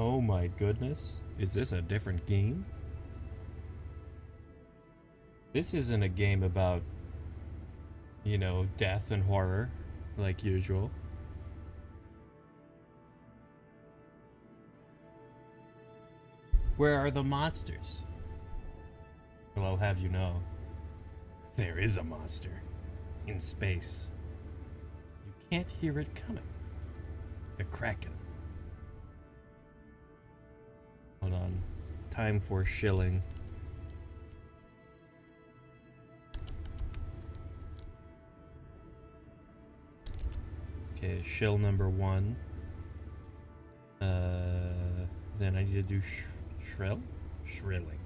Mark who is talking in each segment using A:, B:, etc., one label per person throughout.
A: Oh my goodness. Is this a different game? This isn't a game about, you know, death and horror, like usual. Where are the monsters? Well, I'll have you know, there is a monster in space. You can't hear it coming. The Kraken. Hold on. Time for shilling. Okay, shill number 1. Then I need to do shrill? Shrilling.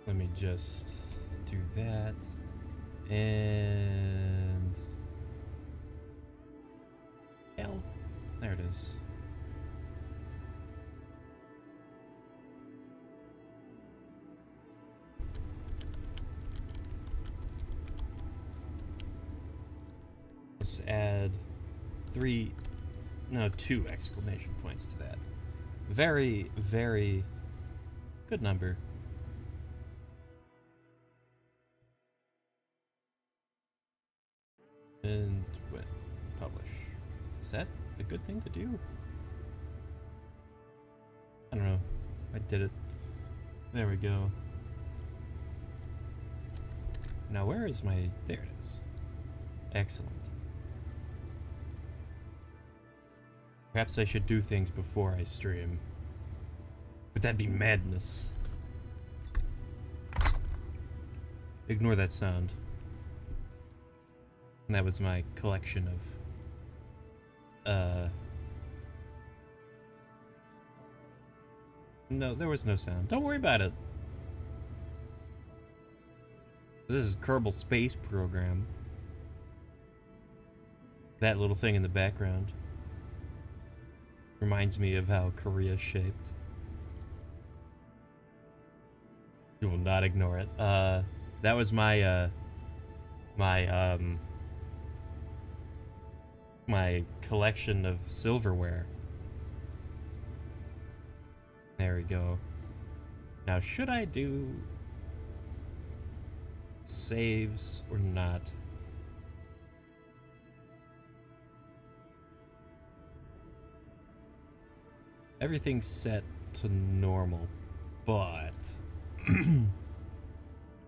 A: Let me just do that. And... L. There it is. Let's add 2 exclamation points to that. Very, very good number. And what? Publish. Is that a good thing to do? I don't know. I did it. There we go. Now where is my... There it is. Excellent. Perhaps I should do things before I stream. But that'd be madness. Ignore that sound. And that was my collection of... No, there was no sound. Don't worry about it. This is Kerbal Space Program. That little thing in the background reminds me of how Korea's shaped. You will not ignore it. That was my my collection of silverware. There we go. Now, should I do saves or not? Everything's set to normal, but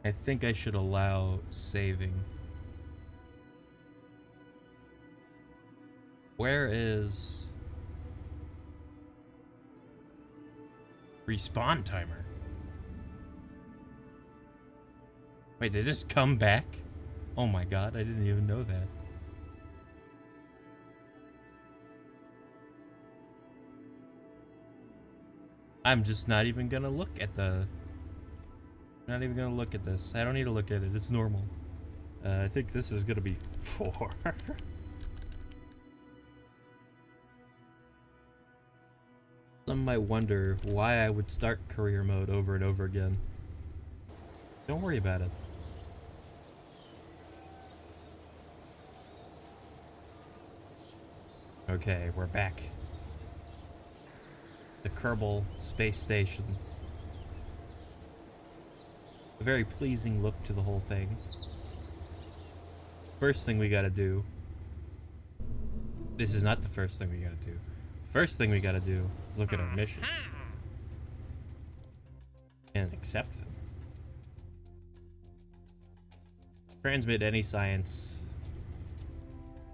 A: I think I should allow saving. Where is respawn timer? Wait, did this come back? Oh my god, I didn't even know that. I'm just not even gonna look at the... Not even gonna look at this. I don't need to look at it. It's normal. I think this is gonna be 4. Some might wonder why I would start career mode over and over again. Don't worry about it. Okay, we're back. The Kerbal Space Station. A very pleasing look to the whole thing. First thing we gotta do... This is not the first thing we gotta do. First thing we gotta do is look at our missions. And accept them. Transmit any science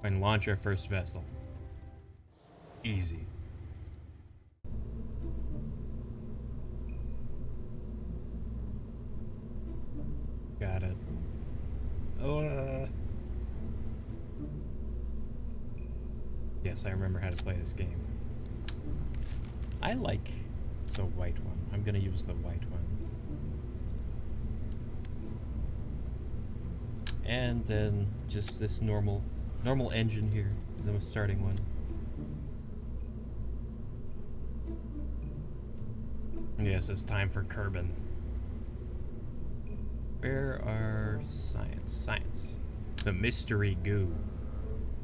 A: and launch our first vessel. Easy. Got it. Oh, yes, I remember how to play this game. I like the white one. I'm gonna use the white one. And then just this normal engine here, the starting one. Yes, it's time for Kerbin. Where are science? Science. The mystery goo.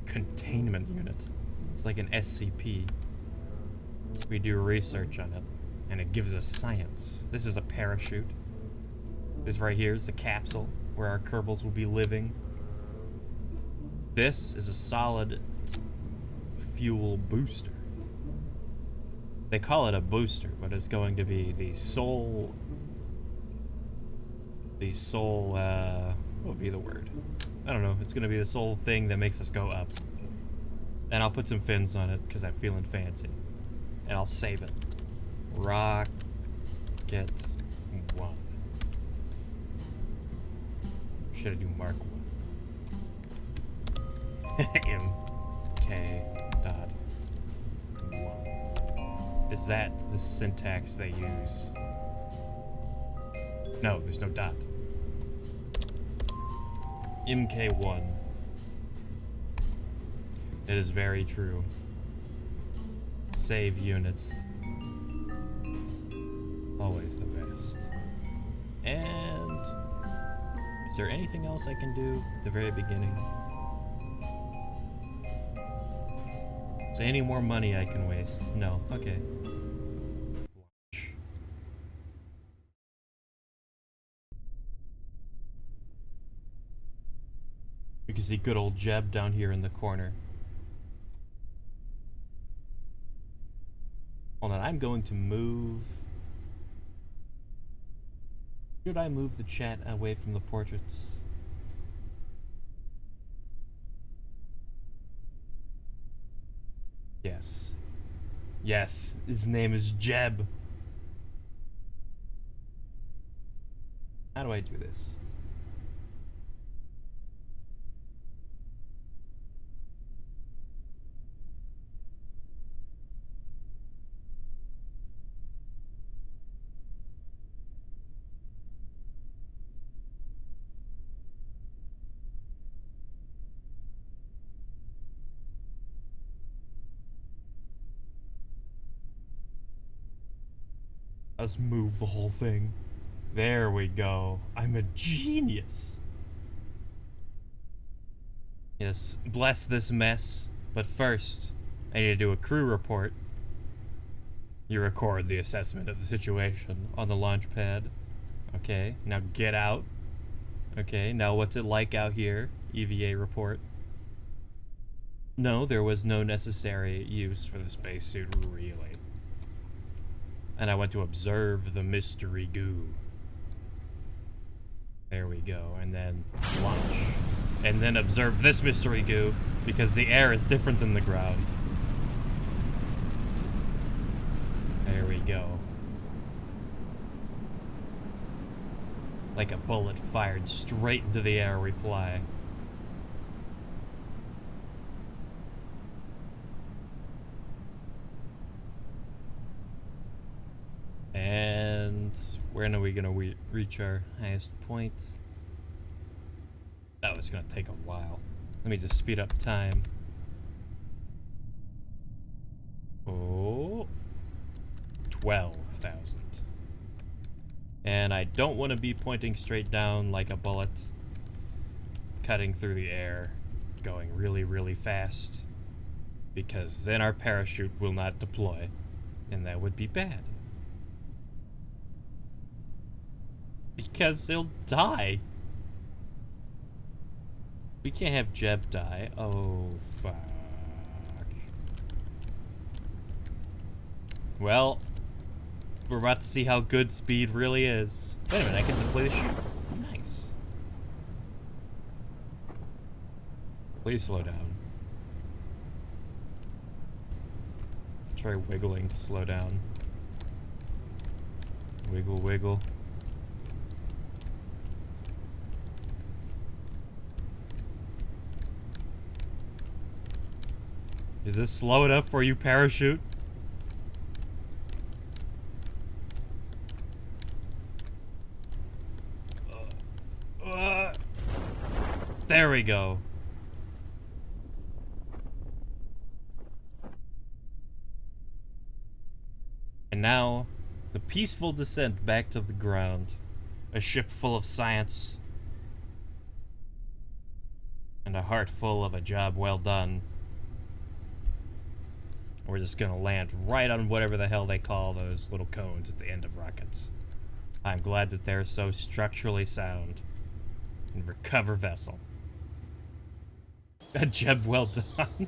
A: Containment unit. It's like an SCP. We do research on it, and it gives us science. This is a parachute. This right here is the capsule where our Kerbals will be living. This is a solid fuel booster. They call it a booster, but it's going to be the sole, what would be the word? I don't know. It's going to be the sole thing that makes us go up. And I'll put some fins on it because I'm feeling fancy. And I'll save it. Rocket 1. Should I do Mark 1? MK.1. Is that the syntax they use? No, there's no dot. MK1. It is very true. Save units. Always the best. And is there anything else I can do at the very beginning? Is there any more money I can waste? No. Okay. Launch. You can see good old Jeb down here in the corner. Hold on, I'm going to move... Should I move the chat away from the portraits? Yes. Yes, his name is Jeb. How do I do this? Let's move the whole thing. There we go. I'm a genius. Yes, bless this mess. But first, I need to do a crew report. You record the assessment of the situation on the launch pad. Okay, now get out. Okay, now what's it like out here? EVA report. No, there was no necessary use for the spacesuit, really. And I went to observe the mystery goo. There we go, and then launch. And then observe this mystery goo, because the air is different than the ground. There we go. Like a bullet fired straight into the air we fly. And when are we gonna reach our highest point? That was gonna take a while. Let me just speed up time. Oh, 12,000. And I don't want to be pointing straight down like a bullet, cutting through the air, going really, really fast, because then our parachute will not deploy, and that would be bad. Because he'll die. We can't have Jeb die. Oh, fuck. Well, we're about to see how good speed really is. Wait a minute, I can deploy the chute. Nice. Please slow down. Try wiggling to slow down. Wiggle, wiggle. Is this slow enough for you, parachute? There we go. And now, the peaceful descent back to the ground. A ship full of science. And a heart full of a job well done. We're just gonna land right on whatever the hell they call those little cones at the end of rockets. I'm glad that they're so structurally sound. And recover vessel. A job well done.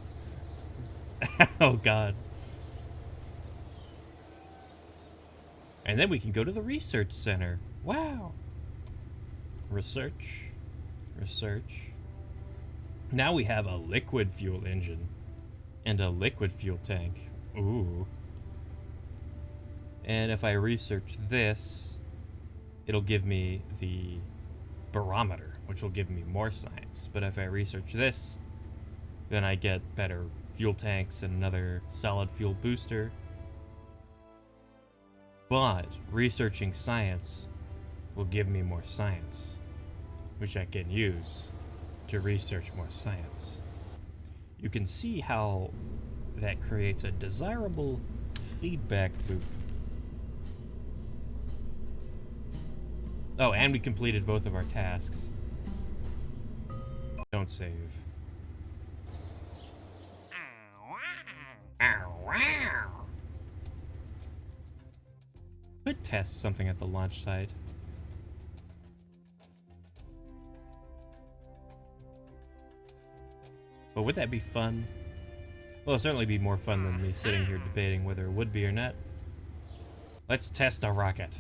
A: Oh god. And then we can go to the research center. Wow. Research. Research. Now we have a liquid fuel engine. And a liquid fuel tank. Ooh. And if I research this, it'll give me the barometer, which will give me more science. But if I research this, then I get better fuel tanks and another solid fuel booster. But researching science will give me more science, which I can use to research more science. You can see how that creates a desirable feedback loop. Oh, and we completed both of our tasks. Don't save. Could test something at the launch site. But would that be fun? Well, it'll certainly be more fun than me sitting here debating whether it would be or not. Let's test a rocket.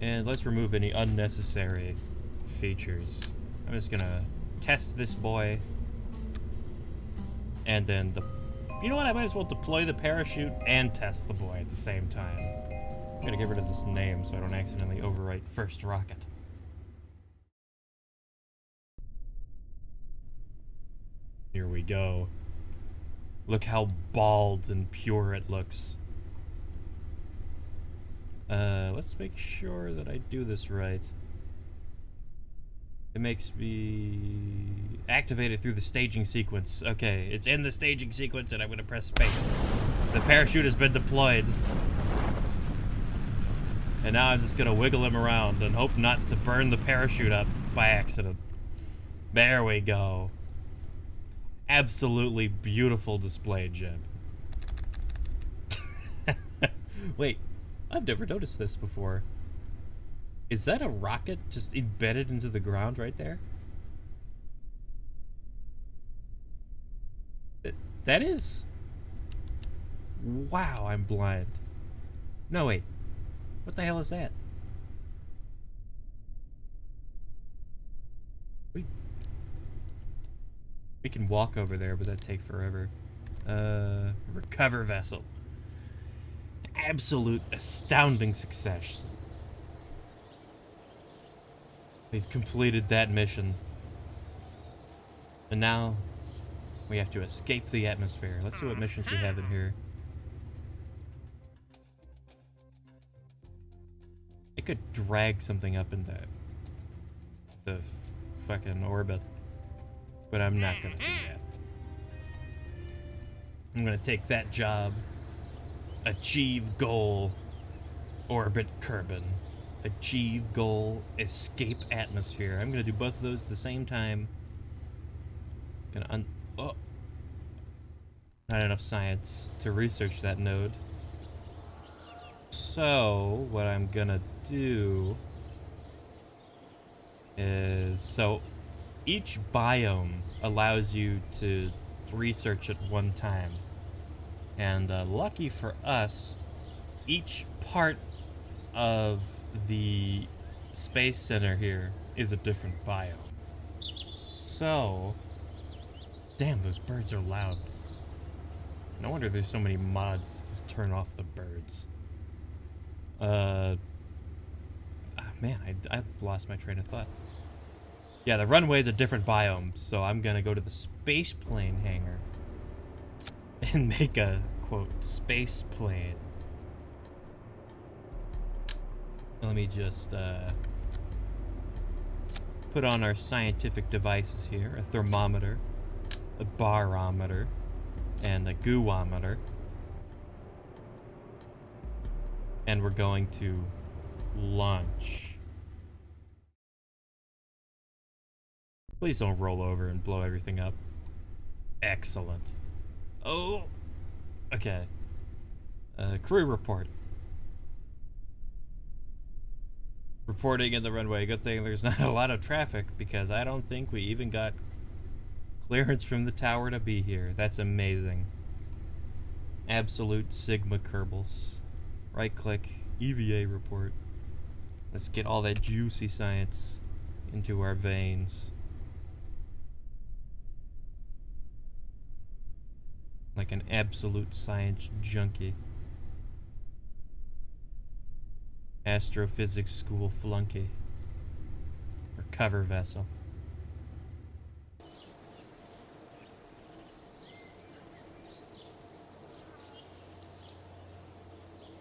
A: And let's remove any unnecessary features. I'm just gonna test this boy. And then, you know what? I might as well deploy the parachute and test the boy at the same time. I'm gonna get rid of this name so I don't accidentally overwrite first rocket. Here we go. Look how bald and pure it looks. Let's make sure that I do this right. It makes me activate it through the staging sequence. Okay, it's in the staging sequence and I'm gonna press space. The parachute has been deployed. And now I'm just gonna wiggle him around and hope not to burn the parachute up by accident. There we go. Absolutely beautiful display, Jeb. Wait, I've never noticed this before. Is that a rocket just embedded into the ground right there? That is... Wow, I'm blind. No, wait. What the hell is that? We can walk over there, but that'd take forever. Recover vessel. Absolute astounding success. We've completed that mission. And now we have to escape the atmosphere. Let's see what missions we have in here. I could drag something up into the fucking orbit. But I'm not gonna do that. I'm gonna take that job. Achieve goal. Orbit Kerbal. Achieve goal. Escape atmosphere. I'm gonna do both of those at the same time. Gonna oh. Not enough science to research that node. So, what I'm gonna do is... So, each biome allows you to research at one time. And lucky for us, each part of the space center here is a different biome. So, damn, those birds are loud. No wonder there's so many mods to just turn off the birds. Man, I've lost my train of thought. Yeah, the runway is a different biome, so I'm gonna go to the space plane hangar and make a, quote, space plane. Let me just put on our scientific devices here. A thermometer, a barometer, and a goometer. And we're going to launch. Please don't roll over and blow everything up. Excellent. Oh! Okay. Crew report. Reporting in the runway. Good thing there's not a lot of traffic, because I don't think we even got clearance from the tower to be here. That's amazing. Absolute Sigma Kerbals. Right click, EVA report. Let's get all that juicy science into our veins. Like an absolute science junkie. Astrophysics school flunky. Or cover vessel.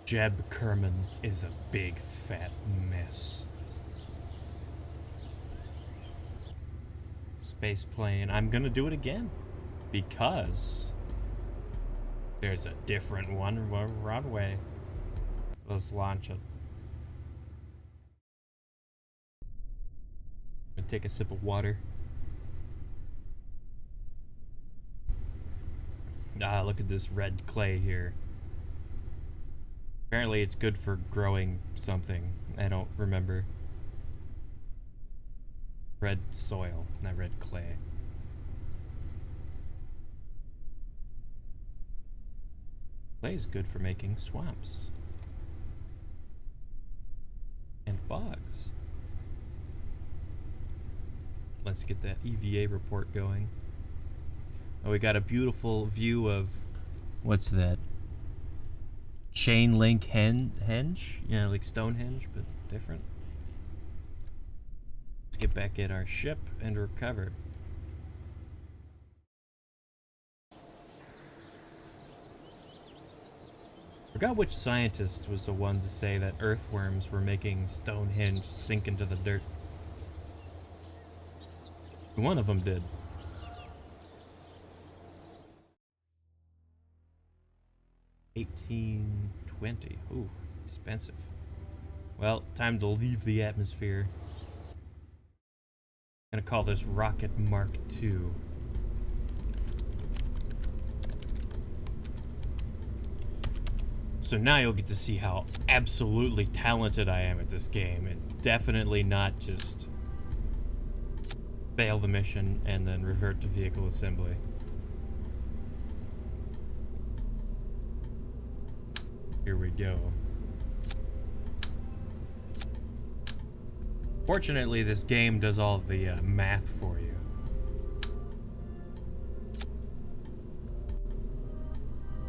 A: Jeb Kerman is a big fat mess. Space plane. I'm gonna do it again. Because there's a different one runway. Let's launch it. I'm gonna take a sip of water. Ah, look at this red clay here. Apparently it's good for growing something. I don't remember. Red soil, not red clay. Clay is good for making swamps. And bogs. Let's get that EVA report going. Oh, we got a beautiful view of... What's that? Chain link henge? You know, like Stonehenge, but different. Let's get back at our ship and recover. Forgot which scientist was the one to say that earthworms were making Stonehenge sink into the dirt. One of them did. $18.20. Ooh, expensive. Well, time to leave the atmosphere. I'm gonna call this Rocket Mark II. So now you'll get to see how absolutely talented I am at this game, and definitely not just fail the mission and then revert to vehicle assembly. Here we go. Fortunately, this game does all the math for you.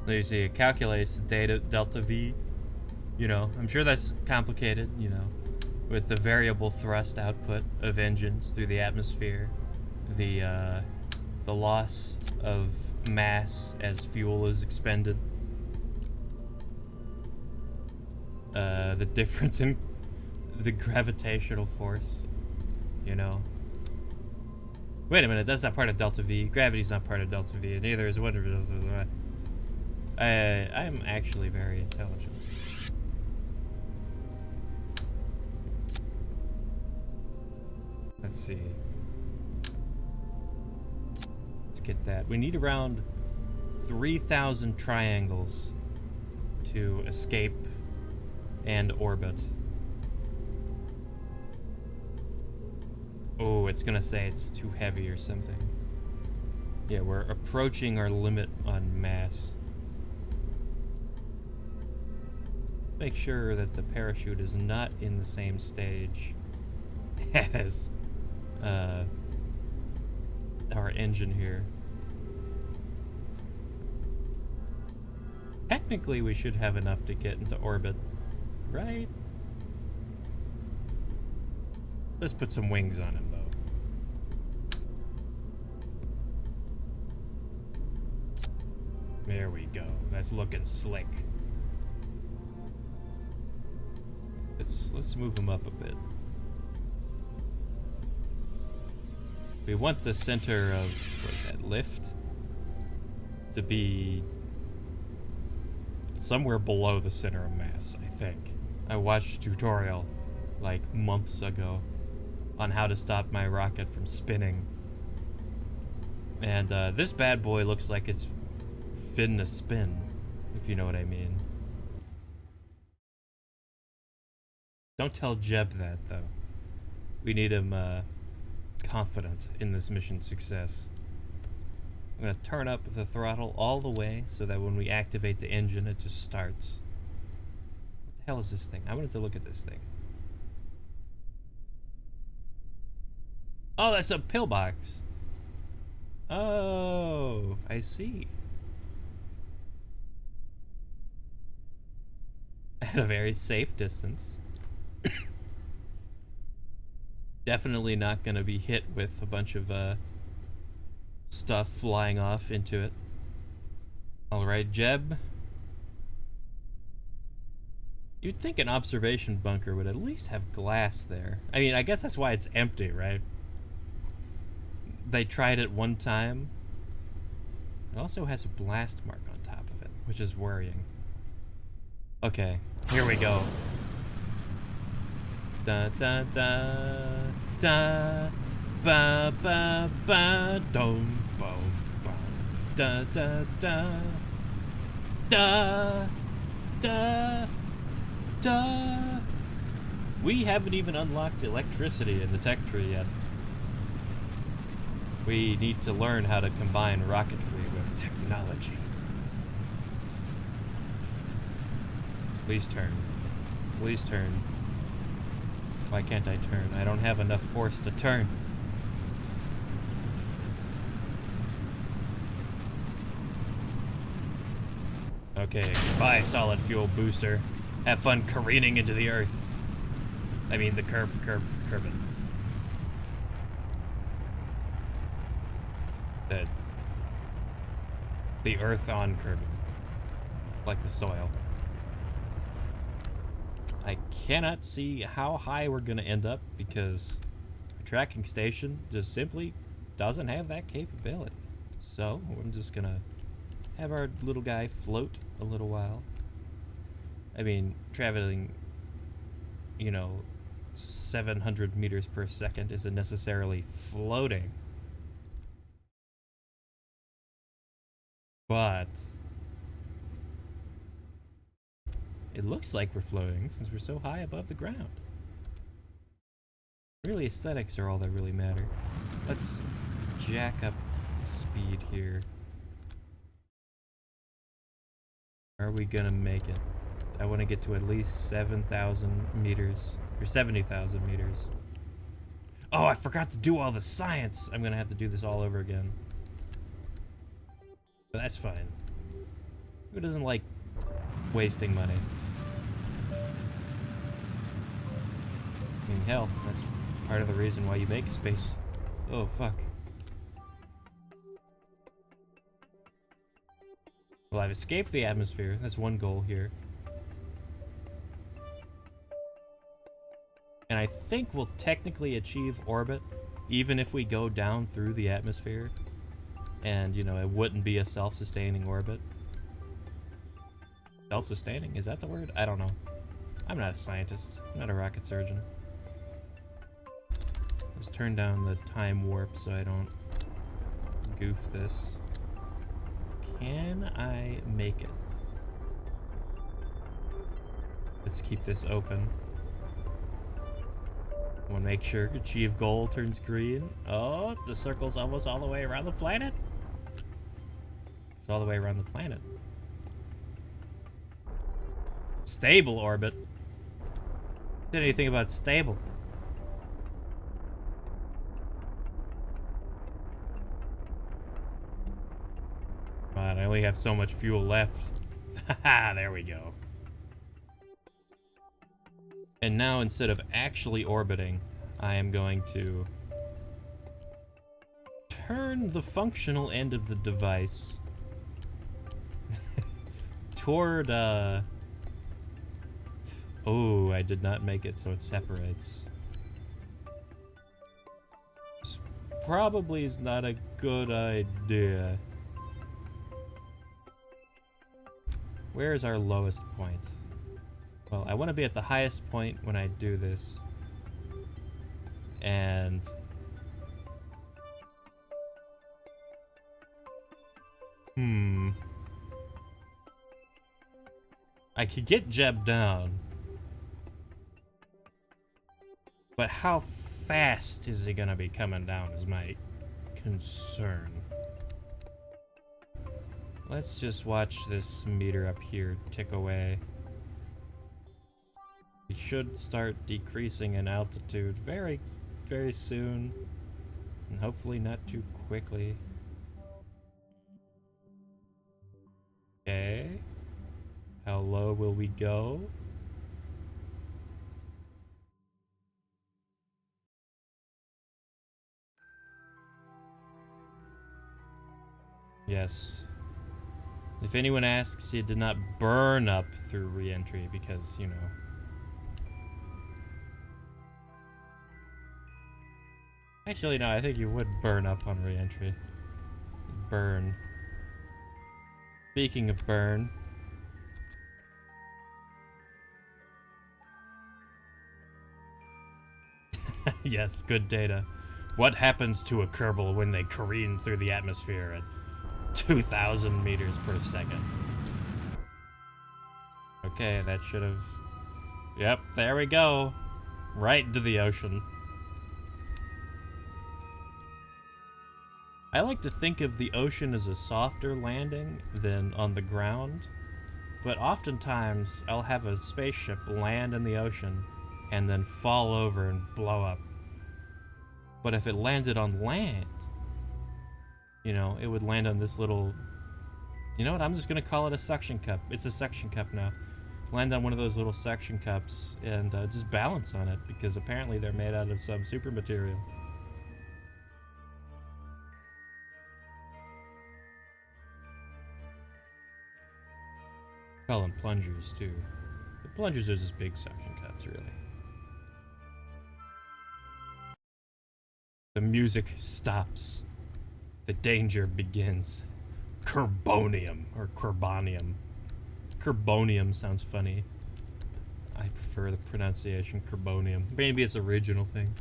A: So you see, it calculates the data delta V. You know, I'm sure that's complicated, you know, with the variable thrust output of engines through the atmosphere, the loss of mass as fuel is expended, the difference in the gravitational force, you know. Wait a minute, that's not part of delta V. Gravity's not part of delta V, and neither is whatever. I'm actually very intelligent. Let's see. Let's get that. We need around 3,000 triangles to escape and orbit. Oh, it's gonna say it's too heavy or something. Yeah, we're approaching our limit on mass. Make sure that the parachute is not in the same stage as our engine here. Technically, we should have enough to get into orbit, right? Let's put some wings on him, though. There we go. That's looking slick. Let's move him up a bit. We want the center of, what is that, lift? To be somewhere below the center of mass, I think. I watched a tutorial like months ago on how to stop my rocket from spinning. And this bad boy looks like it's finna spin, if you know what I mean. Don't tell Jeb that, though. We need him confident in this mission's success. I'm gonna turn up the throttle all the way so that when we activate the engine, it just starts. What the hell is this thing? I wanted to look at this thing. Oh, that's a pillbox. Oh, I see. At a very safe distance. Definitely not gonna be hit with a bunch of stuff flying off into it. Alright, Jeb. You'd think an observation bunker would at least have glass there. I mean, I guess that's why it's empty, right? They tried it one time. It also has a blast mark on top of it, which is worrying. Okay, here we go. Da da da da ba ba ba dum boom boom da da da da da da. We haven't even unlocked electricity in the tech tree yet. We need to learn how to combine rocketry with technology. Please turn. Please turn. Why can't I turn? I don't have enough force to turn. Okay, goodbye, solid fuel booster. Have fun careening into the earth. I mean, the Kerbin. The earth on Kerbin. Like the soil. I cannot see how high we're gonna end up because the tracking station just simply doesn't have that capability. So I'm just gonna have our little guy float a little while. I mean, traveling, you know, 700 meters per second isn't necessarily floating. But it looks like we're floating since we're so high above the ground. Really, aesthetics are all that really matter. Let's jack up the speed here. Are we gonna make it? I want to get to at least 7,000 meters, or 70,000 meters. Oh, I forgot to do all the science! I'm gonna have to do this all over again. But that's fine. Who doesn't like wasting money? I mean, hell, that's part of the reason why you make space. Oh, fuck. Well, I've escaped the atmosphere. That's one goal here. And I think we'll technically achieve orbit, even if we go down through the atmosphere. And, you know, it wouldn't be a self-sustaining orbit. Self-sustaining? Is that the word? I don't know. I'm not a scientist. I'm not a rocket surgeon. Let's turn down the time warp so I don't goof this. Can I make it? Let's keep this open. I want to make sure achieve goal turns green. Oh, the circle's almost all the way around the planet. It's all the way around the planet. Stable orbit. Did anything about stable? Come on, I only have so much fuel left. Haha, there we go. And now, instead of actually orbiting, I am going to turn the functional end of the device toward, oh, I did not make it so it separates. This probably is not a good idea. Where is our lowest point? Well, I want to be at the highest point when I do this. And... I could get Jeb down. But how fast is he gonna be coming down is my concern. Let's just watch this meter up here tick away. We should start decreasing in altitude very, very soon. And hopefully not too quickly. Okay. How low will we go? Yes. If anyone asks, you did not burn up through re-entry because, you know. Actually, no, I think you would burn up on re-entry. Burn. Speaking of burn. Yes, good data. What happens to a Kerbal when they careen through the atmosphere at 2,000 meters per second? Okay, that should have... Yep, there we go. Right into the ocean. I like to think of the ocean as a softer landing than on the ground, but oftentimes I'll have a spaceship land in the ocean and then fall over and blow up. But if it landed on land, you know, it would land on this little... You know what, I'm just gonna call it a suction cup. It's a suction cup now. Land on one of those little suction cups and just balance on it, because apparently they're made out of some super material. Call them plungers too. The plungers are just big suction cups, really. The music stops. The danger begins. Kerbonium, or Kerbonium. Kerbonium sounds funny. I prefer the pronunciation Kerbonium. Maybe it's a regional thing.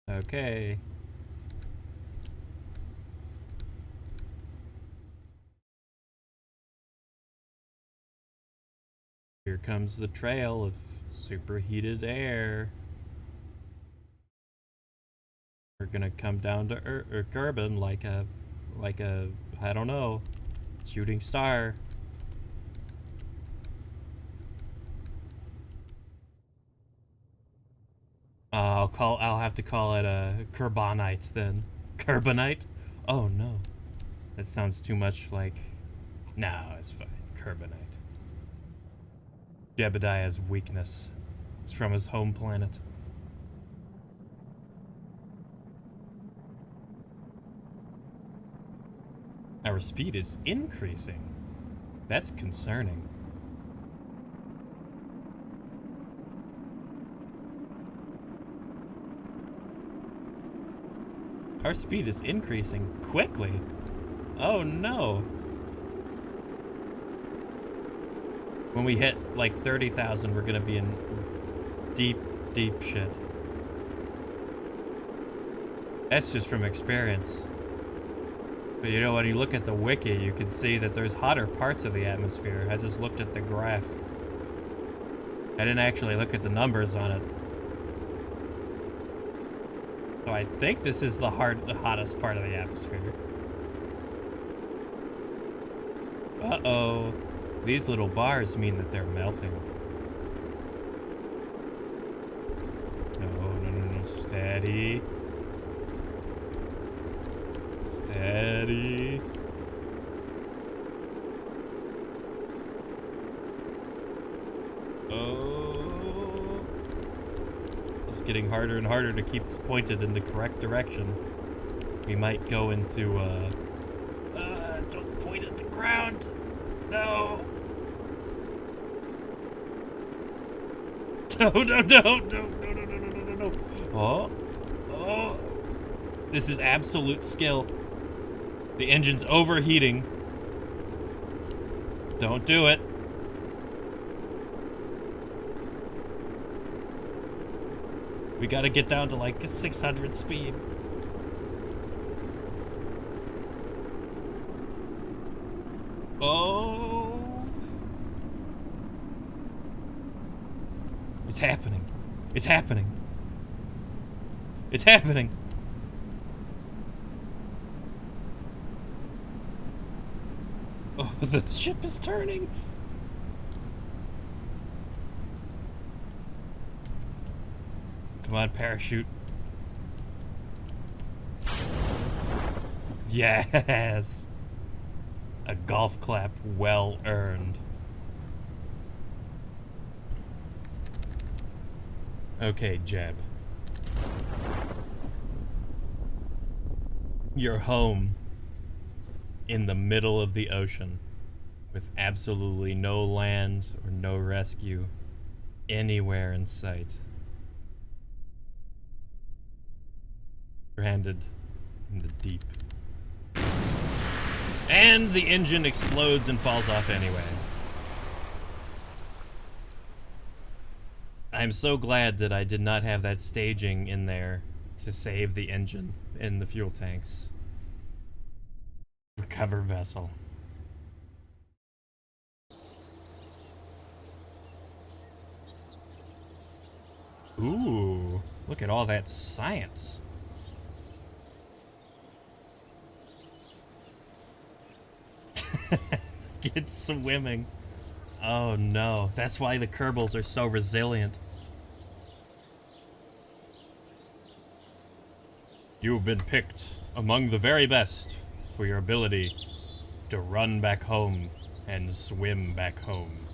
A: Okay. Here comes the trail of superheated air. We're gonna come down to Kerbin like a, I don't know, shooting star. I'll have to call it a Kerbonite then. Kerbonite? Oh no. That sounds too much like... No, it's fine. Kerbonite. Jebediah's weakness. It's from his home planet. Our speed is increasing. That's concerning. Our speed is increasing quickly. Oh no. When we hit like 30,000, we're gonna be in deep, deep shit. That's just from experience. But you know, when you look at the wiki, you can see that there's hotter parts of the atmosphere. I just looked at the graph. I didn't actually look at the numbers on it. So I think this is the hottest part of the atmosphere. Uh-oh. These little bars mean that they're melting. No. Steady. Steady. Oh. It's getting harder and harder to keep this pointed in the correct direction. We might go into, don't point at the ground. No. No. Oh. This is absolute skill. The engine's overheating. Don't do it. We gotta get down to like 600 speed. Oh. It's happening. It's happening. It's happening. Oh, the ship is turning. Come on, parachute. Yes. A golf clap well earned. Okay, Jeb. You're home in the middle of the ocean with absolutely no land or no rescue anywhere in sight. Stranded in the deep. And the engine explodes and falls off anyway. I'm so glad that I did not have that staging in there to save the engine and the fuel tanks. Recover vessel. Ooh, look at all that science. Get swimming. Oh no, that's why the Kerbals are so resilient. You've been picked among the very best for your ability to run back home and swim back home.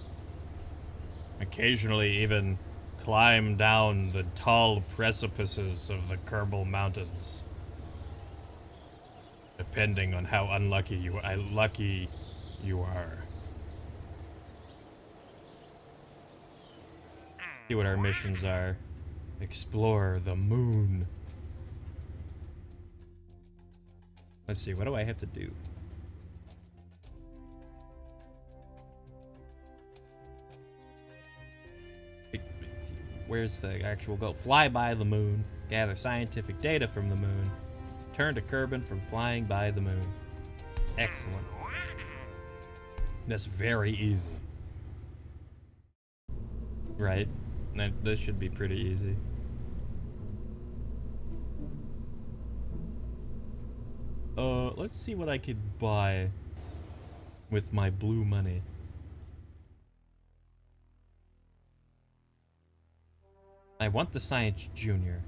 A: Occasionally even climb down the tall precipices of the Kerbal Mountains. Depending on how lucky you are. See what our missions are. Explore the moon. Let's see, what do I have to do? Where's the actual goal? Fly by the moon. Gather scientific data from the moon. Turn to Kerbin from flying by the moon. Excellent. That's very easy. Right? This should be pretty easy. Let's see what I could buy with my blue money. I want the Science Junior.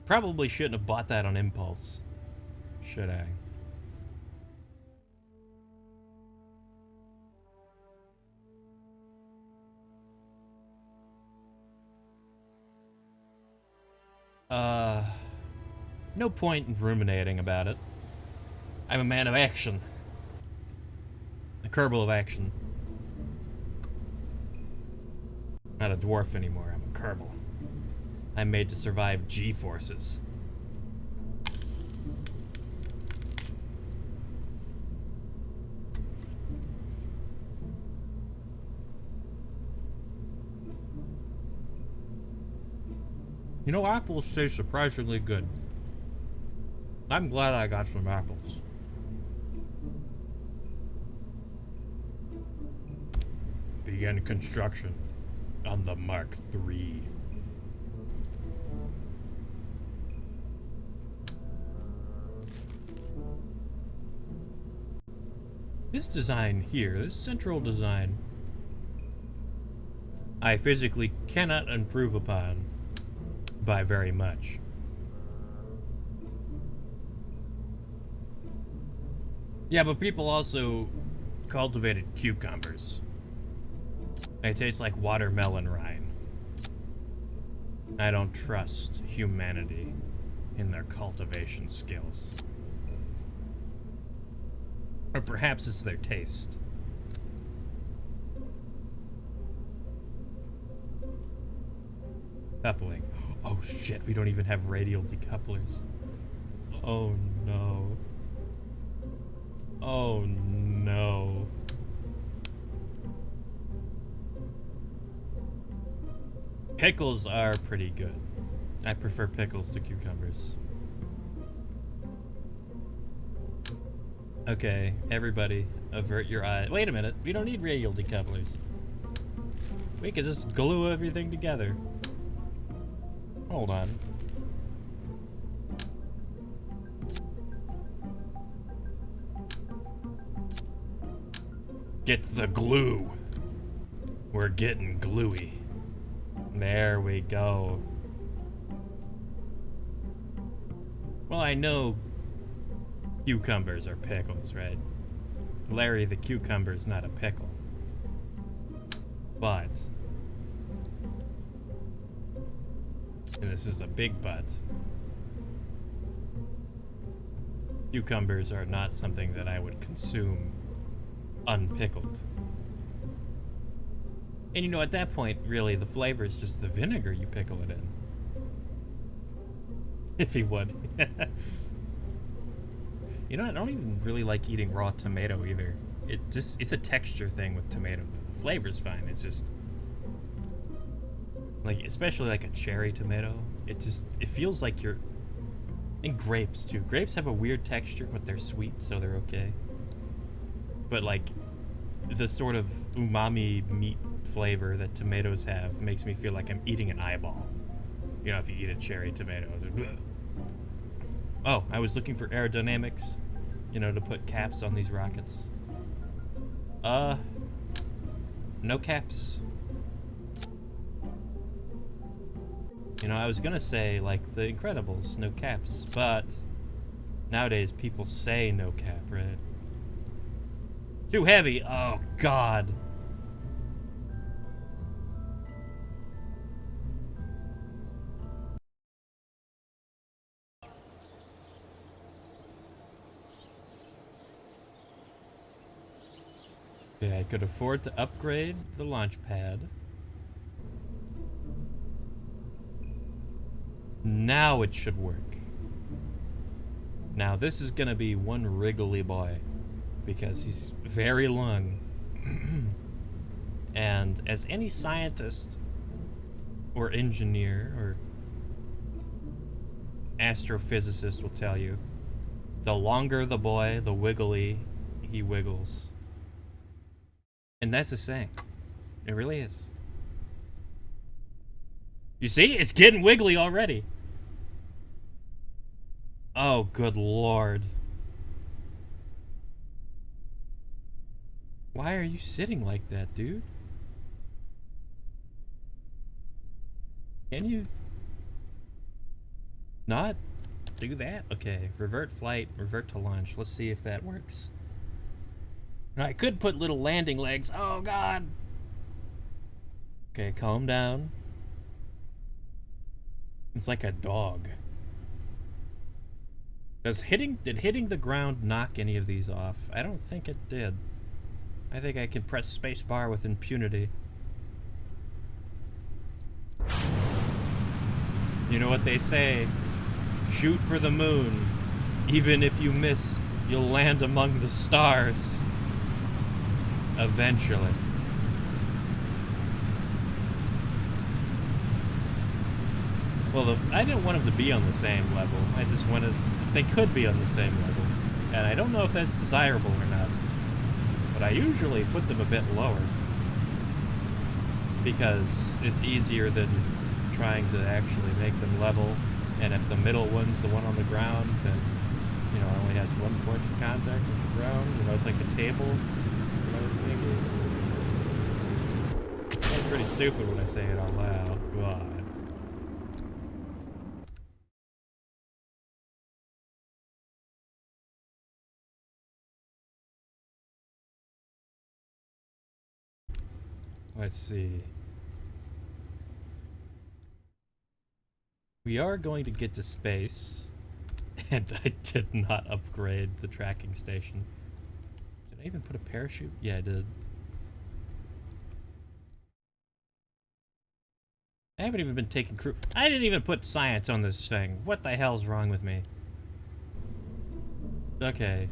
A: Probably shouldn't have bought that on impulse. Should I? No point in ruminating about it. I'm a man of action. A Kerbal of action. Not a dwarf anymore, I'm a Kerbal. I'm made to survive G-forces. You know, apples taste surprisingly good. I'm glad I got some apples. Begin construction on the Mark III. This design here, this central design, I physically cannot improve upon by very much. Yeah, but people also cultivated cucumbers. They taste like watermelon rind. I don't trust humanity in their cultivation skills. Or perhaps it's their taste. Coupling. Oh shit, we don't even have radial decouplers. Oh no. Oh no. Pickles are pretty good. I prefer pickles to cucumbers. Okay, everybody, avert your eyes. Wait a minute, we don't need radial decouplers. We can just glue everything together. Hold on. Get the glue. We're getting gluey. There we go. Well, I know cucumbers are pickles, right? Larry the cucumber's not a pickle. But, and this is a big but, cucumbers are not something that I would consume unpickled. And you know, at that point, really, the flavor is just the vinegar you pickle it in. If he would. You know, I don't even really like eating raw tomato either. It's a texture thing with tomato. The flavor's fine, it's just... like, especially like a cherry tomato, it feels like you're... And grapes, too. Grapes have a weird texture, but they're sweet, so they're okay. But, like, the sort of umami meat flavor that tomatoes have makes me feel like I'm eating an eyeball. You know, if you eat a cherry tomato. Oh, I was looking for aerodynamics, you know, to put caps on these rockets. No caps. You know, I was gonna say, like, The Incredibles, no caps, but nowadays people say no cap, right? Too heavy, oh god. Okay, I could afford to upgrade the launch pad. Now it should work. Now this is gonna be one wriggly boy, because he's very long. And as any scientist or engineer or astrophysicist will tell you, the longer the boy, the wiggly he wiggles. And that's a saying. It really is. You see? It's getting wiggly already. Oh, good lord. Why are you sitting like that, dude? Can you not do that? Okay, revert flight, revert to launch. Let's see if that works. Now, I could put little landing legs. Oh, God. Okay, calm down. It's like a dog. Did hitting the ground knock any of these off? I don't think it did. I think I can press spacebar with impunity. You know what they say? Shoot for the moon. Even if you miss, you'll land among the stars. Eventually. Well, I didn't want them to be on the same level. I just wanted... They could be on the same level. And I don't know if that's desirable or not. But I usually put them a bit lower. Because it's easier than trying to actually make them level. And if the middle one's the one on the ground, then, you know, it only has one point of contact with the ground. You know, it's like a table. That's what I was thinking. That's pretty stupid when I say it out loud. God. Let's see. We are going to get to space, and I did not upgrade the tracking station. Did I even put a parachute? Yeah, I did. I haven't even been taking crew. I didn't even put science on this thing. What the hell's wrong with me? Okay.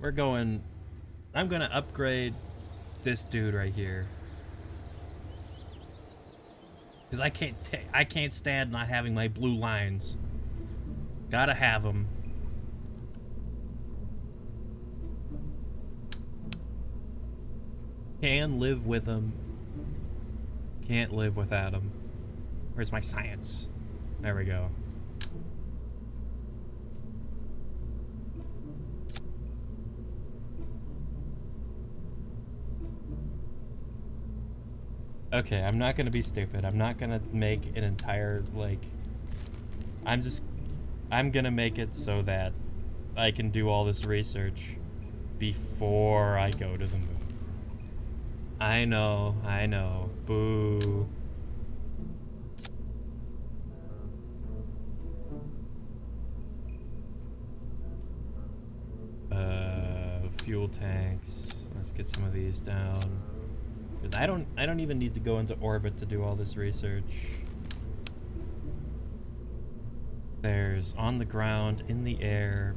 A: We're going... I'm gonna upgrade this dude right here. Because I can't stand not having my blue lines. Gotta have them. Can live with them. Can't live without them. Where's my science? There we go. Okay, I'm not gonna be stupid. I'm not gonna make an entire, like... I'm gonna make it so that I can do all this research before I go to the moon. I know. Boo. Fuel tanks. Let's get some of these down. Because I don't even need to go into orbit to do all this research. There's on the ground, in the air,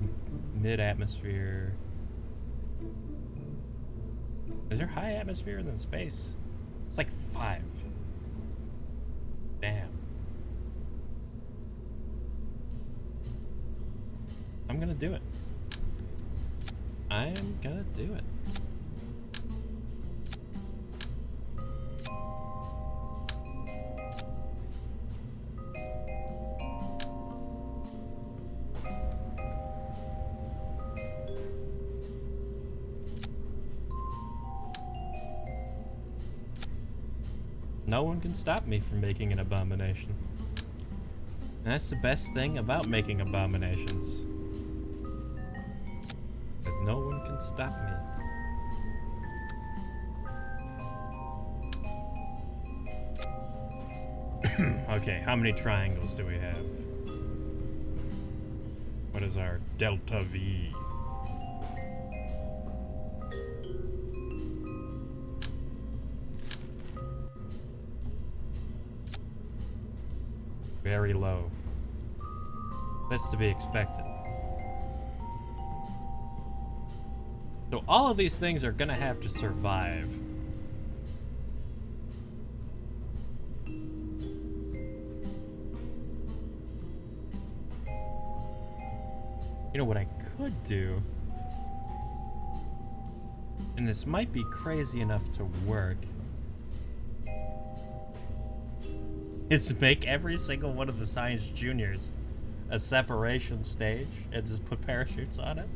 A: mid-atmosphere. Is there high atmosphere than space? It's like 5. Damn. I'm gonna do it. I am gonna do it. No one can stop me from making an abomination. And that's the best thing about making abominations. That no one can stop me. Okay, how many triangles do we have? What is our delta V? Very low. That's to be expected. So all of these things are gonna have to survive. You know what I could do? And this might be crazy enough to work. Is to make every single one of the Science Juniors a separation stage and just put parachutes on it.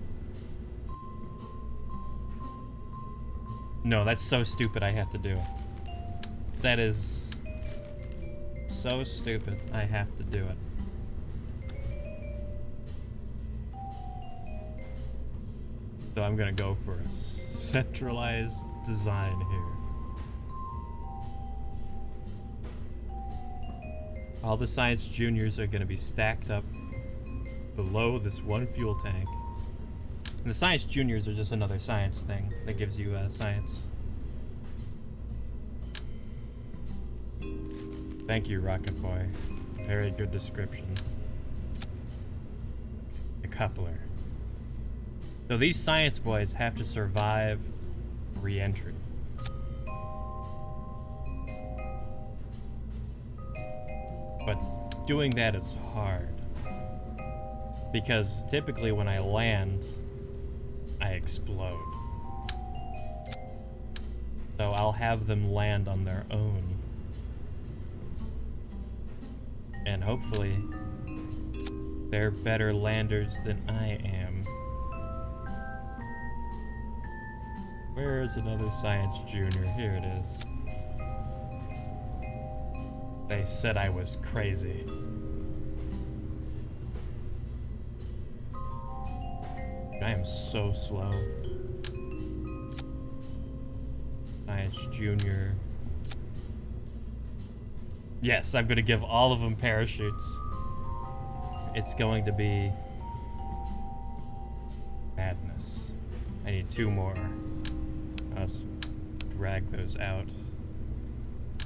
A: No, that's so stupid I have to do it. That is so stupid I have to do it. So I'm gonna go for a centralized design here. All the Science Juniors are going to be stacked up below this one fuel tank. And the Science Juniors are just another science thing that gives you science. Thank you, Rocket Boy. Very good description. A coupler. So these science boys have to survive re-entry. But doing that is hard. Because typically when I land, I explode. So I'll have them land on their own. And hopefully, they're better landers than I am. Where's another Science Junior? Here it is. They said I was crazy. I am so slow. Science Junior. Yes, I'm gonna give all of them parachutes. It's going to be madness. I need 2 more. Let's drag those out.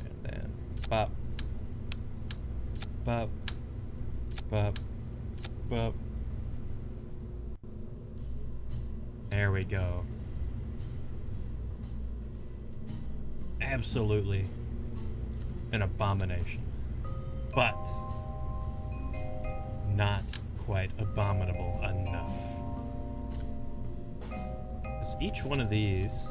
A: And then pop. Bop, bop, bop. There we go. Absolutely an abomination. But not quite abominable enough. Because each one of these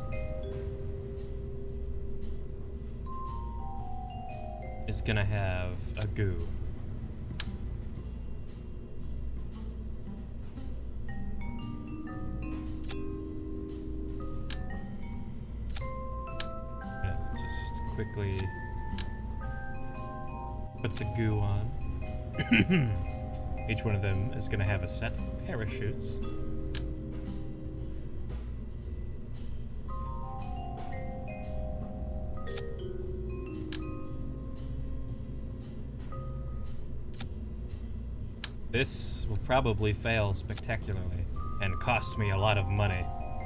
A: is gonna have a goo. Just quickly put the goo on. Each one of them is gonna have a set of parachutes. This will probably fail spectacularly and cost me a lot of money.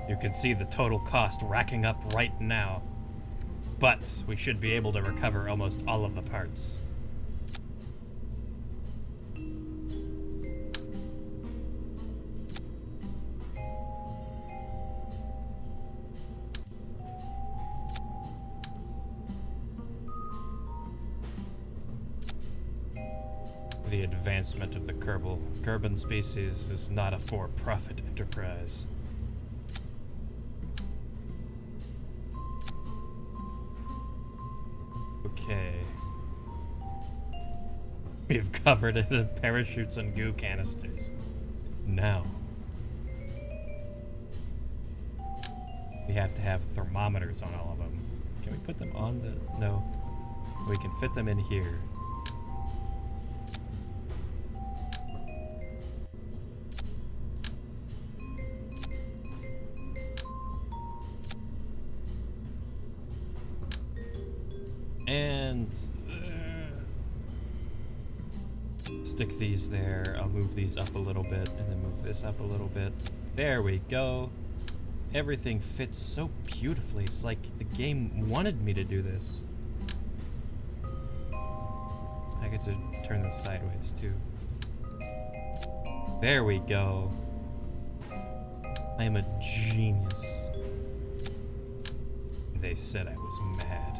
A: You can see the total cost racking up right now. But we should be able to recover almost all of the parts. The advancement of the Kerbal species is not a for-profit enterprise. Okay. We've covered it in parachutes and goo canisters. Now, we have to have thermometers on all of them. Can we put them on the... No. We can fit them in here. And stick these there. I'll move these up a little bit and then move this up a little bit. There we go. Everything fits so beautifully. It's like the game wanted me to do this. I get to turn this sideways too. There we go. I am a genius. They said I was mad.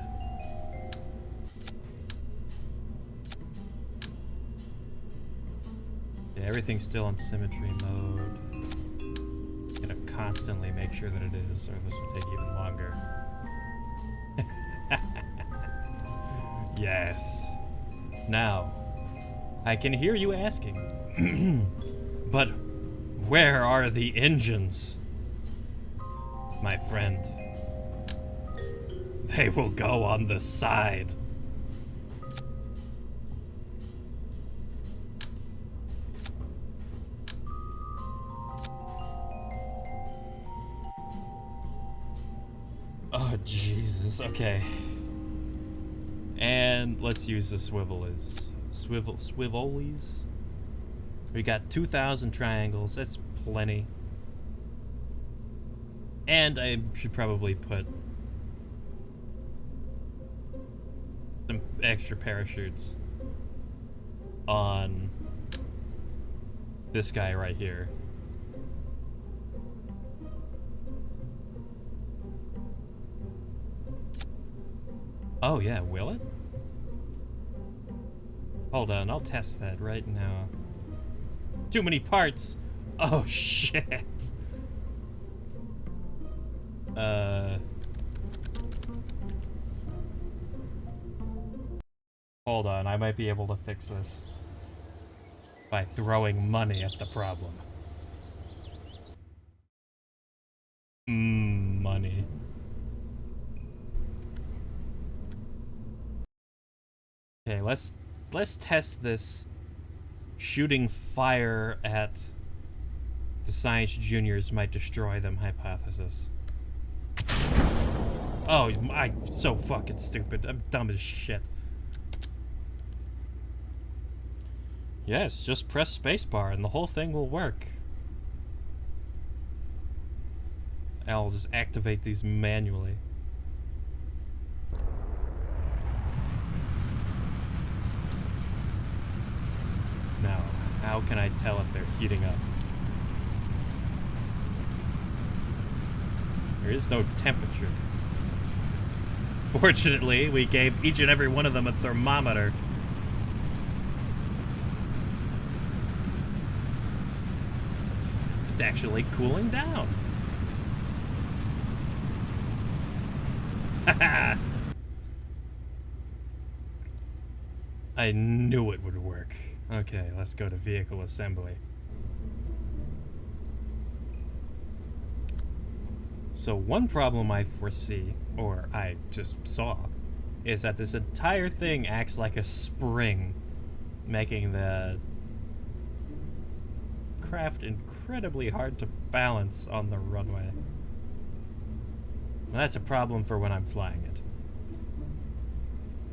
A: Yeah, everything's still on symmetry mode. Gonna constantly make sure that it is, or this will take even longer. Yes. Now, I can hear you asking, but where are the engines? My friend, they will go on the side. Oh, Jesus. Okay. And let's use the swivolies. We got 2,000 triangles. That's plenty. And I should probably put some extra parachutes on this guy right here. Oh yeah, will it? Hold on, I'll test that right now. Too many parts! Oh shit! Hold on, I might be able to fix this by throwing money at the problem. Money. Okay, let's test this shooting fire at the Science Juniors might destroy them hypothesis. Oh, I'm so fucking stupid. I'm dumb as shit. Yes, just press spacebar and the whole thing will work. I'll just activate these manually. Now, how can I tell if they're heating up? There is no temperature. Fortunately, we gave each and every one of them a thermometer. It's actually cooling down. Haha! I knew it would work. Okay, let's go to vehicle assembly. So one problem I foresee, or I just saw, is that this entire thing acts like a spring, making the craft incredibly hard to balance on the runway. And that's a problem for when I'm flying it.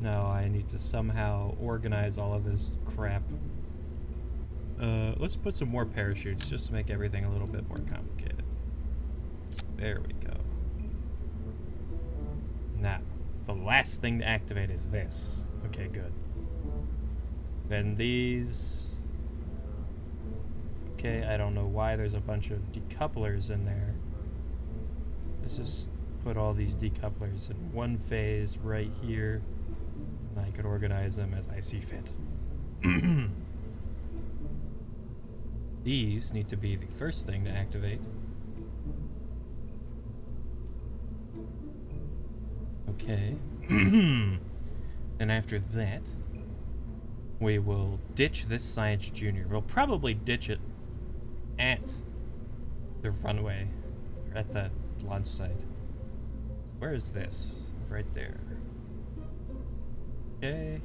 A: No, I need to somehow organize all of this crap. Let's put some more parachutes just to make everything a little bit more complicated. There we go. Now, the last thing to activate is this. Okay, good. Then these. Okay, I don't know why there's a bunch of decouplers in there. Let's just put all these decouplers in one phase right here. And I can organize them as I see fit. These need to be the first thing to activate. Okay. And after that, we will ditch this Science Junior. We'll probably ditch it at the runway, or at the launch site. Where is this? Right there. Okay.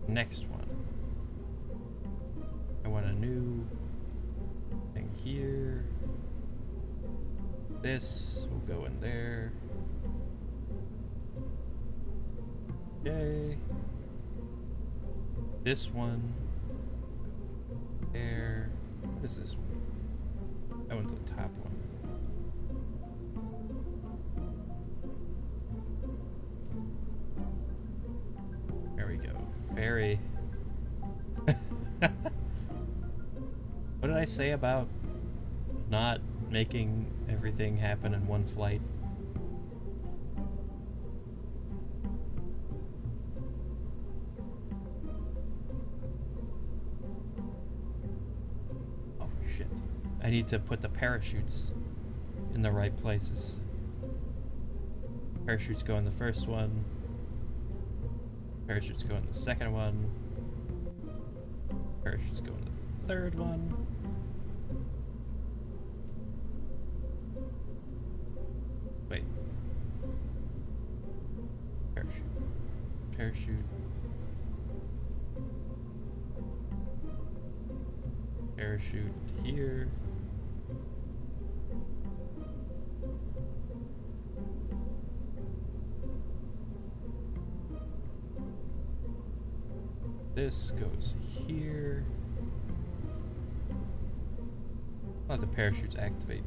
A: Next one. I want a new thing here. This will go in there. Okay. This one. There. What is this one? That one's the top one. There we go. Very. What did I say about not making everything happen in one flight? Oh shit. I need to put the parachutes in the right places. Parachutes go in the first one. Parachutes go in the second one. Parachutes go in the third one. Wait. Parachute. Parachute. Parachute here. This goes here. I'll let the parachutes activate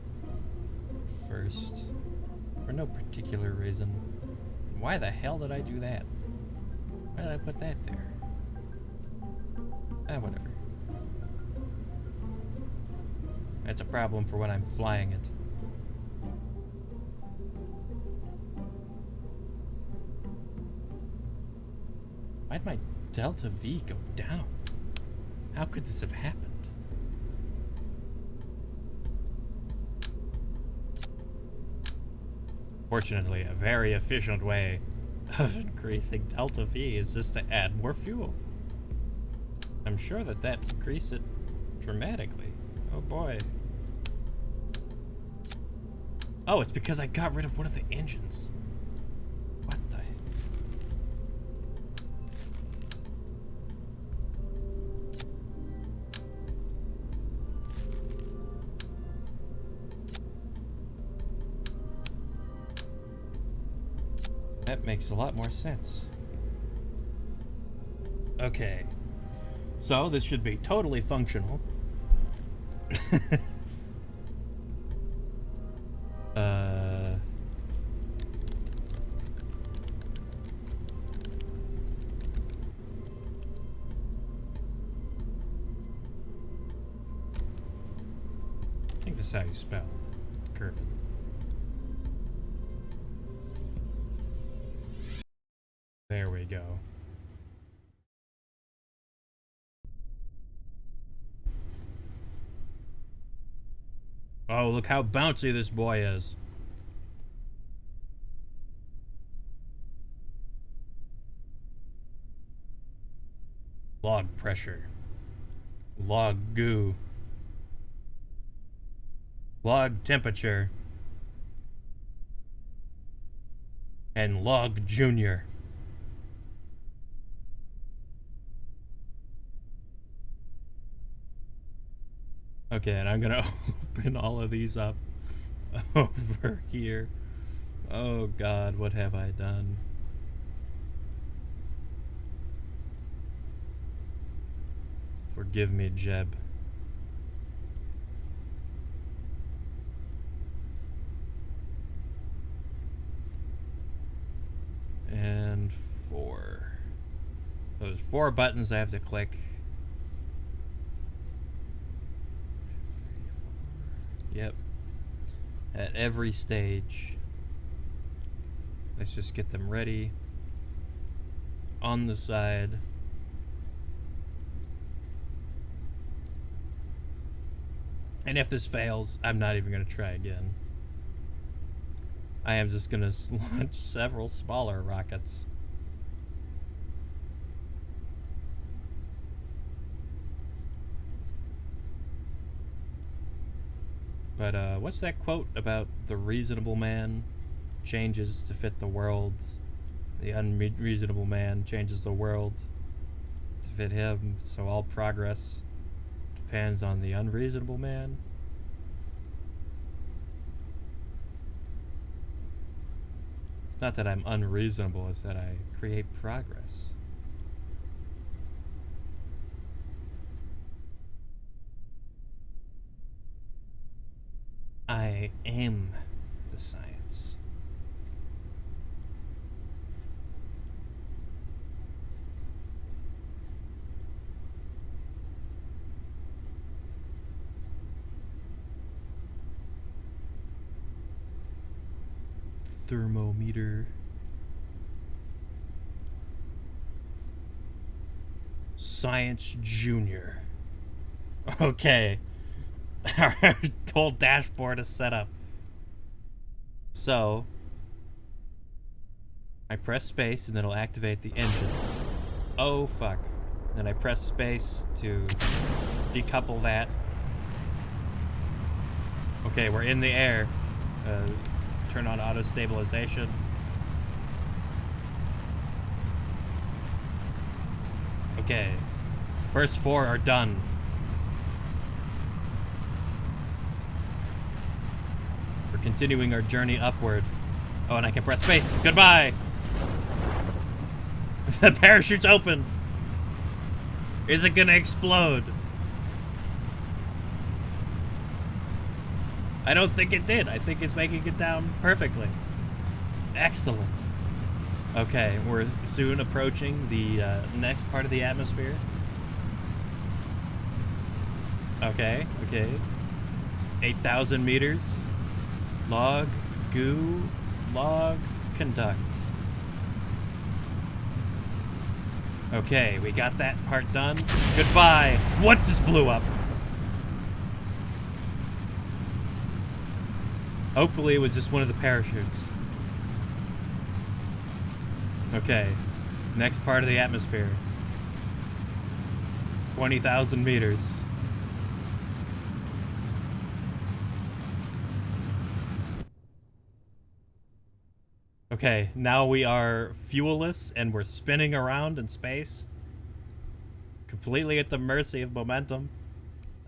A: first, for no particular reason. Why the hell did I do that? Why did I put that there? Ah, whatever. That's a problem for when I'm flying it. Why'd my Delta V go down? How could this have happened? Fortunately, a very efficient way of increasing Delta V is just to add more fuel. I'm sure that that increased it dramatically. Oh boy. Oh, it's because I got rid of one of the engines. What the? That makes a lot more sense. Okay. So this should be totally functional. I think this is how you spell Kerbal. There we go. Oh, look how bouncy this boy is. Log pressure. Log goo. Log temperature. And log junior. Okay, and I'm gonna open all of these up over here. Oh God, what have I done? Forgive me, Jeb. And 4. Those 4 buttons I have to click. Yep. At every stage. Let's just get them ready. On the side. And if this fails, I'm not even going to try again. I am just going to launch several smaller rockets. But what's that quote about the reasonable man changes to fit the world? The unreasonable man changes the world to fit him, so all progress depends on the unreasonable man. It's not that I'm unreasonable, it's that I create progress. I am the science. Thermometer. Science Junior. Okay. Our whole dashboard is set up. So, I press space and then it'll activate the engines. Oh fuck. Then I press space to decouple that. Okay, we're in the air. Turn on auto stabilization. Okay. First 4 are done. We're continuing our journey upward. Oh, and I can press space. Goodbye! The parachute's opened! Is it gonna explode? I don't think it did. I think it's making it down perfectly. Excellent. Okay, we're soon approaching the next part of the atmosphere. Okay, okay. 8,000 meters. Log, goo, log, conduct. Okay, we got that part done. Goodbye. What just blew up? Hopefully it was just one of the parachutes. Okay, next part of the atmosphere. 20,000 meters. Okay, now we are fuelless and we're spinning around in space. Completely at the mercy of momentum.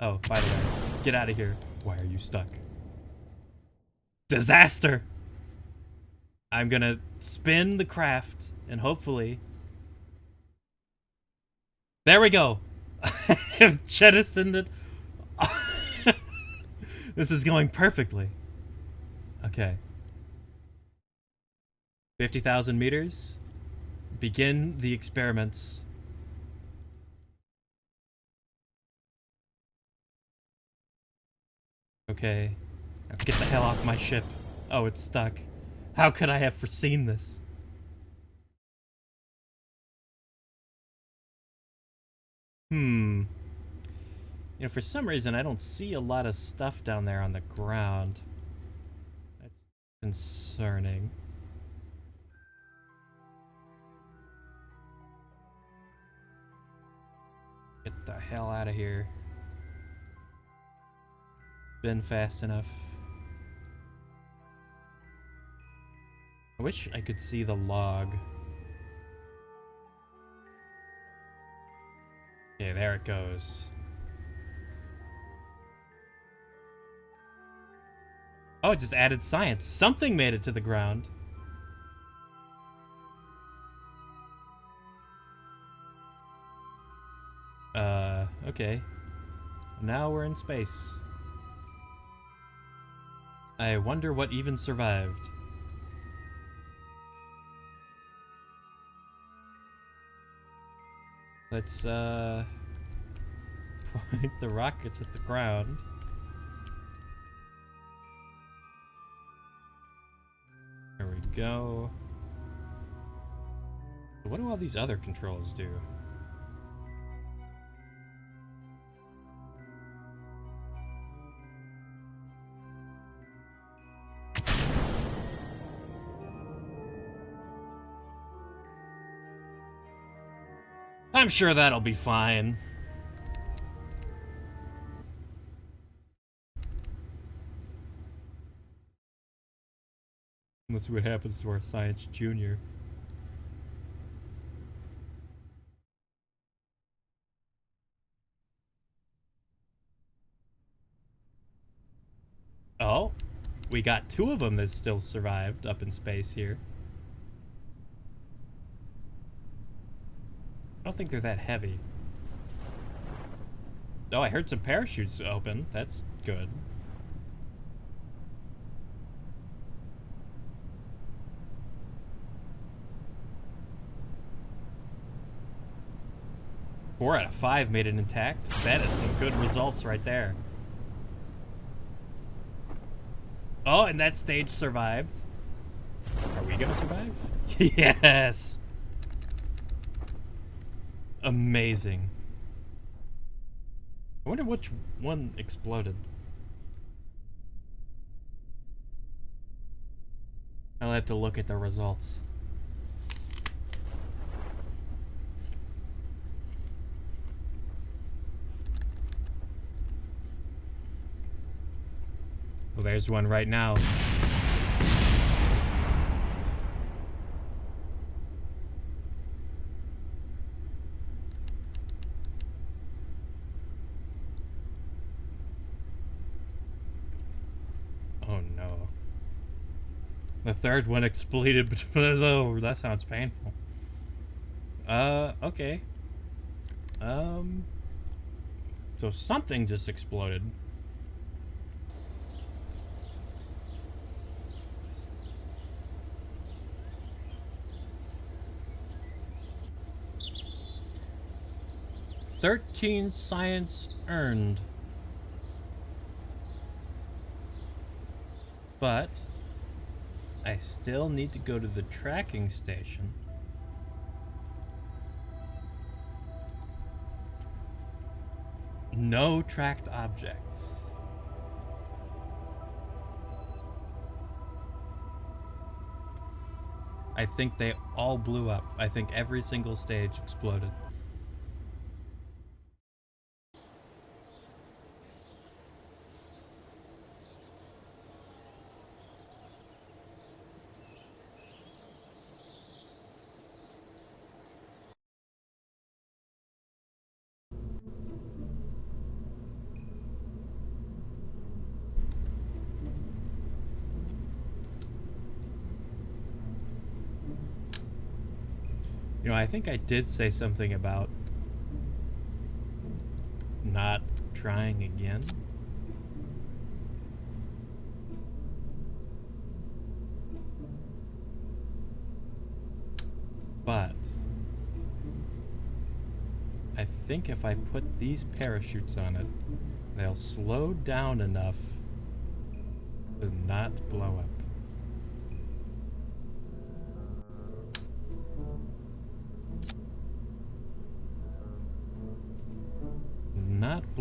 A: Oh, by the way, get out of here. Why are you stuck? Disaster! I'm gonna spin the craft and hopefully... There we go! I've jettisoned it. This is going perfectly. Okay. 50,000 meters. Begin the experiments. Okay. Now get the hell off my ship. Oh, it's stuck. How could I have foreseen this? You know, for some reason, I don't see a lot of stuff down there on the ground. That's concerning. Get the hell out of here. Been fast enough. I wish I could see the log. Okay, there it goes. Oh, it just added science. Something made it to the ground. Okay. Now we're in space. I wonder what even survived. Let's, point the rockets at the ground. There we go. What do all these other controls do? I'm sure that'll be fine. Let's see what happens to our science junior. Oh, we got 2 of them that still survived up in space here. I don't think they're that heavy. Oh, I heard some parachutes open. That's good. Four out of 5 made it intact. That is some good results right there. Oh, and that stage survived. Are we gonna survive? Yes! Amazing. I wonder which one exploded. I'll have to look at the results. Well, there's one right now. Oh no. The third one exploded, oh, that sounds painful. Okay. So something just exploded. "13 science earned." But I still need to go to the tracking station. No tracked objects. I think they all blew up. I think every single stage exploded. You know, I think I did say something about not trying again. But I think if I put these parachutes on it, they'll slow down enough to not blow up.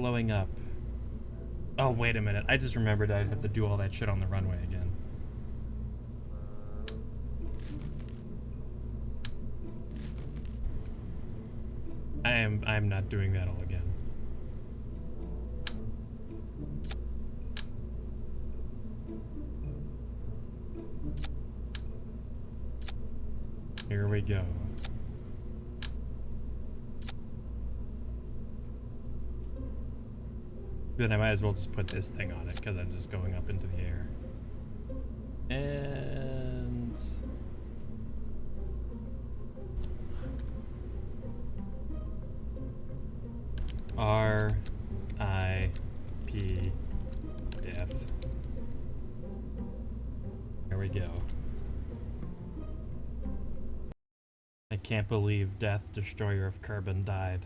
A: blowing up. Oh, wait a minute. I just remembered I'd have to do all that shit on the runway again. I'm not doing that all again. Here we go. Then I might as well just put this thing on it because I'm just going up into the air. And R.I.P. Death. There we go. I can't believe Death, Destroyer of Kerbal, died.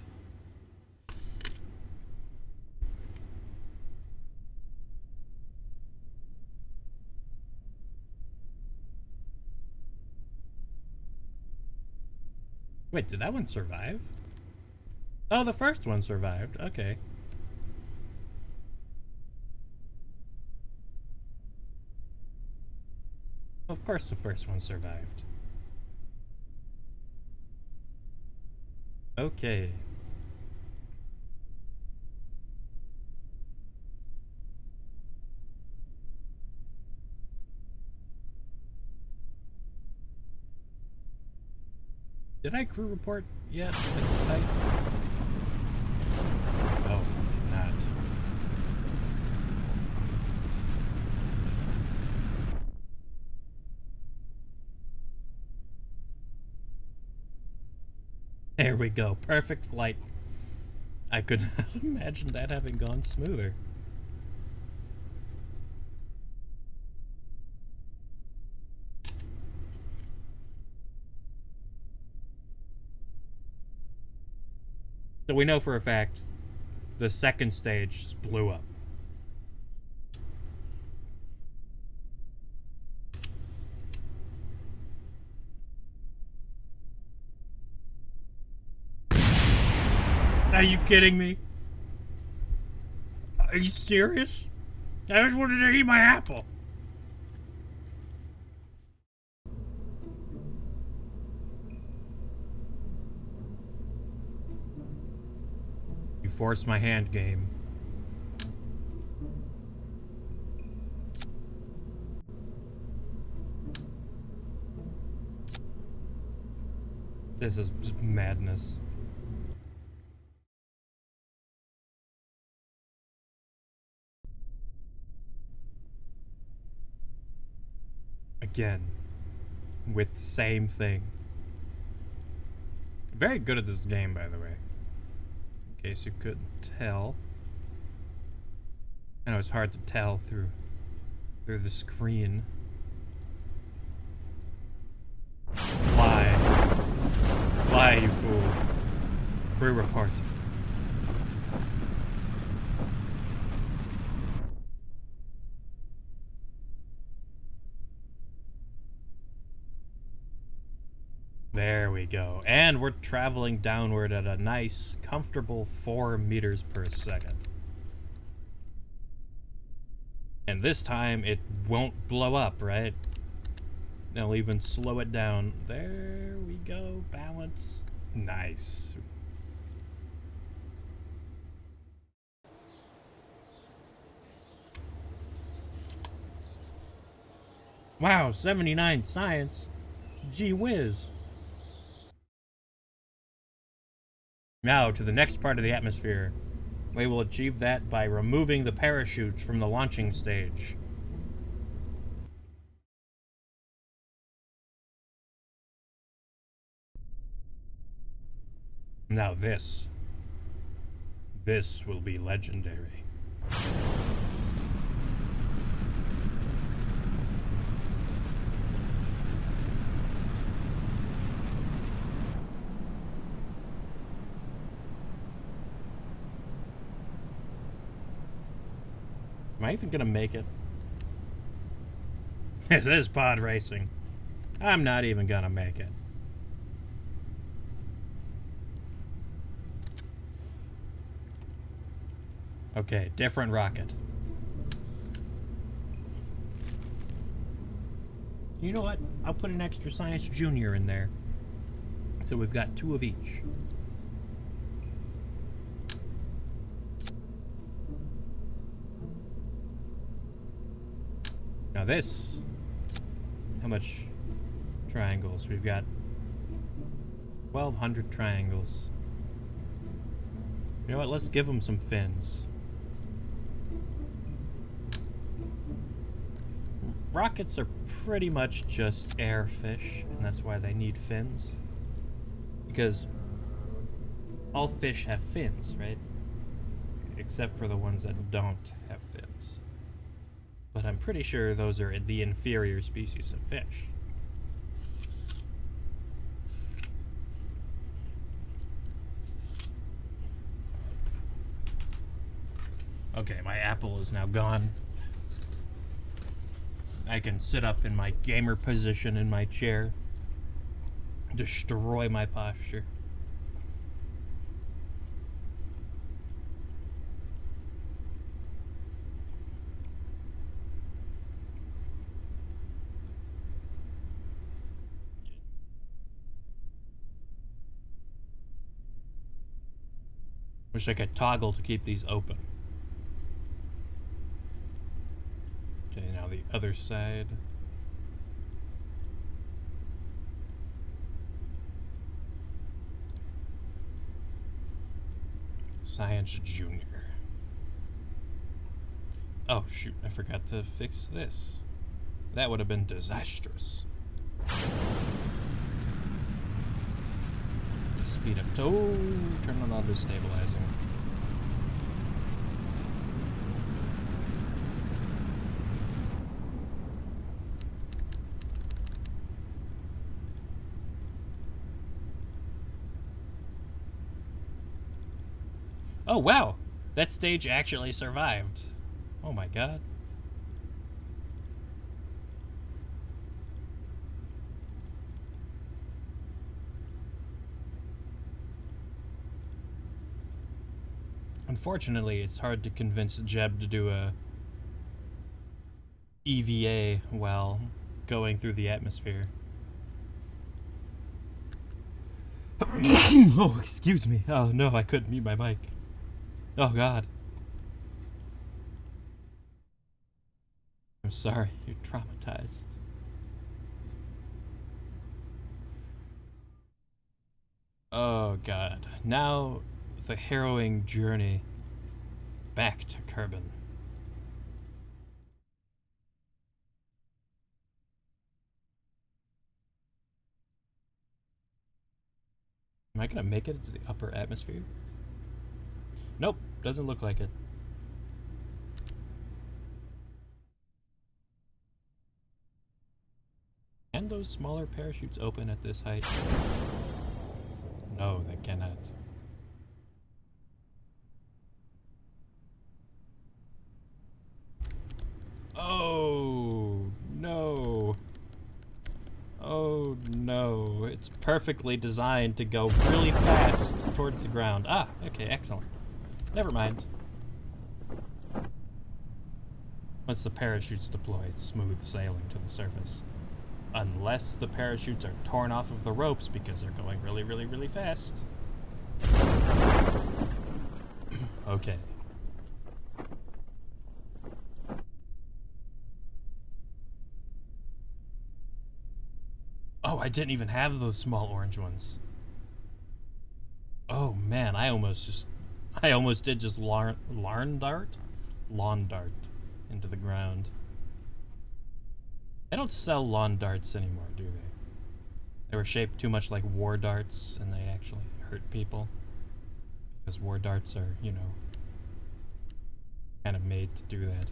A: Wait, did that one survive? Oh, the first one survived. Okay. Of course the first one survived. Okay. Did I crew report yet at this height? Oh, did not. There we go. Perfect flight. I could not imagine that having gone smoother. So we know for a fact the second stage blew up. Are you kidding me? Are you serious? I just wanted to eat my apple. You forced my hand game. This is just madness. Again, with the same thing. Very good at this game, by the way. In case you couldn't tell. I know it's hard to tell through the screen. Fly. Fly, you fool. Crew report. There we go. And we're traveling downward at a nice, comfortable 4 meters per second. And this time it won't blow up, right? They'll even slow it down. There we go. Balance. Nice. Wow, 79 science. Gee whiz. Now to the next part of the atmosphere. We will achieve that by removing the parachutes from the launching stage. Now this will be legendary. Am I even gonna make it? This is pod racing. I'm not even gonna make it. Okay, different rocket. You know what? I'll put an extra Science Junior in there. So we've got 2 of each. Now this, how much triangles? We've got 1,200 triangles. You know what, let's give them some fins. Rockets are pretty much just air fish, and that's why they need fins. Because all fish have fins, right? Except for the ones that don't have fins. But I'm pretty sure those are the inferior species of fish. Okay, my apple is now gone. I can sit up in my gamer position in my chair. Destroy my posture. Wish I could toggle to keep these open. Okay, now the other side. Science Junior. Oh shoot, I forgot to fix this. That would have been disastrous. Speed up. Oh, turn on auto stabilizing. Oh wow, that stage actually survived. Oh my god. Unfortunately, it's hard to convince Jeb to do a EVA while going through the atmosphere. Oh, excuse me. Oh no, I couldn't mute my mic. Oh god. I'm sorry, you're traumatized. Oh god. Now the harrowing journey back to Kerbal. Am I gonna make it into the upper atmosphere? Nope, doesn't look like it. Can those smaller parachutes open at this height? No, they cannot. Oh, no. Oh, no. It's perfectly designed to go really fast towards the ground. Ah, okay, excellent. Never mind. Once the parachutes deploy, it's smooth sailing to the surface. Unless the parachutes are torn off of the ropes because they're going really, really, really fast. Okay. Oh, I didn't even have those small orange ones. Oh man, I almost did just lawn dart into the ground. They don't sell lawn darts anymore, do they? They were shaped too much like war darts, and they actually hurt people. Because war darts are, you know, kind of made to do that.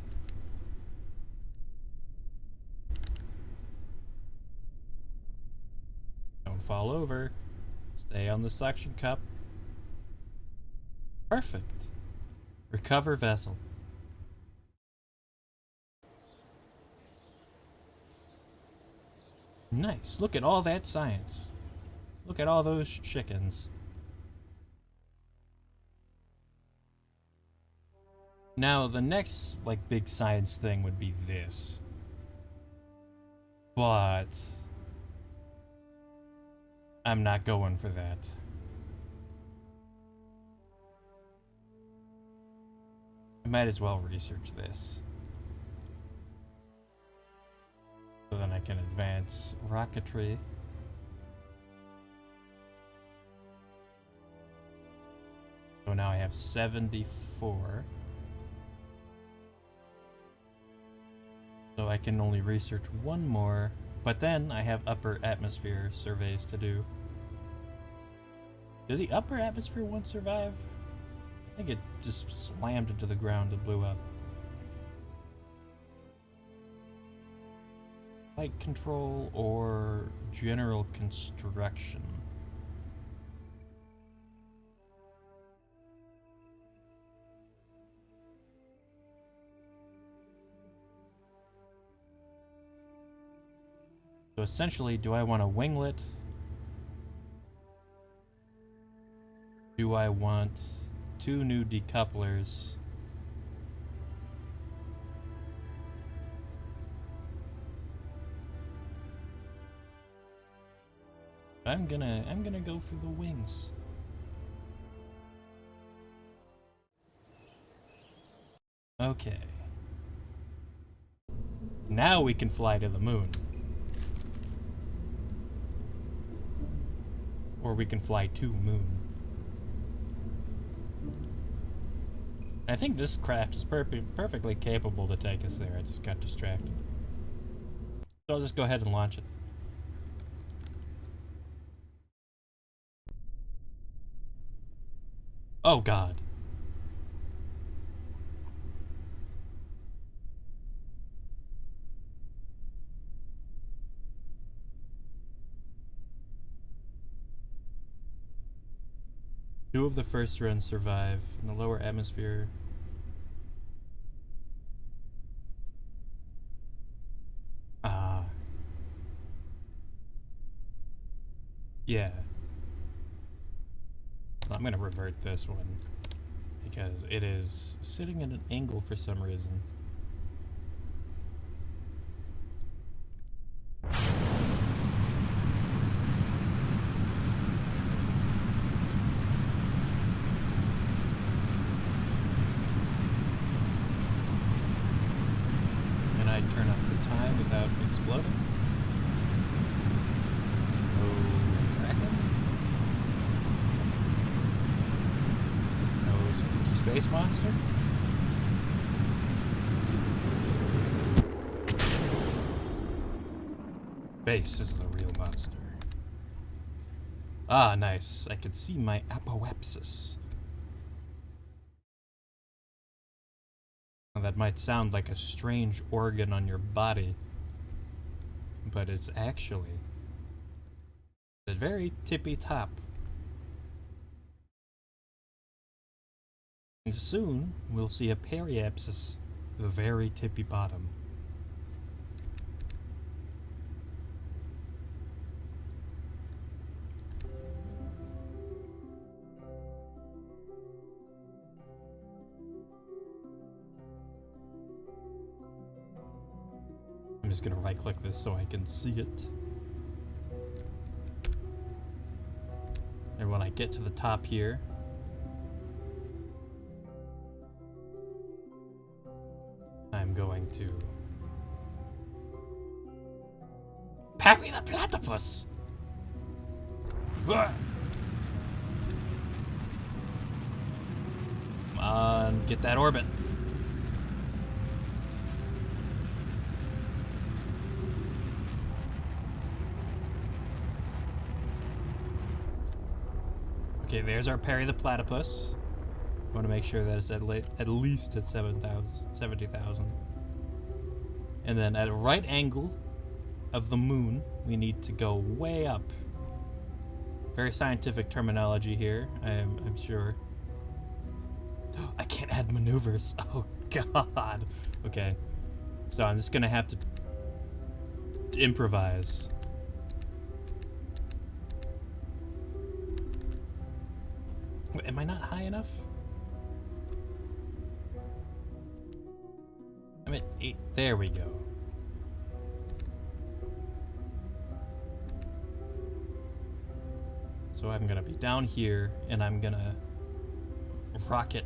A: Don't fall over. Stay on the suction cup. Perfect. Recover vessel. Nice. Look at all that science. Look at all those chickens. Now, the next, like, big science thing would be this. But I'm not going for that. I might as well research this. So then I can advance rocketry. So now I have 74. So I can only research one more, but then I have upper atmosphere surveys to do. Did the upper atmosphere one survive? I think it just slammed into the ground and blew up. Flight control or general construction? So essentially, do I want a winglet? Do I want 2 new decouplers? I'm gonna go for the wings. Okay. Now we can fly to the moon. Or we can fly to moon. I think this craft is perfectly capable to take us there. I just got distracted. So I'll just go ahead and launch it. Oh god. Two of the first runs survive in the lower atmosphere. Ah. Yeah. I'm gonna revert this one because it is sitting at an angle for some reason. Can I turn up the time without exploding? No Kraken? No spooky space monster? Space is the real monster. Ah, nice. I can see my apoapsis. Now, that might sound like a strange organ on your body, but it's actually the very tippy top. And soon we'll see a periapsis, the very tippy bottom. I'm just gonna right click this so I can see it. And when I get to the top here, I'm going to parry the platypus! Come on, get that orbit. Okay, there's our parry the platypus. I want to make sure that it's at least at 70,000. And then at a right angle of the moon, we need to go way up. Very scientific terminology here, I'm sure. I can't add maneuvers. Oh god. Okay, so I'm just gonna have to improvise. Wait, am I not high enough? 8. There we go. So I'm gonna be down here, and I'm gonna rocket.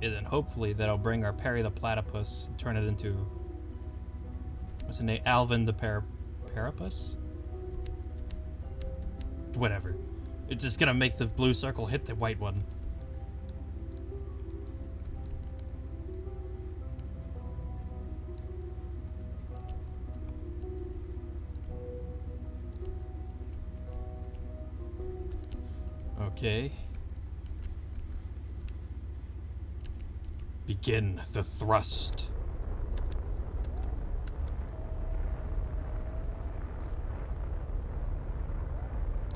A: And then hopefully that'll bring our Perry the Platypus and turn it into... what's his name? Alvin the Parapus? Whatever. It's just gonna make the blue circle hit the white one. Okay. Begin the thrust.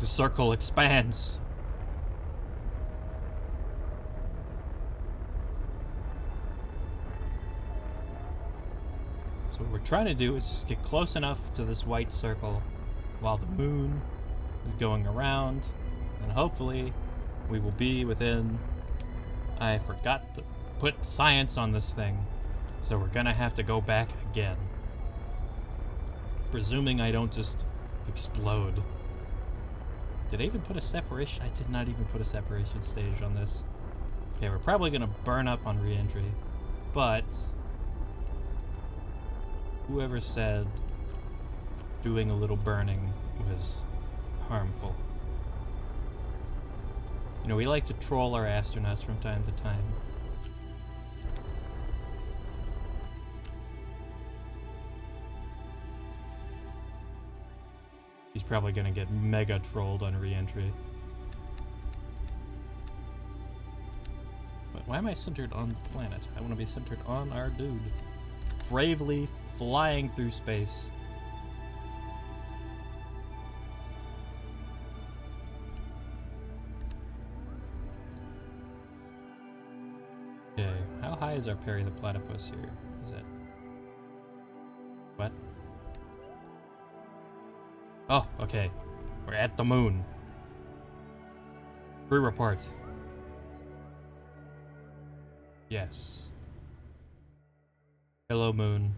A: The circle expands. So what we're trying to do is just get close enough to this white circle while the moon is going around, and hopefully we will be within... I forgot to put science on this thing, so we're gonna have to go back again. Presuming I don't just explode. Did I even put a separation? I did not even put a separation stage on this. Okay, we're probably gonna burn up on re-entry, but whoever said doing a little burning was harmful. You know, we like to troll our astronauts from time to time. He's probably gonna get mega trolled on re-entry. But why am I centered on the planet? I want to be centered on our dude. Bravely flying through space. Okay, how high is our Perry the Platypus here? Is it... what? Oh, okay. We're at the moon. Crew report. Yes. Hello, moon.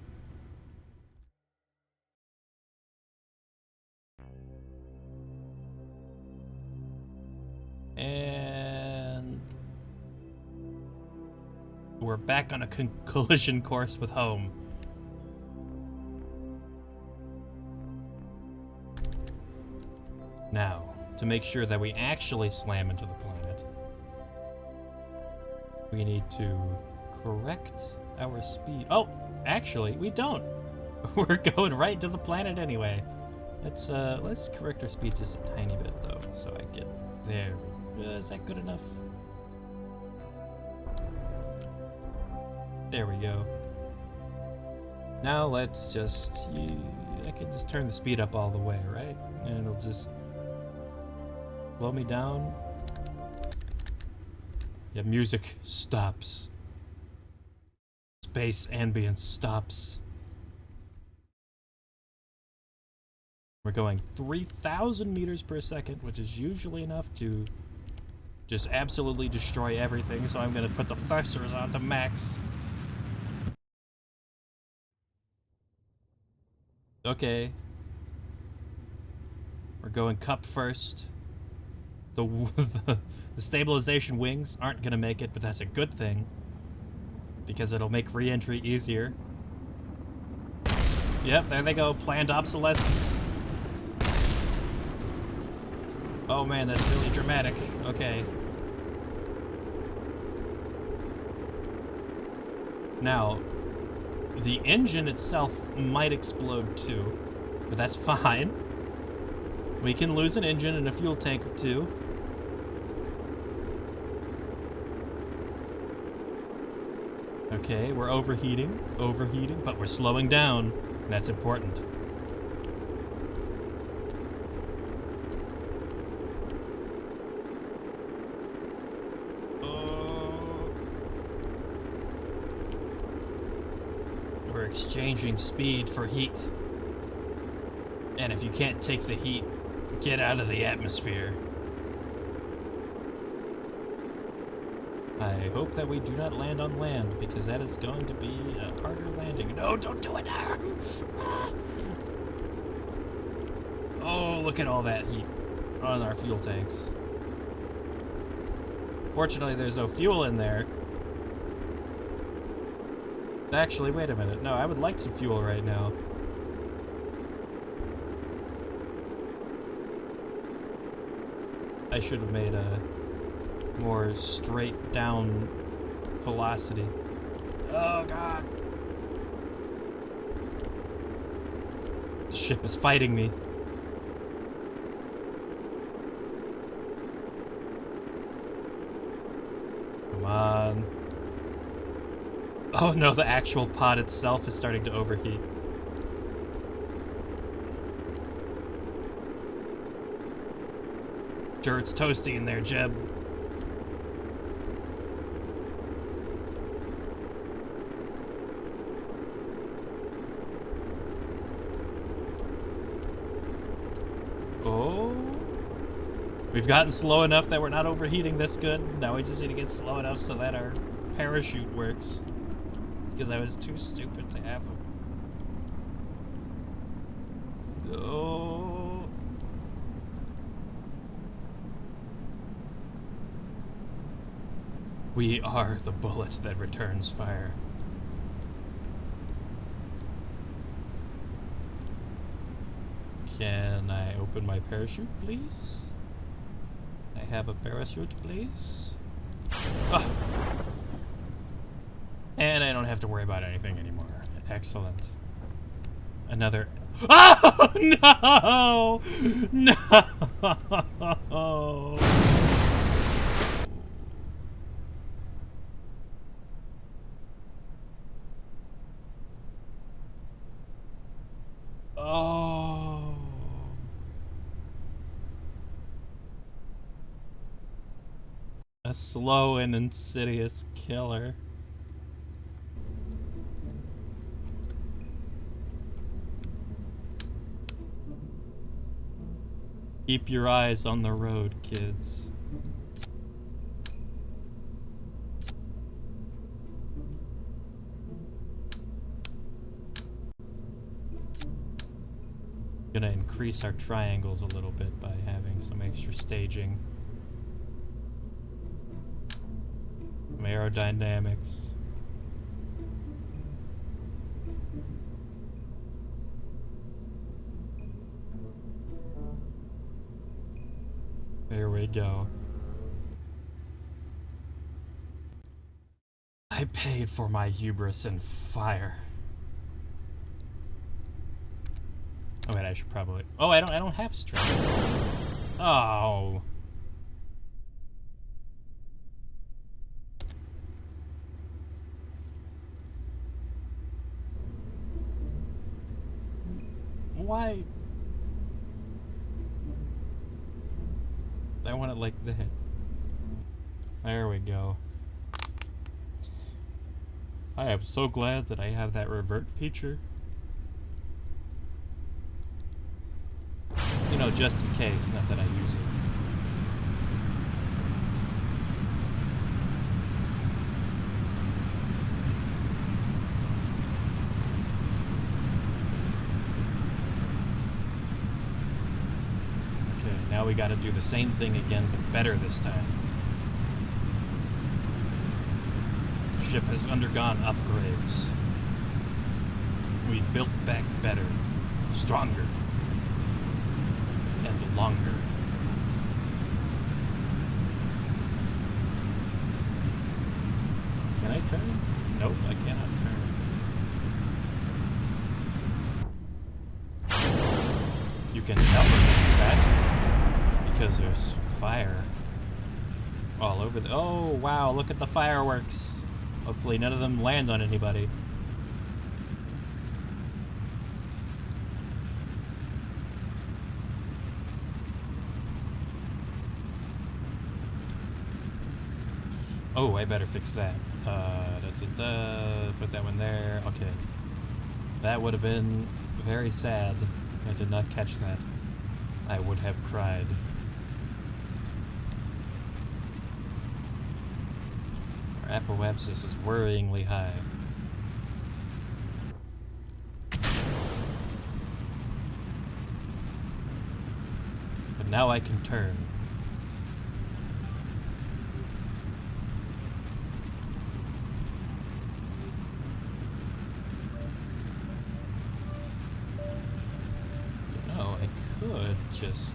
A: And... we're back on a collision course with home. Now, to make sure that we actually slam into the planet, we need to correct our speed. Oh, actually, we don't. We're going right to the planet anyway. Let's correct our speed just a tiny bit though, so I get there. Is that good enough? There we go. Now let's just... I can just turn the speed up all the way, right? And it'll just... slow me down. Yeah, music stops. Space ambience stops. We're going 3,000 meters per second, which is usually enough to just absolutely destroy everything, so I'm gonna put the thrusters on to max. Okay. We're going cup first. The stabilization wings aren't gonna make it, but that's a good thing, because it'll make re-entry easier. Yep, there they go, planned obsolescence. Oh man, that's really dramatic. Okay. Now, the engine itself might explode too, but that's fine. We can lose an engine and a fuel tank or two. Okay, we're overheating, but we're slowing down. That's important. We're exchanging speed for heat. And if you can't take the heat, get out of the atmosphere. I hope that we do not land on land, because that is going to be a harder landing. No, don't do it now! Oh, look at all that heat on our fuel tanks. Fortunately, there's no fuel in there. Actually, wait a minute. No, I would like some fuel right now. I should have made a more straight down velocity. Oh god! The ship is fighting me. Come on. Oh no, the actual pod itself is starting to overheat. Sure, it's toasty in there, Jeb. Oh. We've gotten slow enough that we're not overheating this good. Now we just need to get slow enough so that our parachute works. Because I was too stupid to have them. Oh. We are the bullet that returns fire. Can I open my parachute, please? I have a parachute, please? Oh. And I don't have to worry about anything anymore. Excellent. Another... Oh, no! No! Oh. A slow and insidious killer. Keep your eyes on the road, kids. Gonna increase our triangles a little bit by having some extra staging. Some aerodynamics. There we go. I paid for my hubris in fire. Oh wait, I should probably... Oh, I don't have stress. Oh. Why? I want it like that. There we go. I am so glad that I have that revert feature. You know, just in case, not that I use it. Okay, now we gotta do the same thing again, but better this time. The ship has undergone upgrades. We've built back better, stronger, and longer. Can I turn? Nope, I cannot turn. You can tell we're going faster because there's fire all over the... Oh, wow, look at the fireworks. Hopefully none of them land on anybody. Oh, I better fix that. Put that one there. Okay. That would have been very sad if I did not catch that. I would have cried. Our apoapsis is worryingly high. But now I can turn. You know, I could just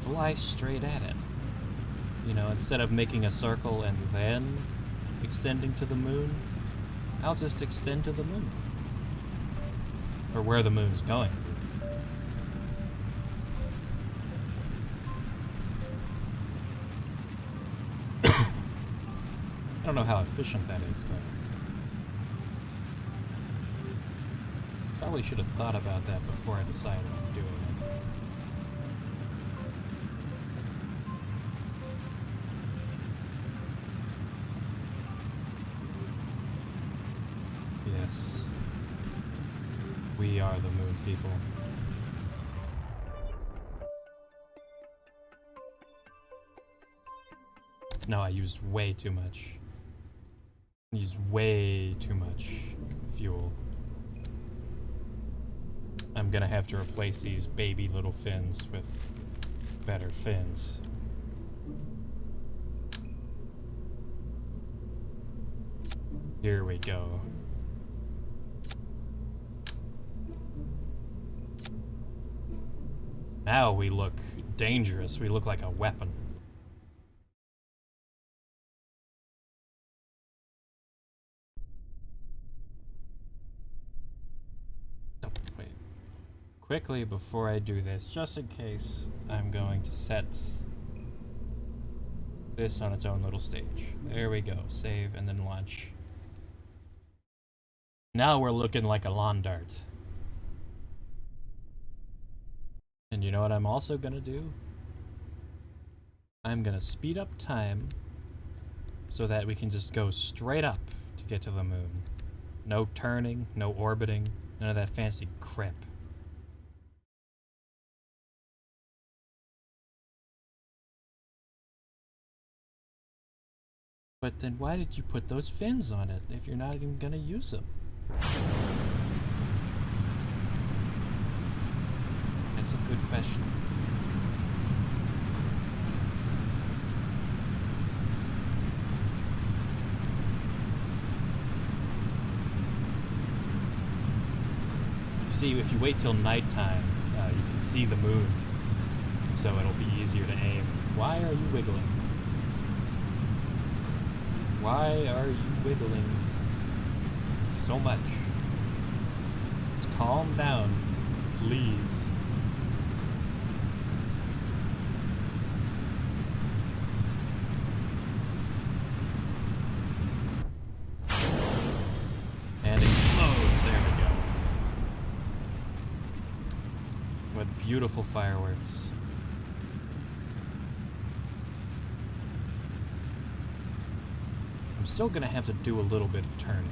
A: fly straight at it. You know, instead of making a circle and then extending to the moon, I'll just extend to the moon. Or where the moon's going. I don't know how efficient that is, though. Probably should have thought about that before I decided on doing it. Yes. We are the moon people. No, I used way too much. Used way too much fuel. I'm gonna have to replace these baby little fins with better fins. Here we go. Now we look dangerous. We look like a weapon. Oh, wait. Quickly, before I do this, just in case, I'm going to set this on its own little stage. There we go. Save and then launch. Now we're looking like a lawn dart. And you know what I'm also gonna do? I'm gonna speed up time so that we can just go straight up to get to the moon. No turning, no orbiting, none of that fancy crap. But then why did you put those fins on it if you're not even gonna use them? That's a good question. You see, if you wait till nighttime, you can see the moon, so it'll be easier to aim. Why are you wiggling? Why are you wiggling so much? Just calm down, please. And explode. There we go. What beautiful fireworks. I'm still gonna have to do a little bit of turning.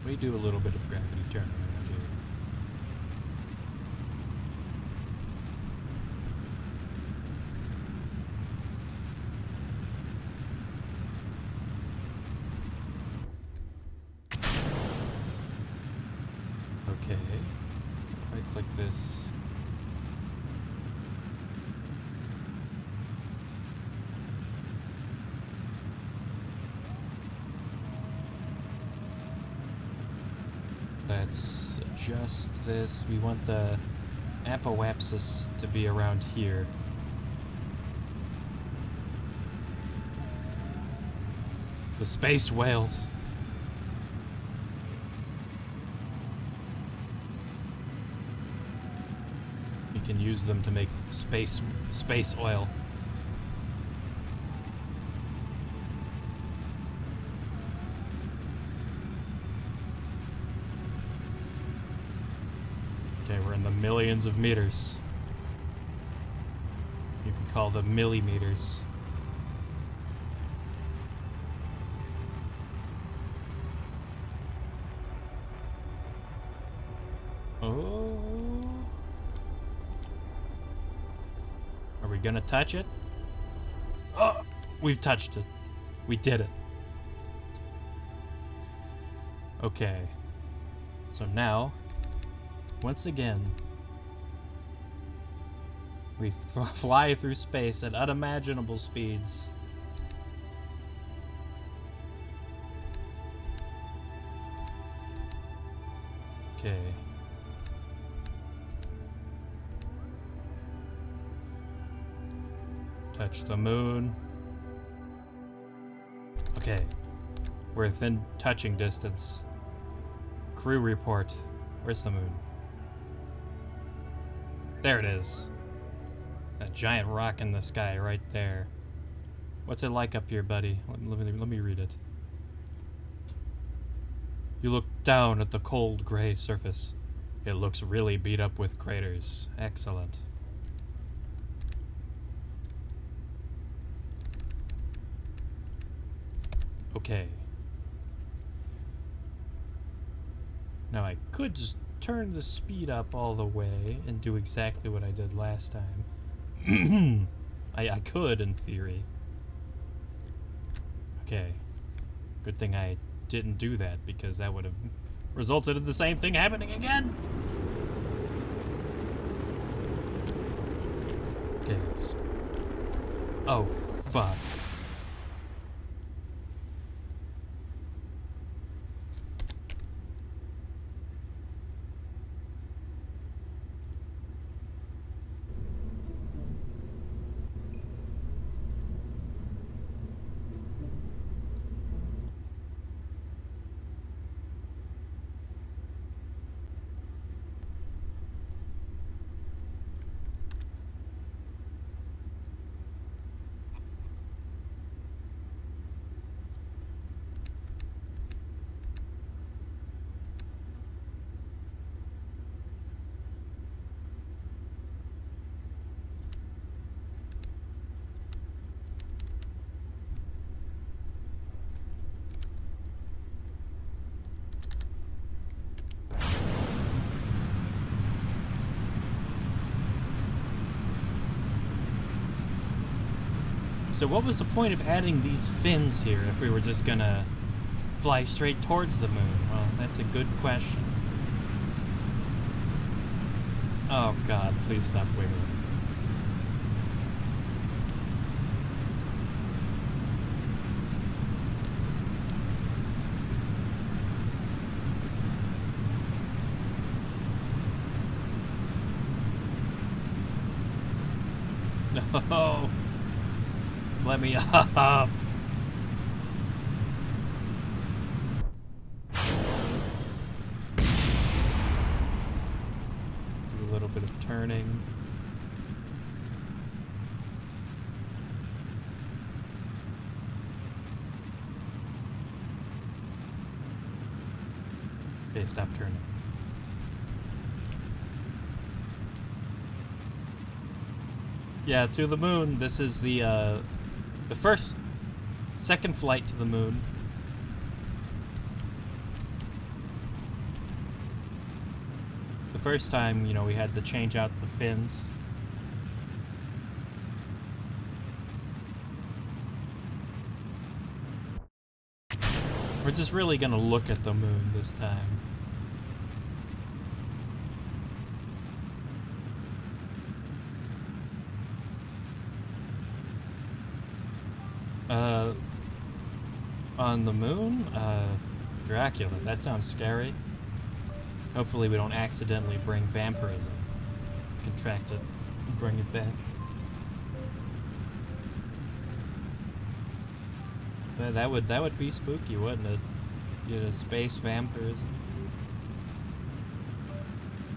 A: We do a little bit of gravity turning around here. Okay, if I click this. Let's adjust this. We want the apoapsis to be around here. The space whales. We can use them to make space oil. Okay, we're in the millions of meters. You could call them millimeters. gonna touch it? Oh, we've touched it. We did it. Okay. So now, once again, we fly through space at unimaginable speeds. Okay. Touch the moon. Okay. We're within touching distance. Crew report. Where's the moon? There it is. That giant rock in the sky right there. What's it like up here, buddy? Let me read it. You look down at the cold gray surface. It looks really beat up with craters. Excellent. Okay. Now I could just turn the speed up all the way and do exactly what I did last time. I could, in theory. Okay. Good thing I didn't do that, because that would have resulted in the same thing happening again. Okay. Oh, fuck. So what was the point of adding these fins here if we were just gonna fly straight towards the moon? Well, that's a good question. Oh god, please stop wiggling. No! Let me up! Do a little bit of turning. Okay, stop turning. Yeah, to the moon. This is the second flight to the moon. The first time, you know, we had to change out the fins. We're just really gonna look at the moon this time. On the moon? Dracula. That sounds scary. Hopefully we don't accidentally bring vampirism. Contract it and bring it back. But that would be spooky, wouldn't it? You know, space vampirism.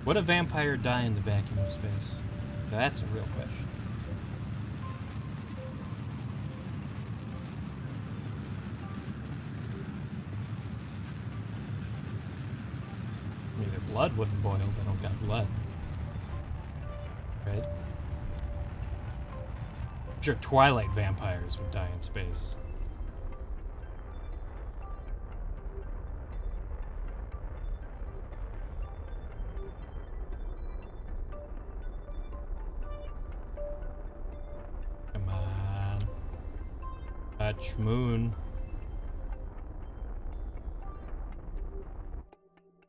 A: Would a vampire die in the vacuum of space? That's a real question. I mean, their blood wouldn't boil, they don't got blood. Right? I'm sure Twilight vampires would die in space. Watch moon.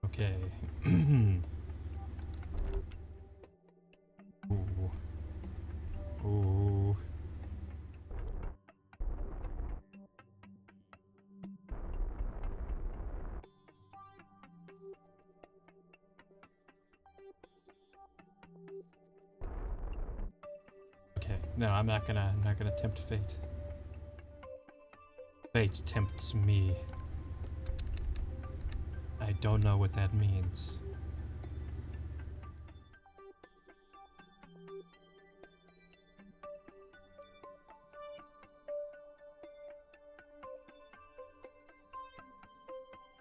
A: Okay. Ooh. Ooh. Okay. No, I'm not gonna tempt fate. Fate tempts me. I don't know what that means.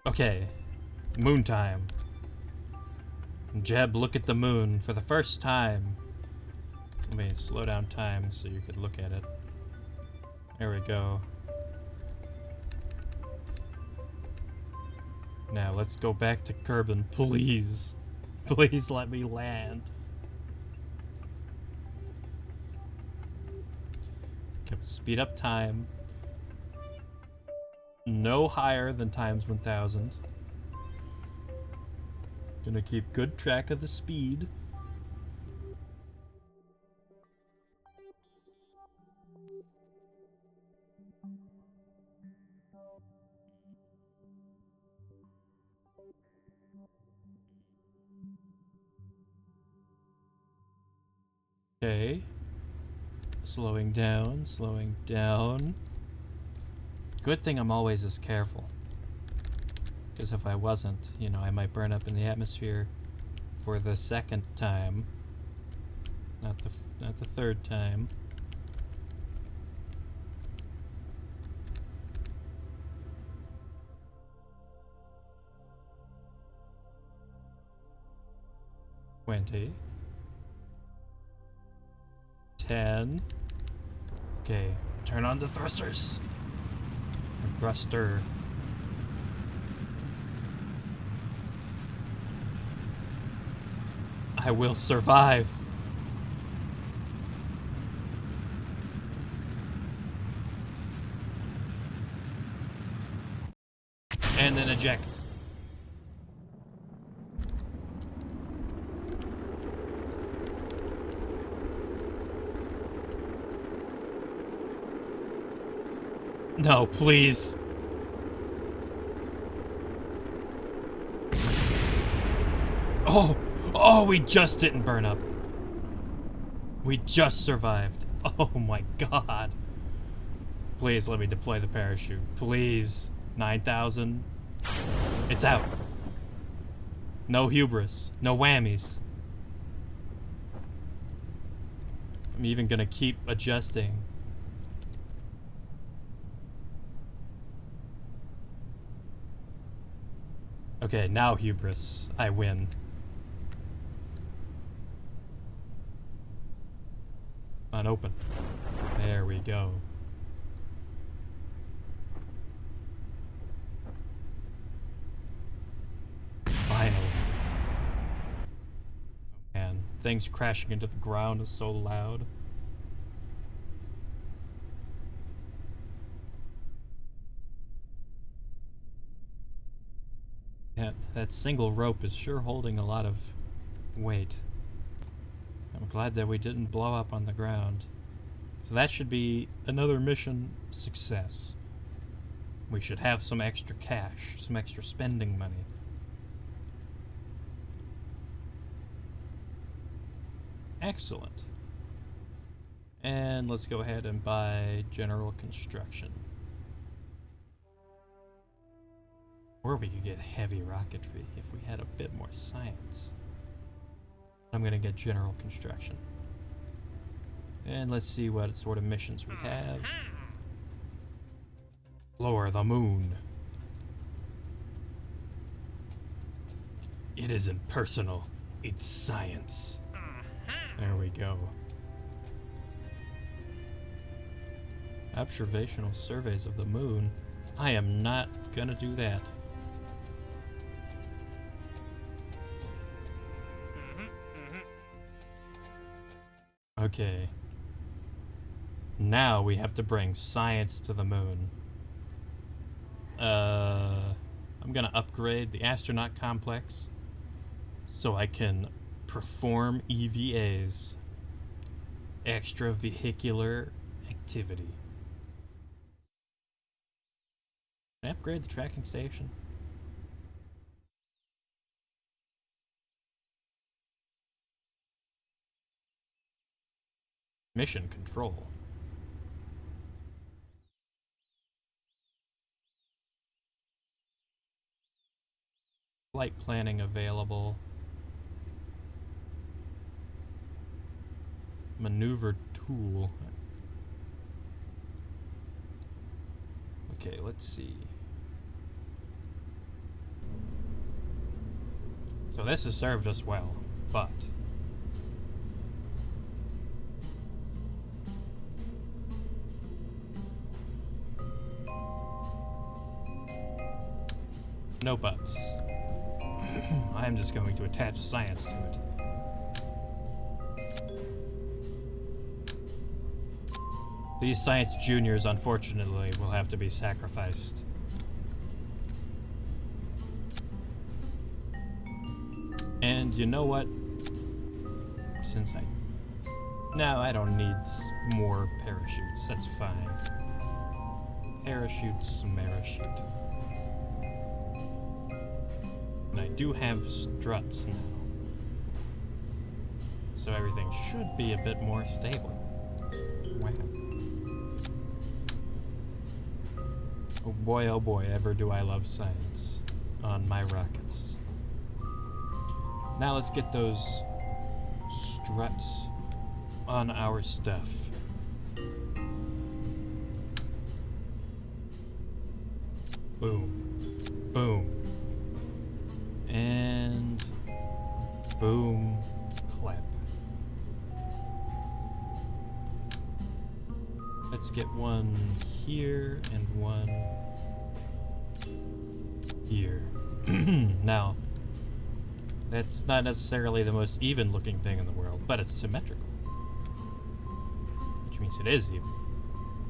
A: Okay, moon time. Jeb, look at the moon for the first time. Let me slow down time so you could look at it. There we go. Now let's go back to Kerbal, please. Please let me land. Okay, speed up time. No higher than times 1000. Gonna keep good track of the speed. Okay. Slowing down, slowing down. Good thing I'm always this careful. Because if I wasn't, you know, I might burn up in the atmosphere for the second time. Not the third time. $20. $10. Okay, turn on the thrusters. Thruster. I will survive. And then eject. No, please. Oh, we just didn't burn up. We just survived. Oh my god. Please let me deploy the parachute. Please. 9,000. It's out. No hubris. No whammies. I'm even gonna keep adjusting. Okay, now hubris. I win. Unopen. There we go. Finally. Oh man, things crashing into the ground is so loud. That single rope is sure holding a lot of weight. I'm glad that we didn't blow up on the ground. So that should be another mission success. We should have some extra cash, some extra spending money. Excellent. And let's go ahead and buy general construction. Or we could get heavy rocketry if we had a bit more science. I'm gonna get general construction. And let's see what sort of missions we have. Lower the moon. It isn't personal, it's science. There we go. Observational surveys of the moon. I am not gonna do that. Okay. Now we have to bring science to the moon. I'm gonna upgrade the astronaut complex so I can perform EVAs. Extravehicular activity. Can I upgrade the tracking station? Mission control. Flight planning available. Maneuver tool. Okay, let's see. So this has served us well, but no buts. I'm just going to attach science to it. These science juniors, unfortunately, will have to be sacrificed. And you know what? Since No, I don't need more parachutes. That's fine. Parachutes, parachute. And I do have struts now. So everything should be a bit more stable. Wow. Oh boy, ever do I love science on my rockets. Now let's get those struts on our stuff. Boom. Boom. And boom. Clap. Let's get one here and one here. Now, that's not necessarily the most even looking thing in the world, but it's symmetrical. Which means it is even,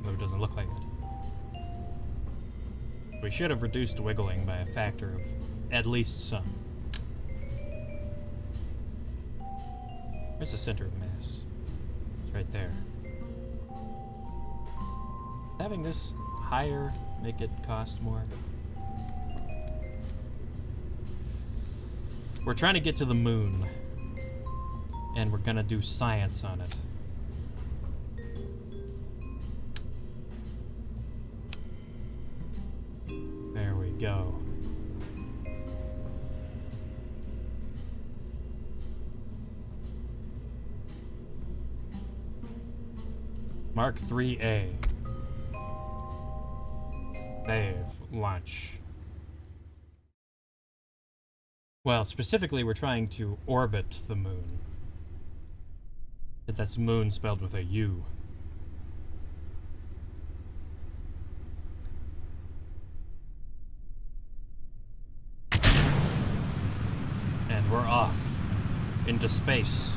A: though it doesn't look like it. We should have reduced wiggling by a factor of at least some. Where's the center of mass? It's right there. Having this higher make it cost more? We're trying to get to the moon, and we're gonna do science on it. There we go. Mark 3A. Save. Launch. Well, specifically, we're trying to orbit the moon. That's moon spelled with a U. And we're off into space.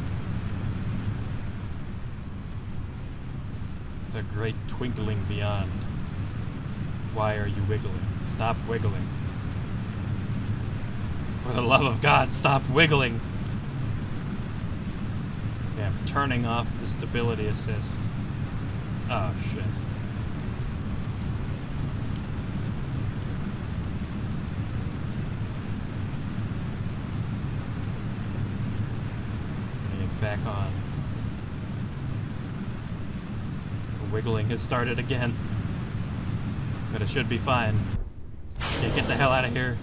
A: The great twinkling beyond. Why are you wiggling? Stop wiggling. For the love of God, stop wiggling! Okay, I'm turning off the stability assist. Oh, shit. Getting it back on. The wiggling has started again. But it should be fine. Okay, get the hell out of here.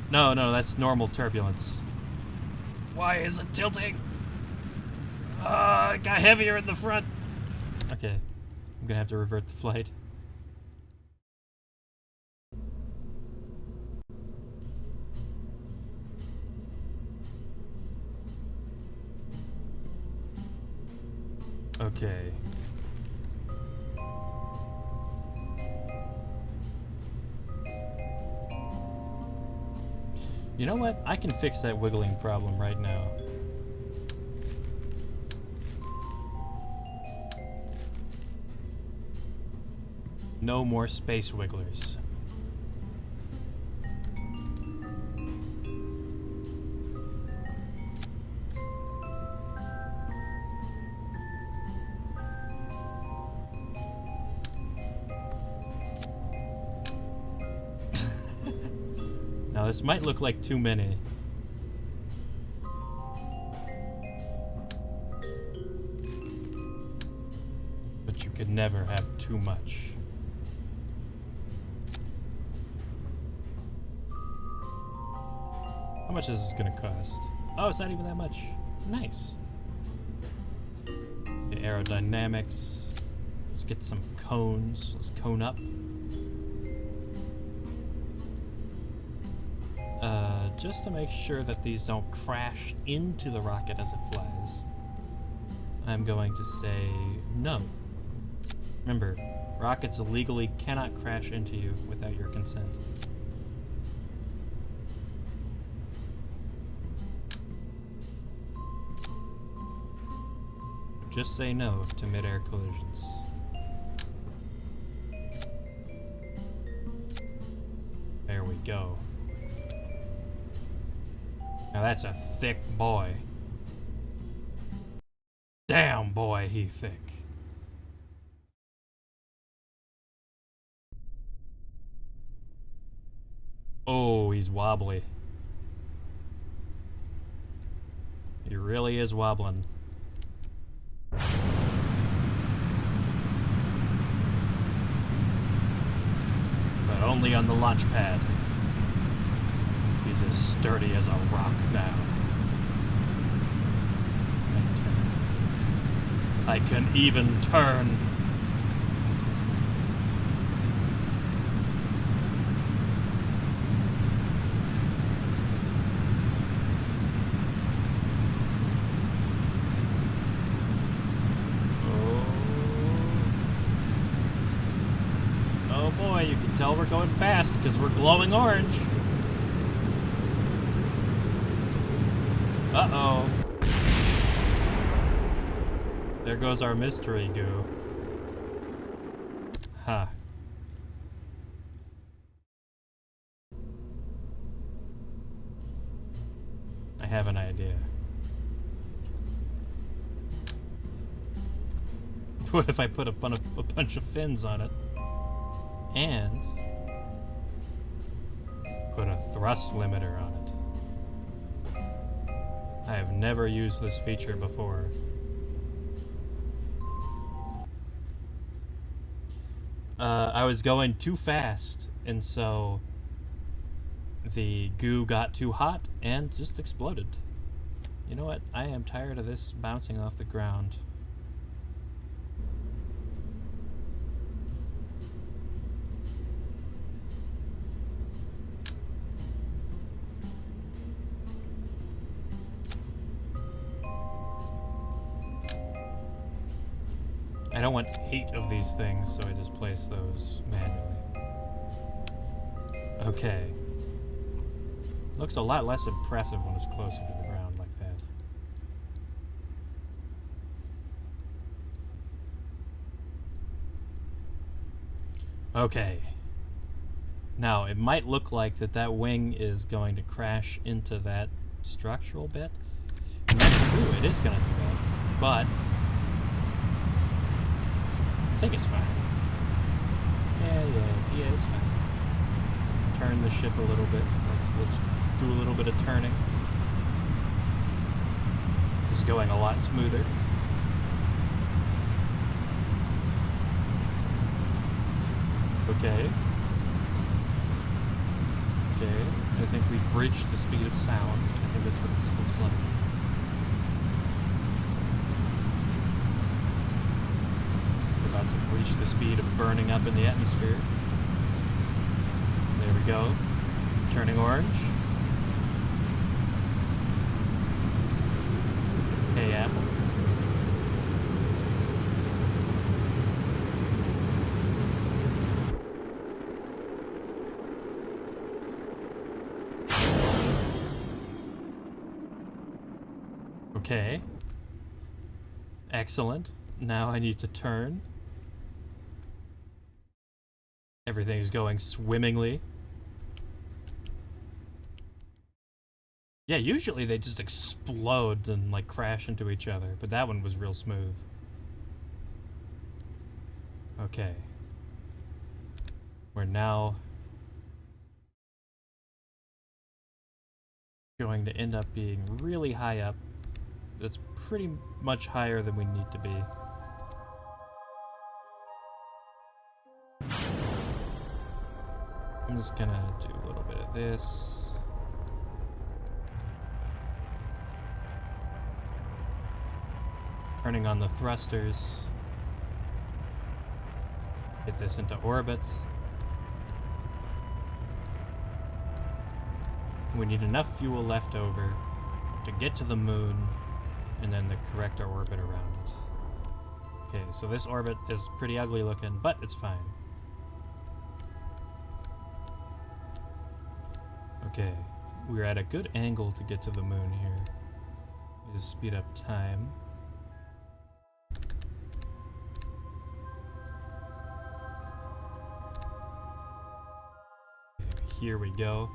A: No, that's normal turbulence. Why is it tilting? It got heavier in the front. Okay, I'm gonna have to revert the flight. Okay. You know what? I can fix that wiggling problem right now. No more space wigglers. Now this might look like too many. But you could never have too much. How much is this gonna cost? Oh, it's not even that much. Nice. The aerodynamics. Let's get some cones. Let's cone up. Just to make sure that these don't crash into the rocket as it flies, I'm going to say no. Remember, rockets illegally cannot crash into you without your consent. Just say no to mid-air collisions. There we go. Now that's a thick boy. Damn, boy, he thick. Oh, he's wobbly. He really is wobbling. But only on the launch pad. He's as sturdy as a rock now. I can even turn. Oh boy, you can tell we're going fast because we're glowing orange. Uh-oh. There goes our mystery goo. Huh. I have an idea. What if I put a bunch of fins on it? And put a thrust limiter on it. I have never used this feature before. I was going too fast, and so the goo got too hot and just exploded. You know what? I am tired of this bouncing off the ground. I don't want 8 of these things, so I just place those manually. Okay. Looks a lot less impressive when it's closer to the ground like that. Okay. Now, it might look like that wing is going to crash into that structural bit. And that's true, it is going to do that. But I think it's fine. Yeah, it's fine. Turn the ship a little bit. Let's do a little bit of turning. It's going a lot smoother. Okay. Okay. I think we've reached the speed of sound. I think that's what this looks like. About to reach the speed of burning up in the atmosphere. There we go. Turning orange. Hey, Apple. Okay. Excellent. Now I need to turn. Everything's going swimmingly. Yeah, usually they just explode and like crash into each other, but that one was real smooth. Okay. We're now going to end up being really high up. That's pretty much higher than we need to be. I'm just gonna do a little bit of this. Turning on the thrusters. Get this into orbit. We need enough fuel left over to get to the moon and then the correct orbit around it. Okay, so this orbit is pretty ugly looking, but it's fine. Okay, we're at a good angle to get to the moon here. Just speed up time. Here we go.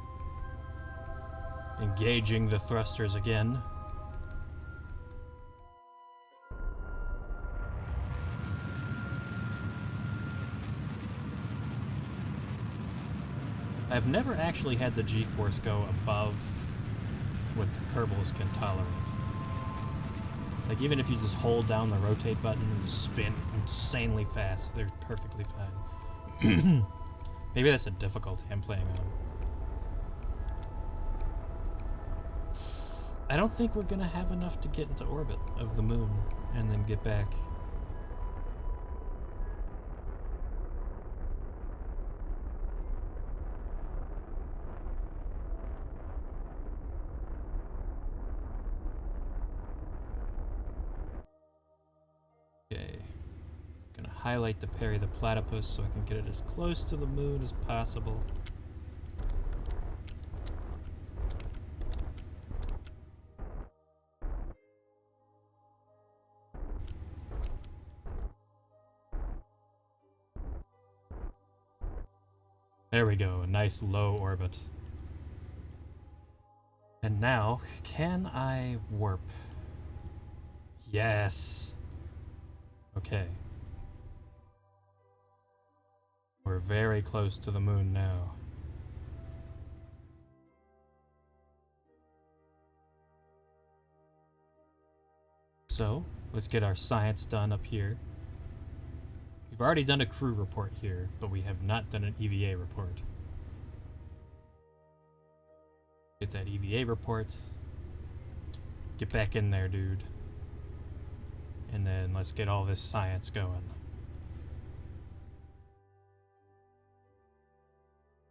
A: Engaging the thrusters again. I've never actually had the G-force go above what the Kerbals can tolerate. Like, even if you just hold down the rotate button and just spin insanely fast, they're perfectly fine. Maybe that's a difficulty I'm playing on. I don't think we're gonna have enough to get into orbit of the moon and then get back. Okay. Gonna highlight the Perry the Platypus so I can get it as close to the moon as possible. There we go, a nice low orbit. And now, can I warp? Yes! Okay. We're very close to the moon now. So, let's get our science done up here. We've already done a crew report here, but we have not done an EVA report. Get that EVA report. Get back in there, dude. And then let's get all this science going.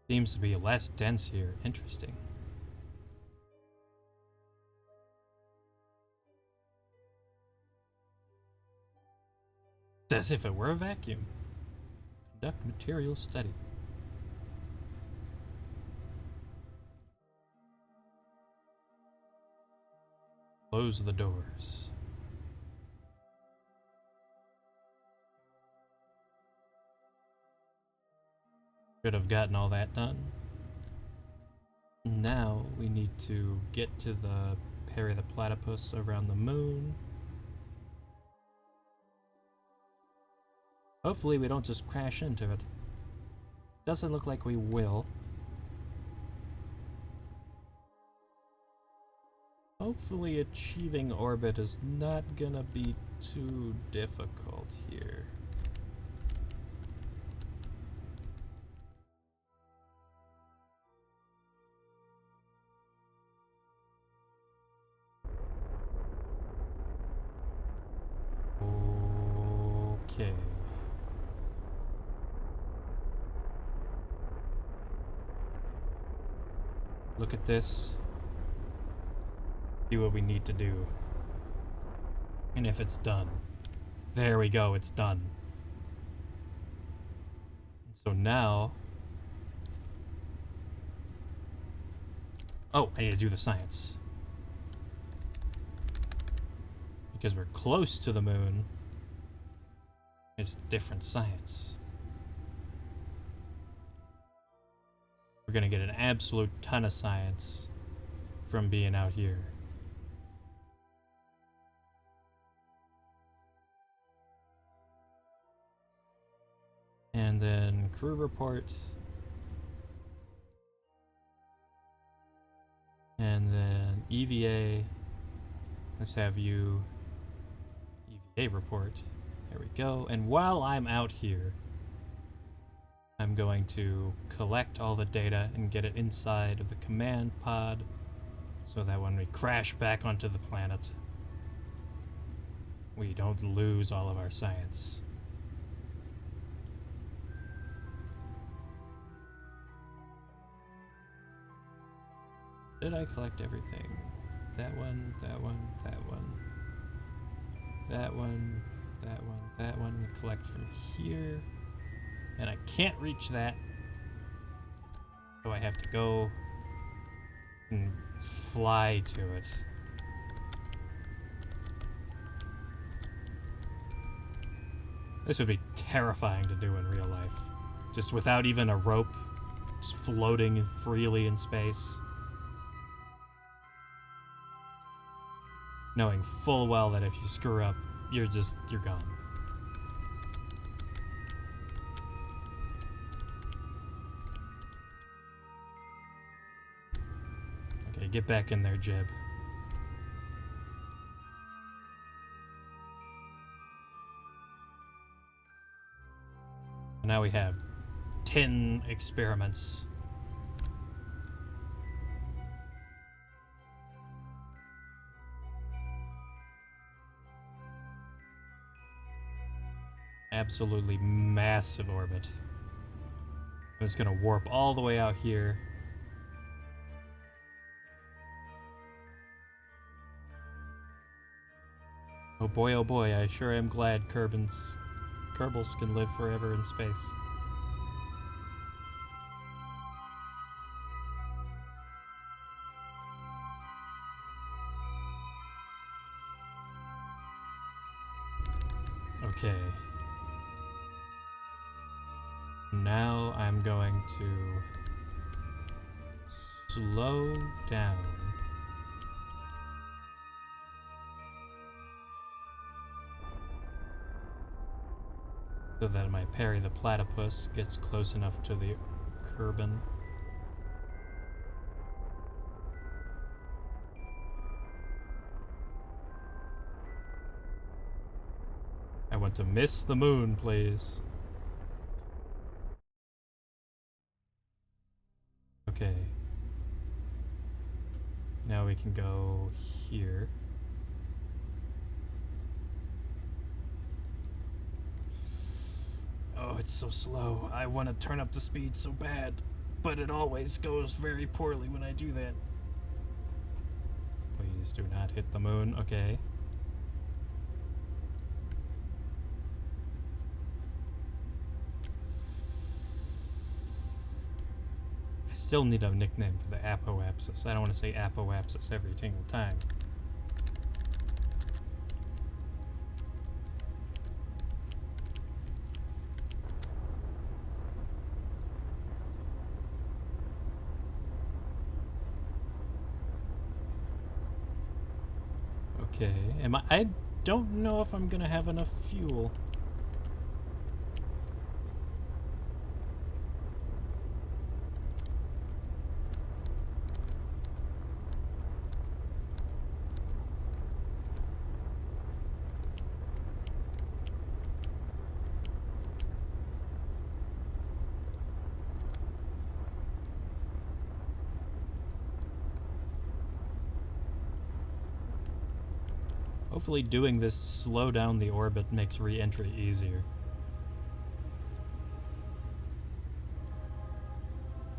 A: Seems to be less dense here. Interesting. It's as if it were a vacuum. Conduct material study. Close the doors. Should have gotten all that done. Now we need to get to the Perry the Platypus around the moon. Hopefully we don't just crash into it. Doesn't look like we will. Hopefully achieving orbit is not gonna be too difficult here. Okay. Look at this. See what we need to do. And if it's done. There we go, it's done. So now... Oh, I need to do the science. Because we're close to the moon. It's different science. We're gonna get an absolute ton of science from being out here. And then crew report. And then EVA. Let's have you EVA report. There we go. And while I'm out here, I'm going to collect all the data and get it inside of the command pod so that when we crash back onto the planet, we don't lose all of our science. Did I collect everything? That one, that one, that one. That one, that one, that one. We collect from here. And I can't reach that. So I have to go and fly to it. This would be terrifying to do in real life. Just without even a rope, just floating freely in space. Knowing full well that if you screw up, you're gone. Okay, get back in there, Jeb. Now we have 10 experiments. Absolutely massive orbit. It's gonna warp all the way out here. Oh boy, I sure am glad Kerbals can live forever in space. Okay. Now I'm going to slow down. So that my Perry the Platypus gets close enough to the Kerbin. I want to miss the moon, please. Okay. Now we can go here. Oh, it's so slow. I want to turn up the speed so bad, but it always goes very poorly when I do that. Please do not hit the moon. Okay. I still need a nickname for the apoapsis. I don't want to say apoapsis every single time. Okay, I don't know if I'm gonna have enough fuel. Hopefully doing this slow down the orbit makes re-entry easier.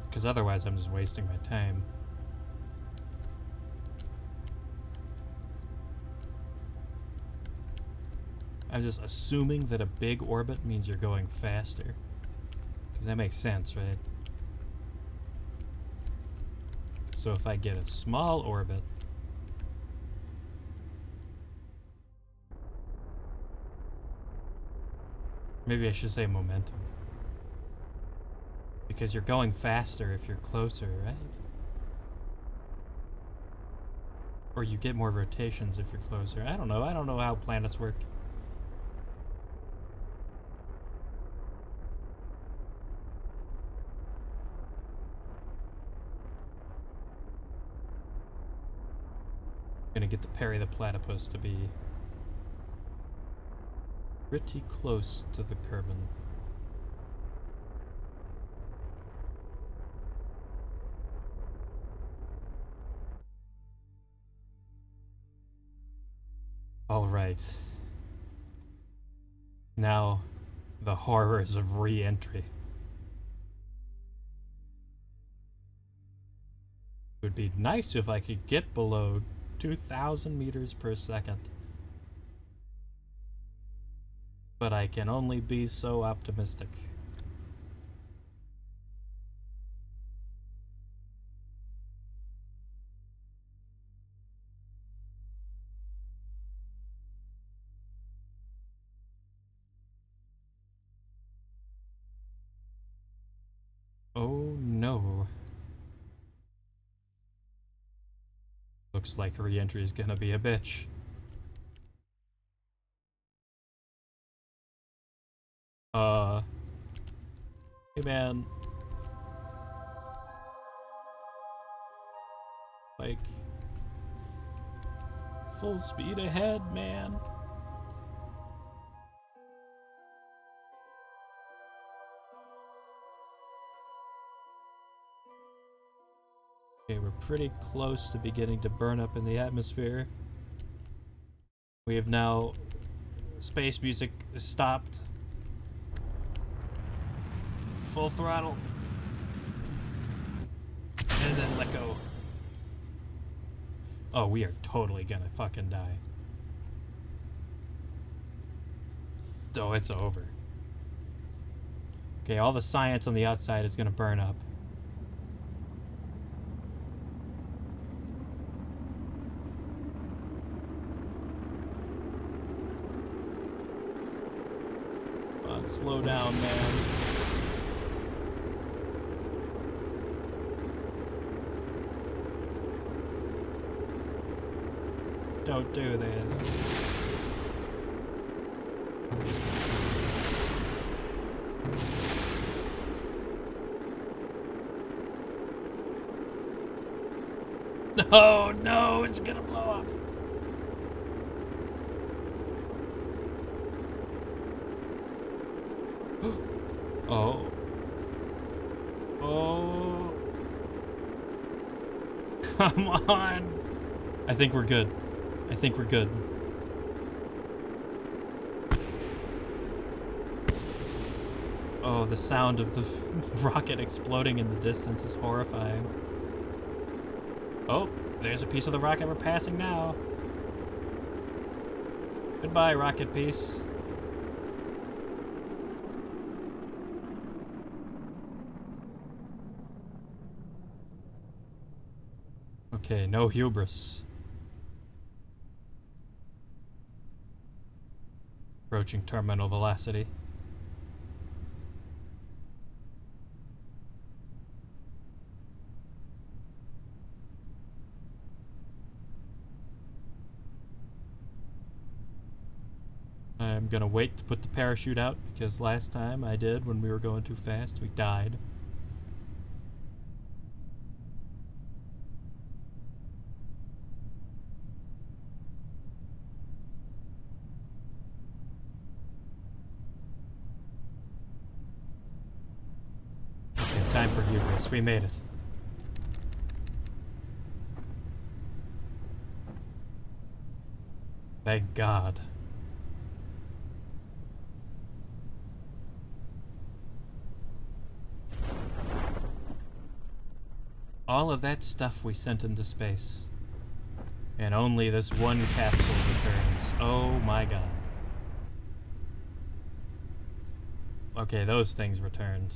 A: Because otherwise I'm just wasting my time. I'm just assuming that a big orbit means you're going faster. Because that makes sense, right? So if I get a small orbit, maybe I should say momentum. Because you're going faster if you're closer, right? Or you get more rotations if you're closer. I don't know. I don't know how planets work. Gonna get the Perry the Platypus to be pretty close to the Kerbal. Alright. Now, the horrors of re-entry. It would be nice if I could get below 2,000 meters per second. But I can only be so optimistic. Oh no. Looks like re-entry is gonna be a bitch. Hey man. Like, full speed ahead, man. Okay, we're pretty close to beginning to burn up in the atmosphere. We have now... Space music stopped. Full throttle. And then let go. Oh, we are totally gonna fucking die. Oh, it's over. Okay, all the science on the outside is gonna burn up. Come on, slow down, man. Don't do this. No, no, it's gonna blow up. Oh. Oh. Come on. I think we're good. I think we're good. Oh, the sound of the rocket exploding in the distance is horrifying. Oh, there's a piece of the rocket we're passing now. Goodbye, rocket piece. Okay, no hubris. Approaching terminal velocity. I'm gonna wait to put the parachute out because last time I did when we were going too fast, we died. Okay, time for hubris. We made it. Thank God. All of that stuff we sent into space. And only this one capsule returns. Oh my God. Okay, those things returned.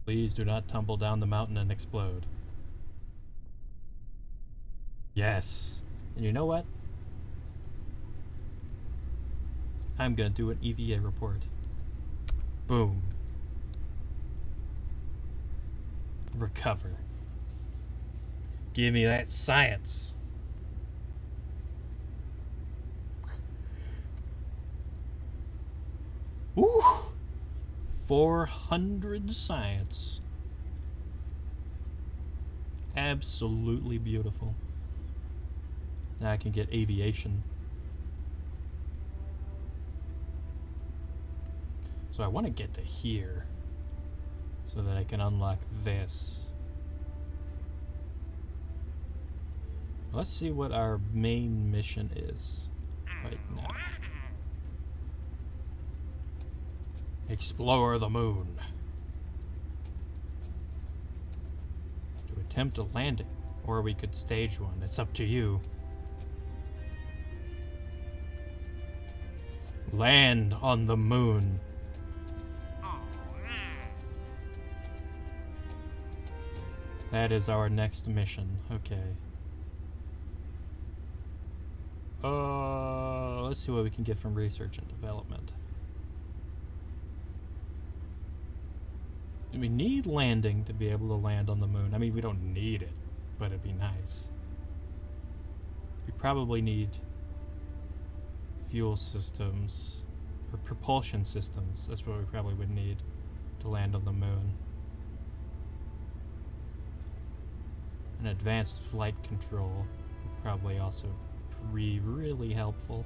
A: Please do not tumble down the mountain and explode. Yes. And you know what? I'm gonna do an EVA report. Boom. Recover. Give me that science. Woo! 400 science. Absolutely beautiful. Now I can get aviation. So I want to get to here so that I can unlock this. Let's see what our main mission is right now. Explore the moon. To attempt a landing, or we could stage one. It's up to you. Land on the moon. That is our next mission. Okay. Let's see what we can get from research and development. We need landing to be able to land on the moon. I mean, we don't need it, but it'd be nice. We probably need fuel systems, or propulsion systems. That's what we probably would need to land on the moon. An advanced flight control would probably also be really helpful.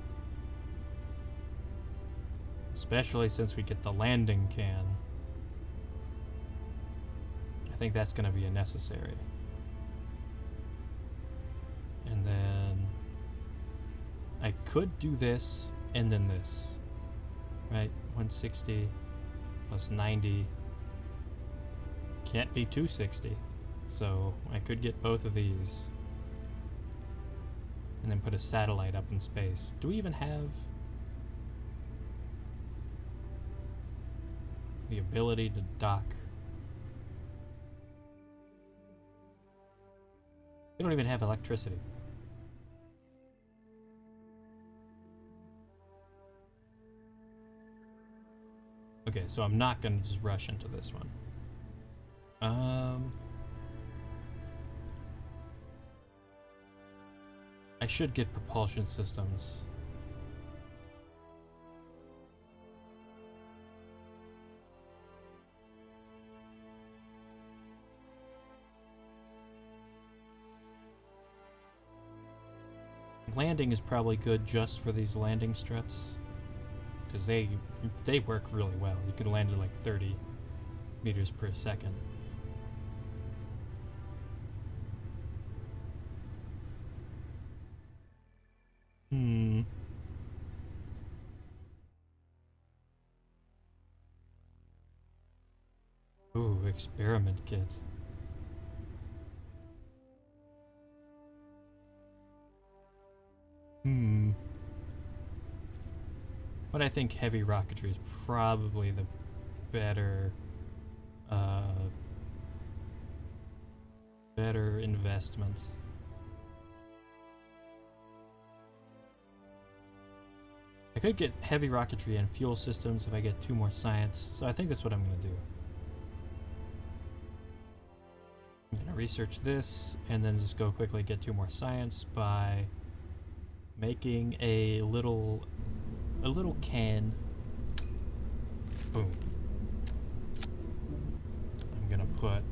A: Especially since we get the landing can. I think that's going to be a necessary. And then I could do this and then this. Right? 160 plus 90 can't be 260. So I could get both of these and then put a satellite up in space. Do we even have the ability to dock? We don't even have electricity. Okay, so I'm not gonna just rush into this one. I should get propulsion systems. Landing is probably good just for these landing struts, because they work really well. You can land at like 30 meters per second. Ooh, experiment kit. But I think heavy rocketry is probably the better investment. I could get heavy rocketry and fuel systems if I get 2 more science, so I think that's what I'm going to do. I'm going to research this, and then just go quickly get 2 more science by making a little can. Boom. I'm going to put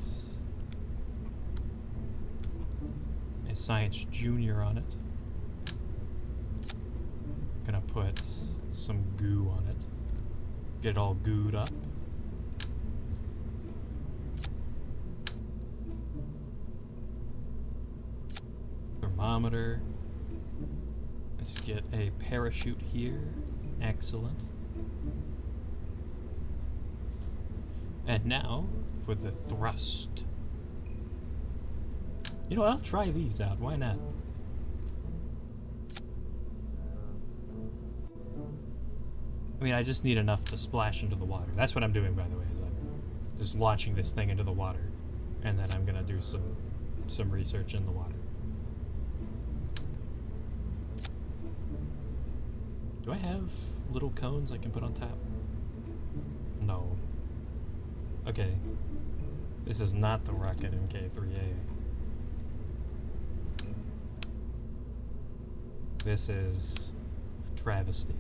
A: a Science Junior on it. Gonna put some goo on it. Get it all gooed up. Thermometer. Let's get a parachute here. Excellent. And now for the thrust. You know what? I'll try these out. Why not? I mean, I just need enough to splash into the water. That's what I'm doing, by the way, is I'm just launching this thing into the water. And then I'm going to do some research in the water. Do I have little cones I can put on top? No. Okay. This is not the rocket MK3A. This is a travesty.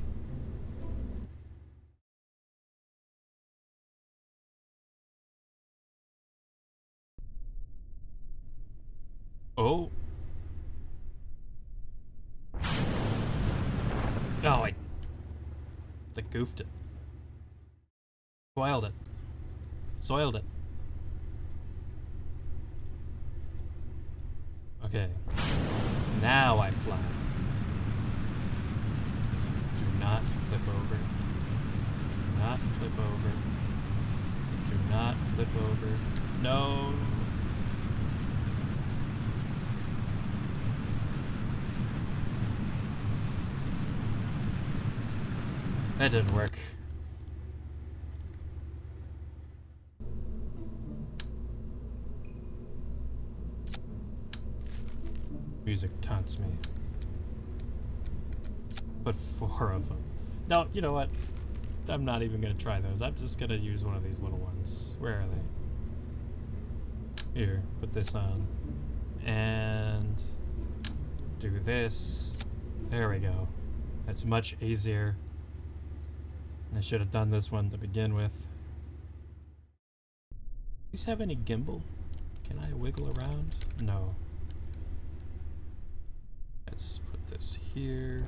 A: Oh! No, I goofed it. Spoiled it. Soiled it. Okay. Now I fly. Do not flip over. Do not flip over. Do not flip over. No! That didn't work. Music taunts me. But 4 of them. No, you know what? I'm not even gonna try those. I'm just gonna use one of these little ones. Where are they? Here, put this on. And do this. There we go. That's much easier. I should have done this one to begin with. These have any gimbal? Can I wiggle around? No. Let's put this here.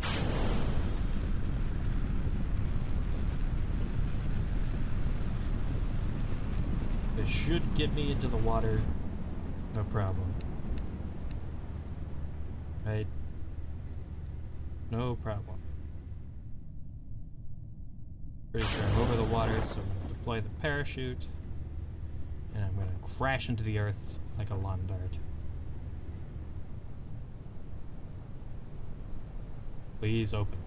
A: This should get me into the water. No problem. Right? No problem. Pretty sure I'm over the water, so I'm going to deploy the parachute. And I'm going to crash into the earth like a lawn dart. Please open.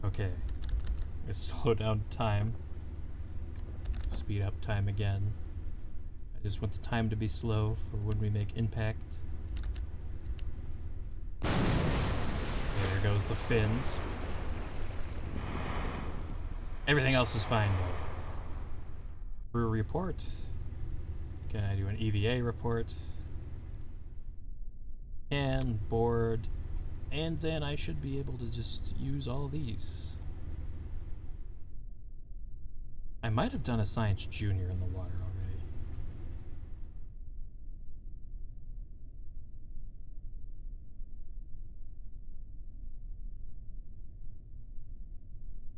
A: Okay. Let's slow down time. Speed up time again. I just want the time to be slow for when we make impact. There goes the fins. Everything else is fine though. Crew report. Can I do an EVA report? And board. And then I should be able to just use all these. I might have done a Science Junior in the water already.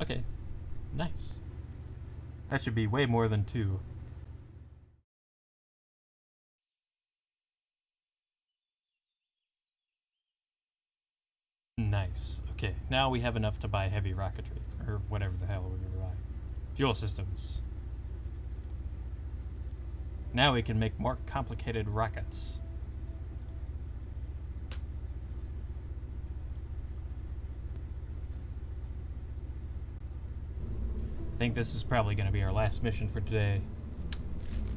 A: Okay, nice. That should be way more than 2. Nice. Okay, now we have enough to buy heavy rocketry, or whatever the hell we're gonna buy. Fuel systems. Now we can make more complicated rockets. I think this is probably going to be our last mission for today.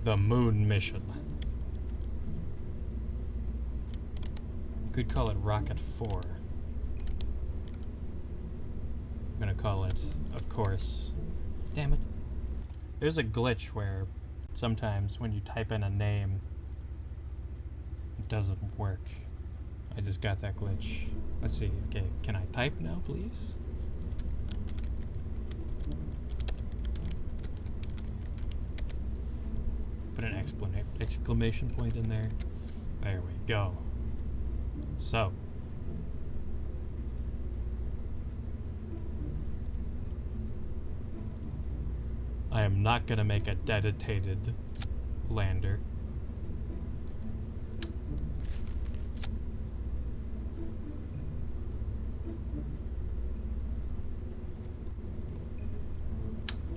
A: The moon mission. You could call it Rocket 4. I'm going to call it, of course... Damn it. There's a glitch where sometimes when you type in a name, it doesn't work. I just got that glitch. Let's see. Okay, can I type now, please? Put an exclamation point in there. There we go. So. I am not going to make a dedicated lander.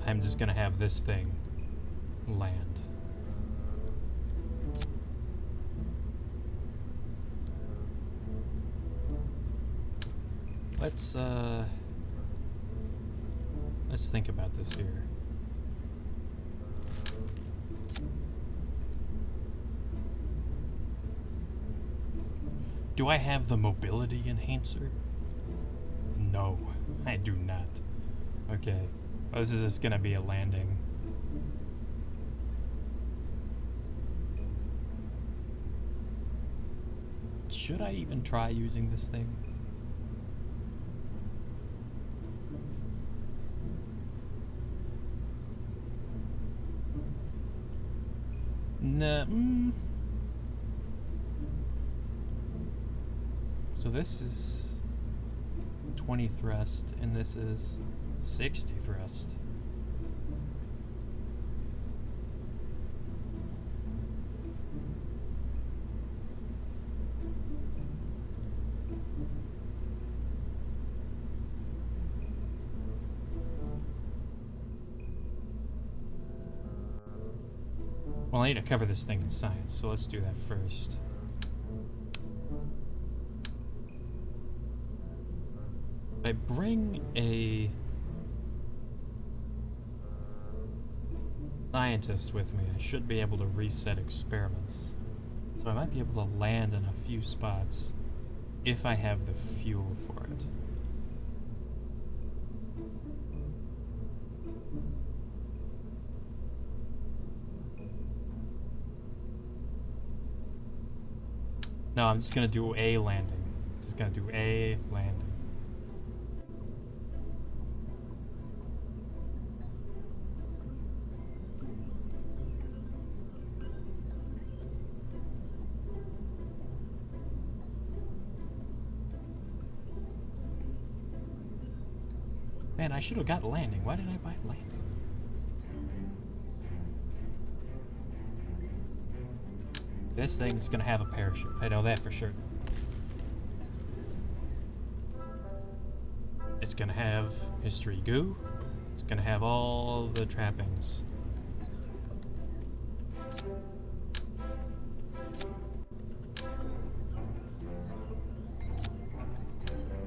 A: I'm just going to have this thing land. Let's think about this here. Do I have the mobility enhancer? No. I do not. Okay. Well, this is just gonna be a landing. Should I even try using this thing? Nah. So this is 20 thrust, and this is 60 thrust. Well, I need to cover this thing in science, so let's do that first. If I bring a scientist with me, I should be able to reset experiments. So I might be able to land in a few spots if I have the fuel for it. No, I'm just gonna do a landing. Just gonna do a landing. Man, I should have got landing. Why did I buy landing? This thing's gonna have a parachute. I know that for sure. It's gonna have history goo. It's gonna have all the trappings.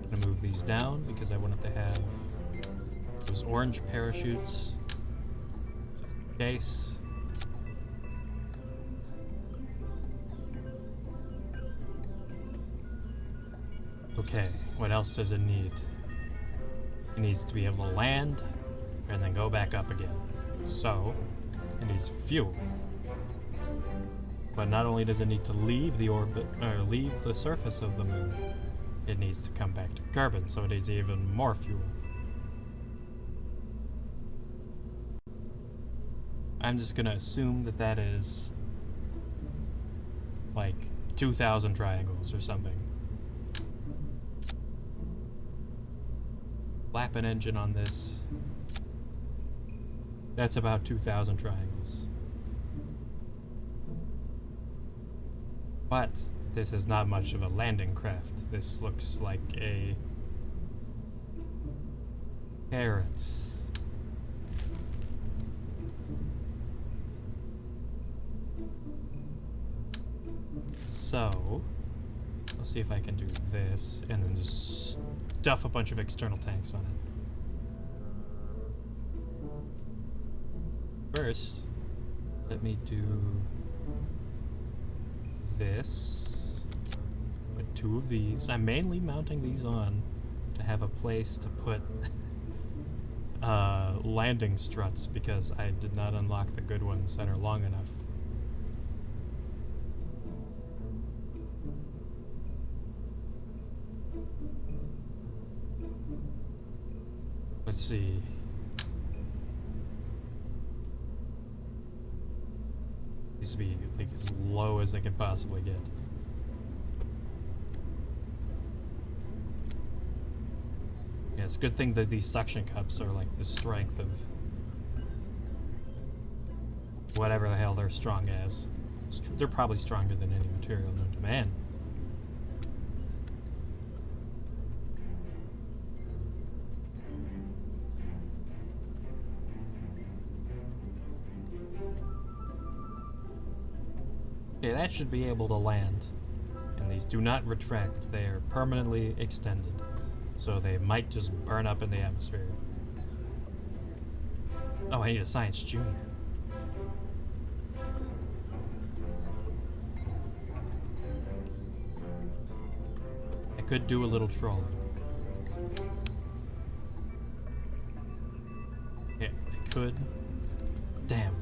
A: I'm gonna move these down because I want it to have those orange parachutes. Just in case. Okay, what else does it need? It needs to be able to land and then go back up again. So, it needs fuel. But not only does it need to leave the orbit, or leave the surface of the moon, it needs to come back to Kerbal, so it needs even more fuel. I'm just gonna assume that that is like 2,000 triangles or something. Flap an engine on this. That's about 2,000 triangles. But this is not much of a landing craft. This looks like a carrot. So, let's see if I can do this and then just stuff a bunch of external tanks on it. First, let me do this. Put 2 of these. I'm mainly mounting these on to have a place to put landing struts because I did not unlock the good ones that are long enough. Let's see. Needs to be like as low as I can possibly get. Yeah, it's a good thing that these suction cups are like the strength of whatever the hell they're strong as. They're probably stronger than any material known to man. Okay, that should be able to land. And these do not retract, they are permanently extended. So they might just burn up in the atmosphere. Oh, I need a Science Junior. I could do a little trolling. could. Damn.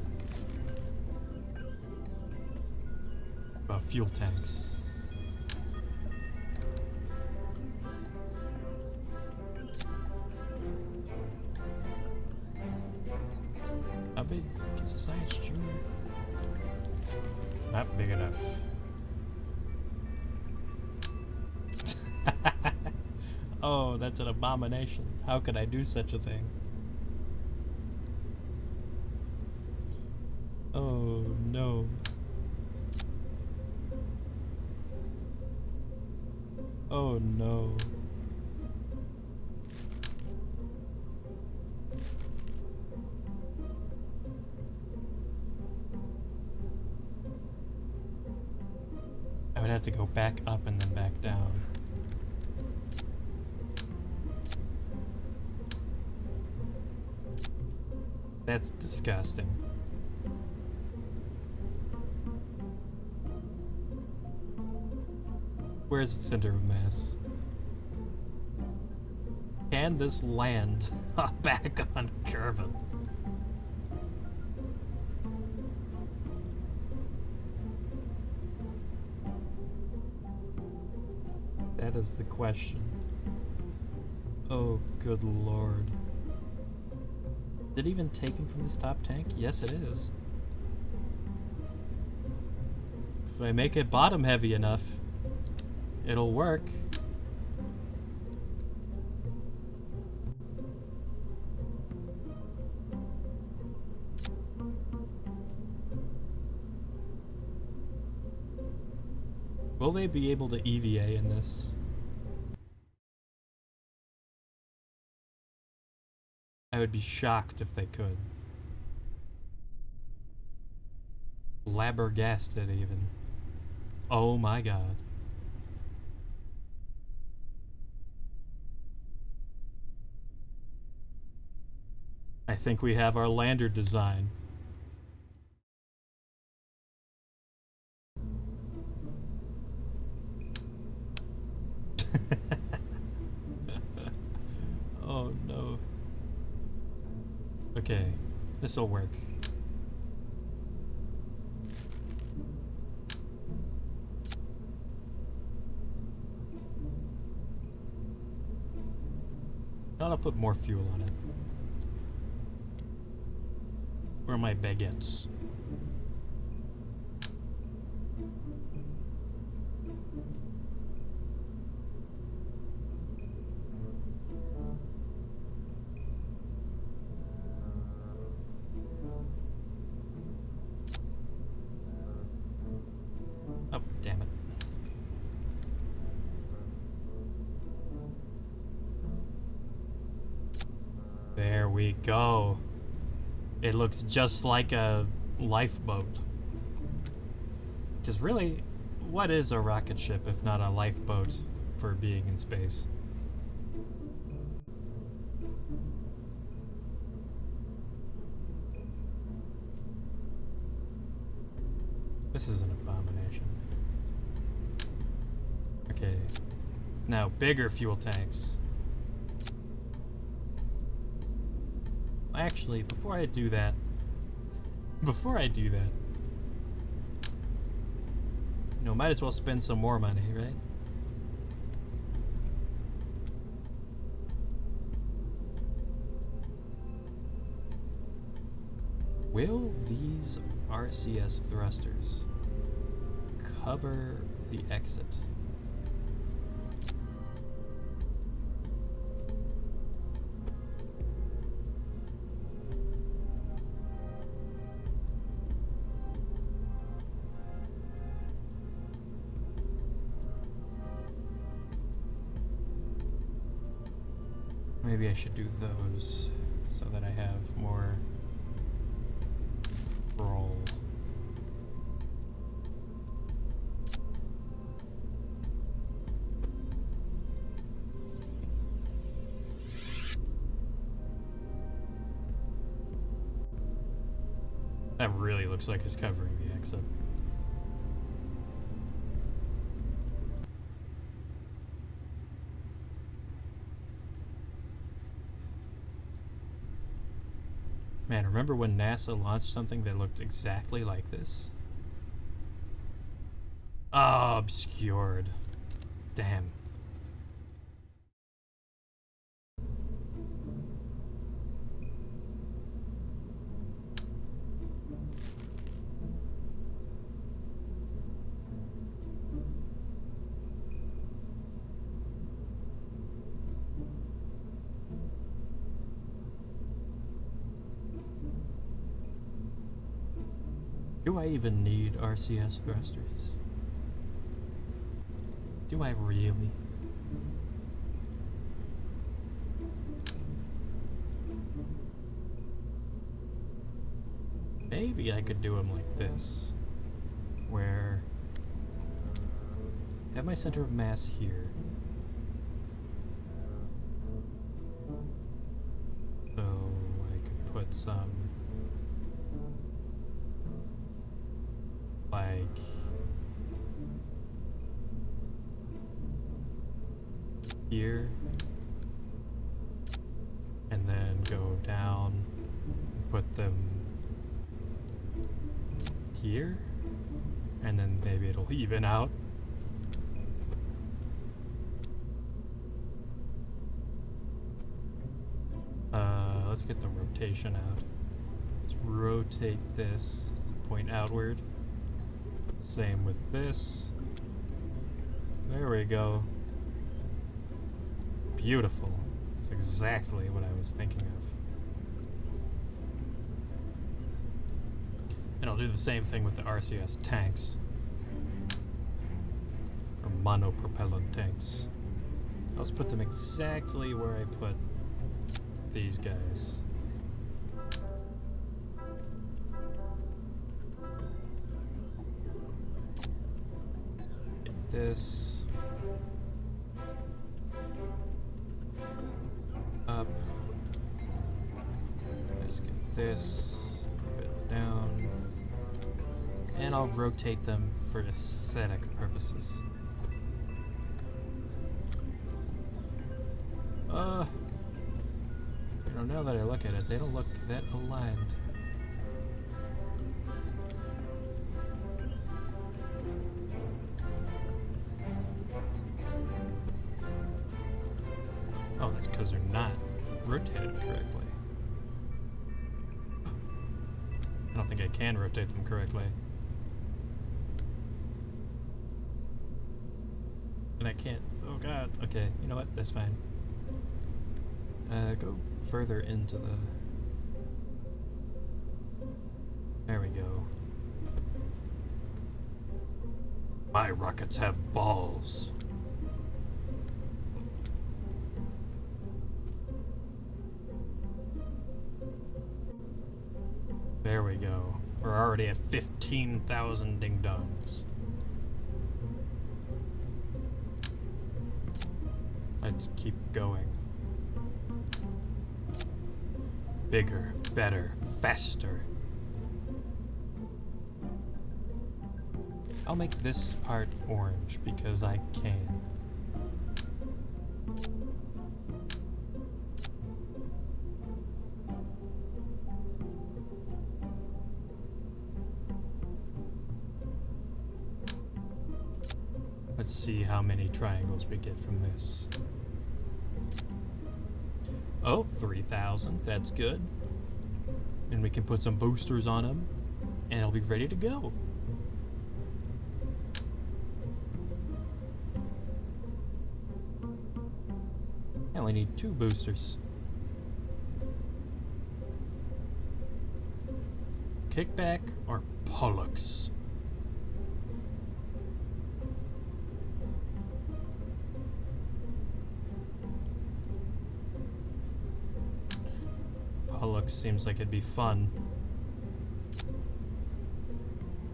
A: About fuel tanks. How big is the Science Junior? Not big enough. Oh, that's an abomination. How could I do such a thing? Oh no. Oh no. I would have to go back up and then back down. That's disgusting. Where's the center of mass? Can this land back on Kerbal? That is the question. Oh, good lord. Is it even taken from this top tank? Yes, it is. If I make it bottom heavy enough, it'll work. Will they be able to EVA in this? I would be shocked if they could. Flabbergasted even. Oh my god. I think we have our lander design. Oh no. Okay, this'll work. I'll put more fuel on it. Where are my baguettes? Oh, damn it. There we go. It looks just like a lifeboat. Because really, what is a rocket ship if not a lifeboat for being in space? This is an abomination. Okay. Now, bigger fuel tanks. Actually, before I do that, you know, might as well spend some more money, right? Will these RCS thrusters cover the exit? Maybe I should do those so that I have more roll. That really looks like it's covering the exit. Man, remember when NASA launched something that looked exactly like this? Oh, obscured. Damn. Do I even need RCS thrusters? Do I really? Maybe I could do them like this, where I have my center of mass here. So I could put some like here, and then go down and put them here, and then maybe it'll even out. Let's get the rotation out. Let's rotate this to point outward. Same with this. There we go. Beautiful. That's exactly what I was thinking of. And I'll do the same thing with the RCS tanks. Or monopropellant tanks. I'll just put them exactly where I put these guys. Get this up. Just get this, move it down, and I'll rotate them for aesthetic purposes. You know, now that I look at it, they don't look that aligned. Oh, that's because they're not rotated correctly. I don't think I can rotate them correctly. And I can't. Oh god. Okay, you know what? That's fine. Go further into the... There we go. My rockets have balls. There we go. We're already at 15,000 ding-dongs. Let's keep going. Bigger, better, faster. I'll make this part orange because I can. Let's see how many triangles we get from this. Oh, 3,000, that's good. And we can put some boosters on them, and it'll be ready to go. I only need 2 boosters. Kickback or Pollux? Pollux seems like it'd be fun.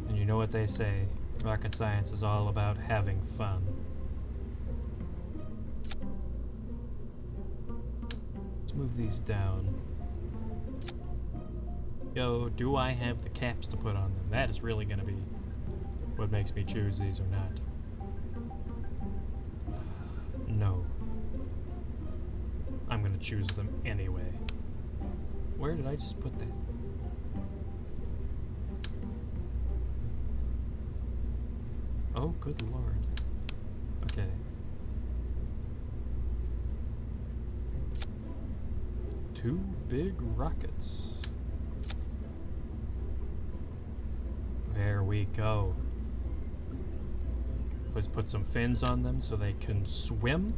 A: And you know what they say, rocket science is all about having fun. Let's move these down. Yo, do I have the caps to put on them? That is really gonna be what makes me choose these or not. No. I'm gonna choose them anyway. Where did I just put that? Oh, good lord. Okay. Two big rockets. There we go. Let's put some fins on them so they can swim.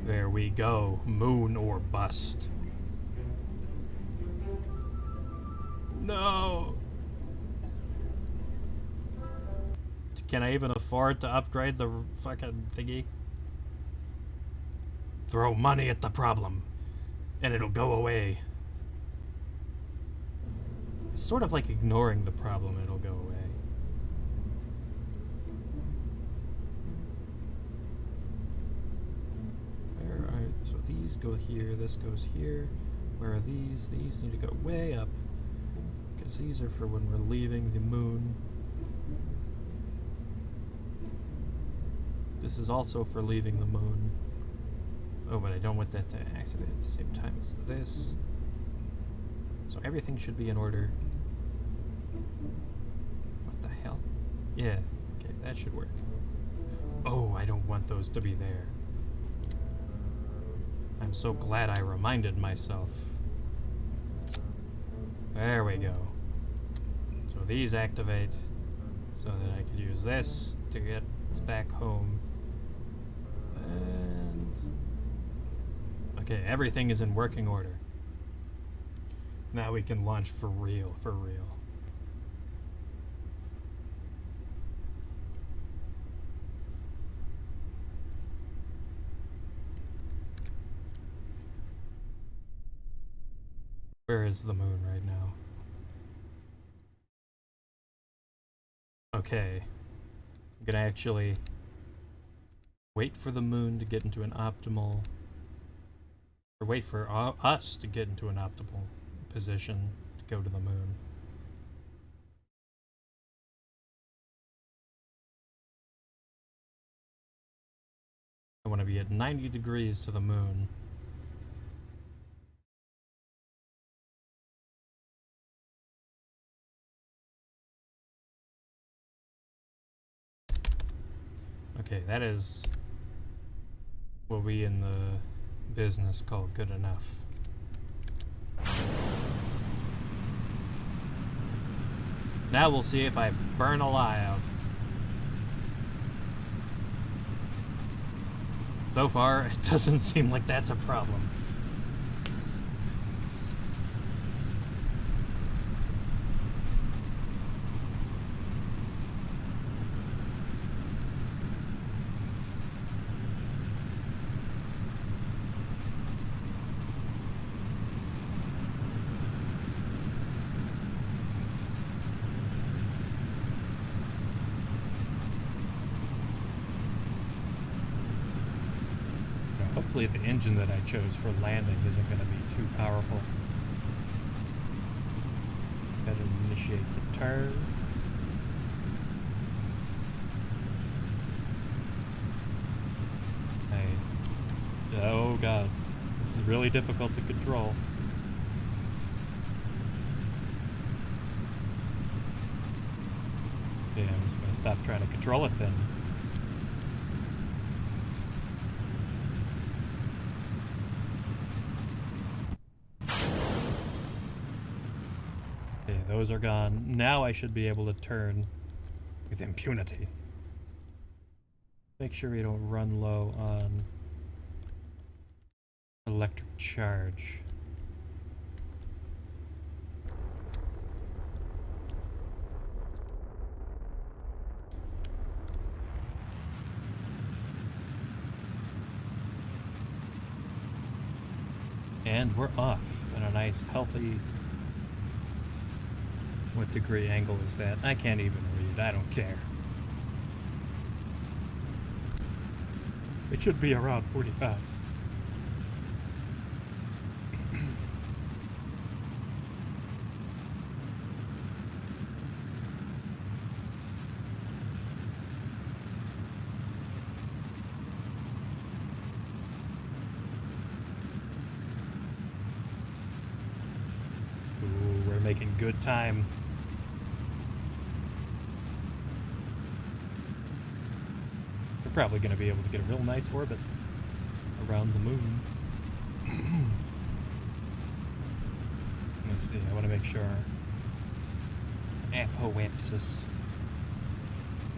A: There we go. Moon or bust. No! Can I even afford to upgrade the fucking thingy? Throw money at the problem, and it'll go away. It's sort of like ignoring the problem, it'll go away. So these go here, this goes here. Where are these? These need to go way up, because these are for when we're leaving the moon. This is also for leaving the moon. Oh, but I don't want that to activate at the same time as this. So everything should be in order. What the hell? Yeah, okay, that should work. Oh, I don't want those to be there. I'm so glad I reminded myself. There we go. So these activate so that I could use this to get back home. And okay, everything is in working order. Now we can launch for real, for real. Where is the moon right now? Okay. I'm gonna actually wait for the moon to get into an optimal, or wait for us to get into an optimal position to go to the moon. I want to be at 90 degrees to the moon. Okay, that is what we in the business call good enough. Now we'll see if I burn alive. So far, it doesn't seem like that's a problem. Hopefully the engine that I chose for landing isn't going to be too powerful. Gotta initiate the turn. Hey. Oh god. This is really difficult to control. Yeah, I'm just going to stop trying to control it then. Those are gone. Now I should be able to turn with impunity. Make sure we don't run low on electric charge. And we're off in a nice, healthy... What degree angle is that? I can't even read. I don't care. It should be around 45. making good time. We're probably going to be able to get a real nice orbit around the moon. Let's see, I want to make sure Apoapsis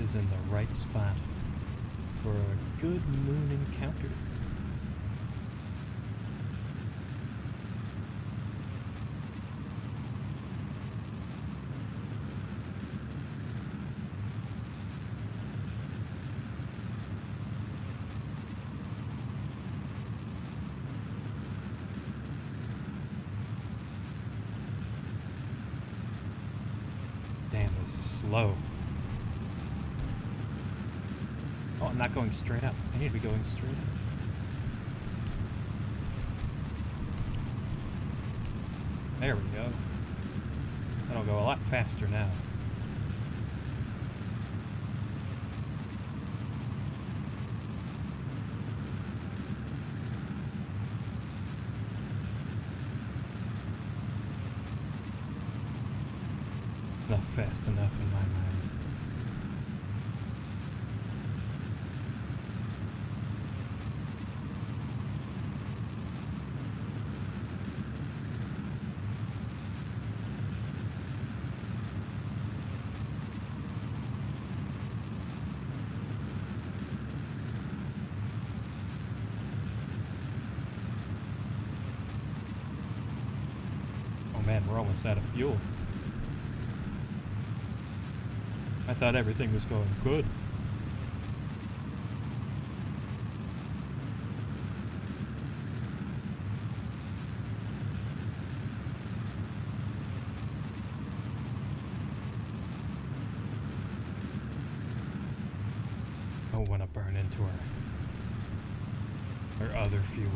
A: is in the right spot for a good moon encounter. Damn, this is slow. Oh, I'm not going straight up. I need to be going straight up. There we go. That'll go a lot faster now. Not fast enough in my mind. Oh man, we're almost out of fuel. I thought everything was going good. I don't want to burn into our other fuel.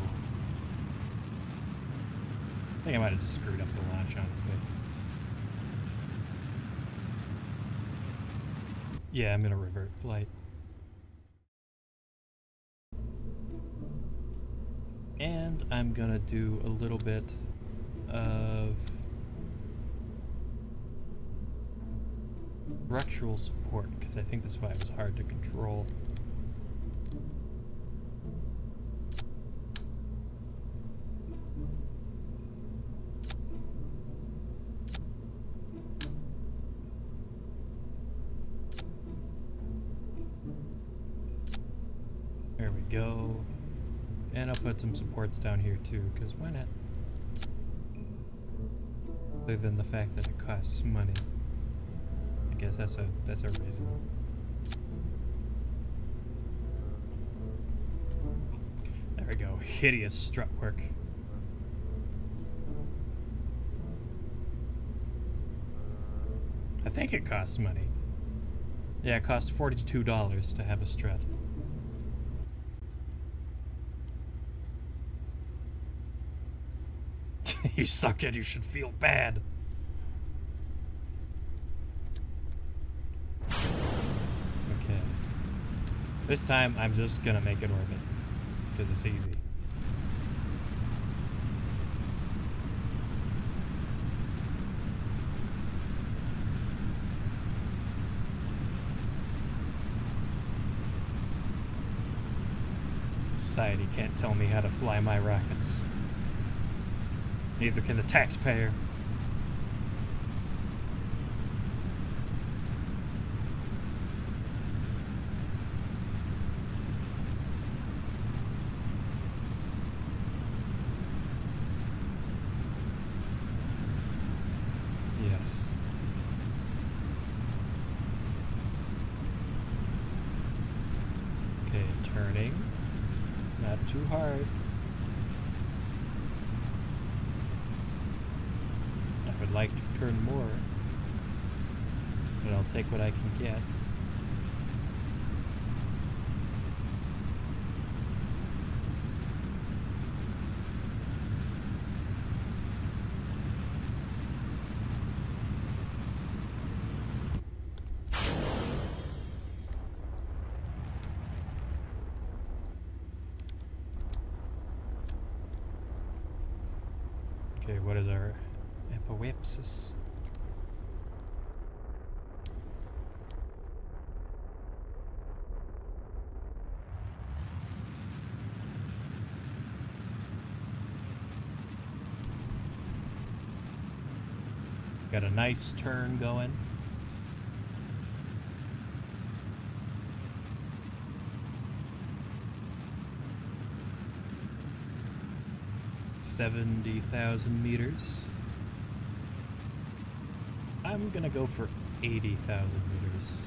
A: I think I might have just screwed up the launch, honestly. Yeah, I'm gonna revert flight. And I'm gonna do a little bit of structural support, because I think that's why it was hard to control. There we go. And I'll put some supports down here too, because why not? Other than the fact that it costs money. I guess that's a reason. There we go. Hideous strut work. I think it costs money. Yeah, it costs $42 to have a strut. You suck and you should feel bad. Okay. This time I'm just gonna make it orbit, because it's easy. Society can't tell me how to fly my rockets. Neither can the taxpayer. Yes. Okay, turning. Not too hard. I would like to turn more, but I'll take what I can get. Okay, what is our apoapsis? Got a nice turn going. $70,000 meters. I'm gonna go for 80,000 meters.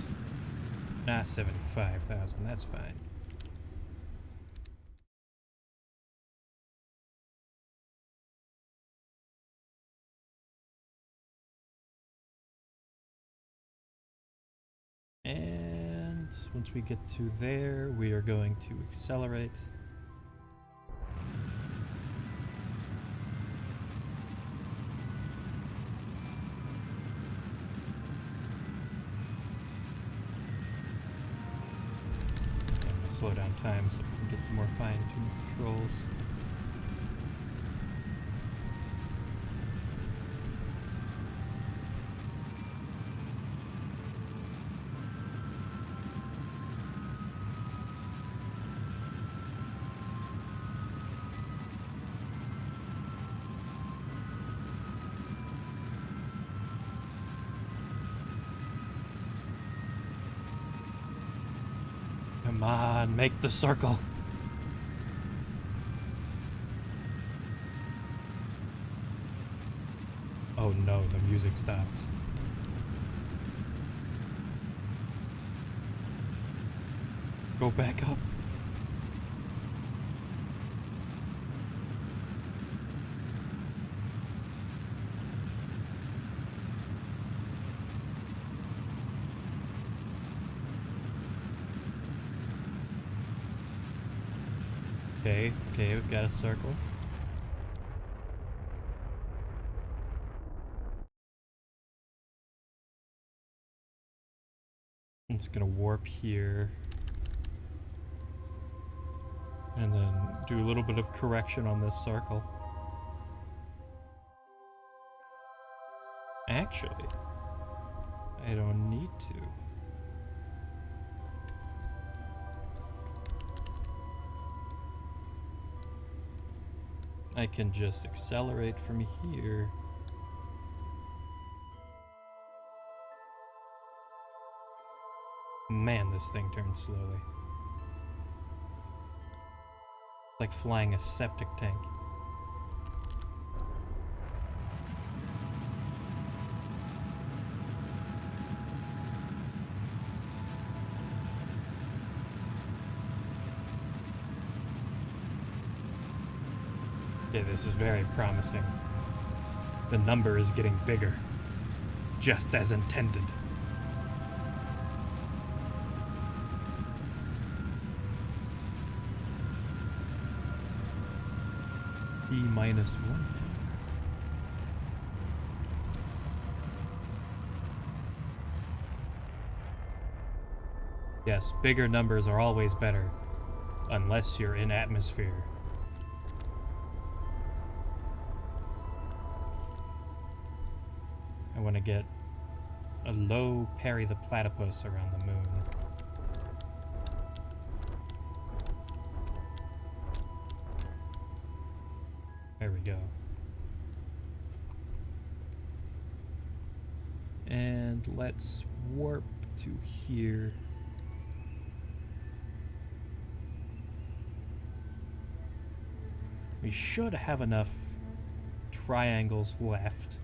A: Nah, 75,000, that's fine. And once we get to there, we are going to accelerate. Slow down time so we can get some more fine-tuned controls. Come on, make the circle. Oh no, the music stopped. Go back up. Okay, we've got a circle. It's gonna warp here. And then do a little bit of correction on this circle. Actually, I don't need to. I can just accelerate from here. Man, this thing turns slowly. Like flying a septic tank. Okay, this is very promising. The number is getting bigger, just as intended. E-1. Yes, bigger numbers are always better, unless you're in atmosphere. I want to get a low Perry the Platypus around the moon. There we go. And let's warp to here. We should have enough triangles left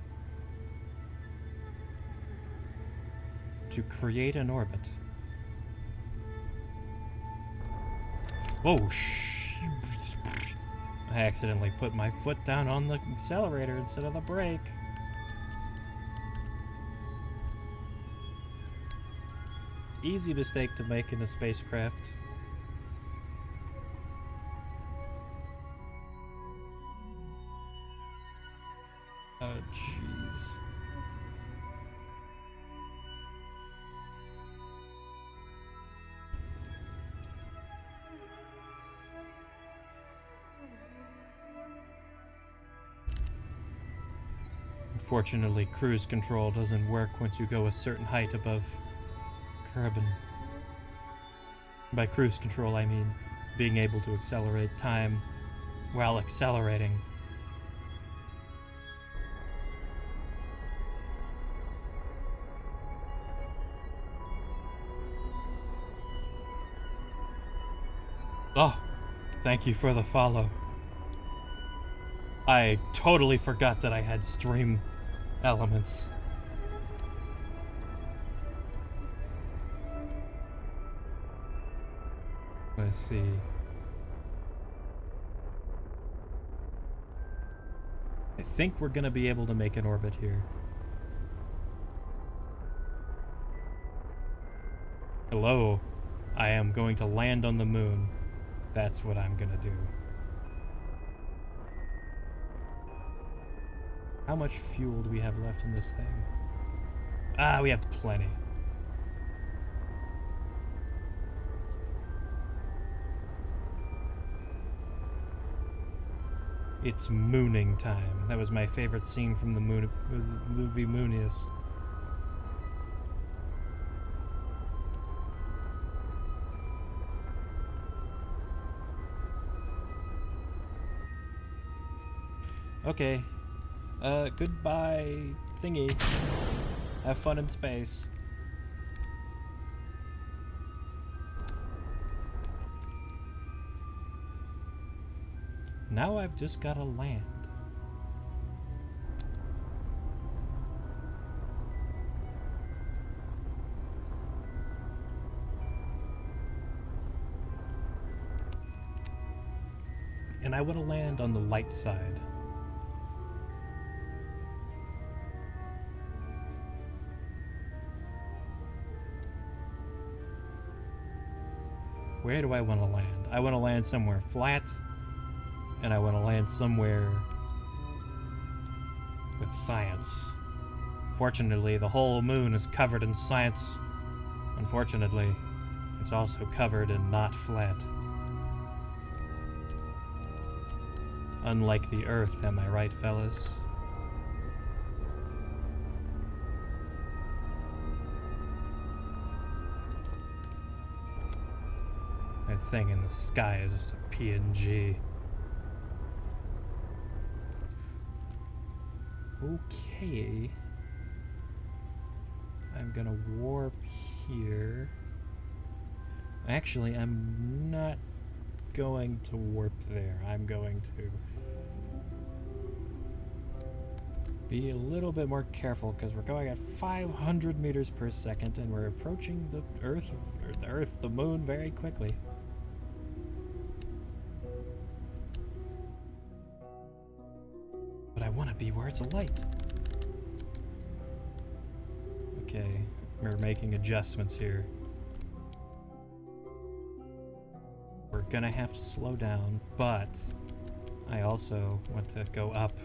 A: to create an orbit. Oh, I accidentally put my foot down on the accelerator instead of the brake. Easy mistake to make in a spacecraft. Oh, jeez. Unfortunately, cruise control doesn't work once you go a certain height above Kerbal. By cruise control, I mean being able to accelerate time while accelerating. Thank you for the follow. I totally forgot that I had stream elements. Let's see. I think we're gonna be able to make an orbit here. Hello. I am going to land on the moon. That's what I'm gonna do. How much fuel do we have left in this thing? Ah, we have plenty. It's mooning time. That was my favorite scene from the movie Moonius. Okay. Goodbye, thingy. Have fun in space. Now I've just gotta land. And I want to land on the light side. Where do I want to land? I want to land somewhere flat, and I want to land somewhere with science. Fortunately, the whole moon is covered in science. Unfortunately, it's also covered in not flat. Unlike the Earth, am I right, fellas? That thing in the sky is just a PNG. Okay. I'm gonna warp here. Actually, I'm not going to warp there. I'm going to be a little bit more careful because we're going at 500 meters per second and we're approaching the Earth, the moon very quickly. But I want to be where it's light. Okay, we're making adjustments here. We're gonna have to slow down, but I also want to go up.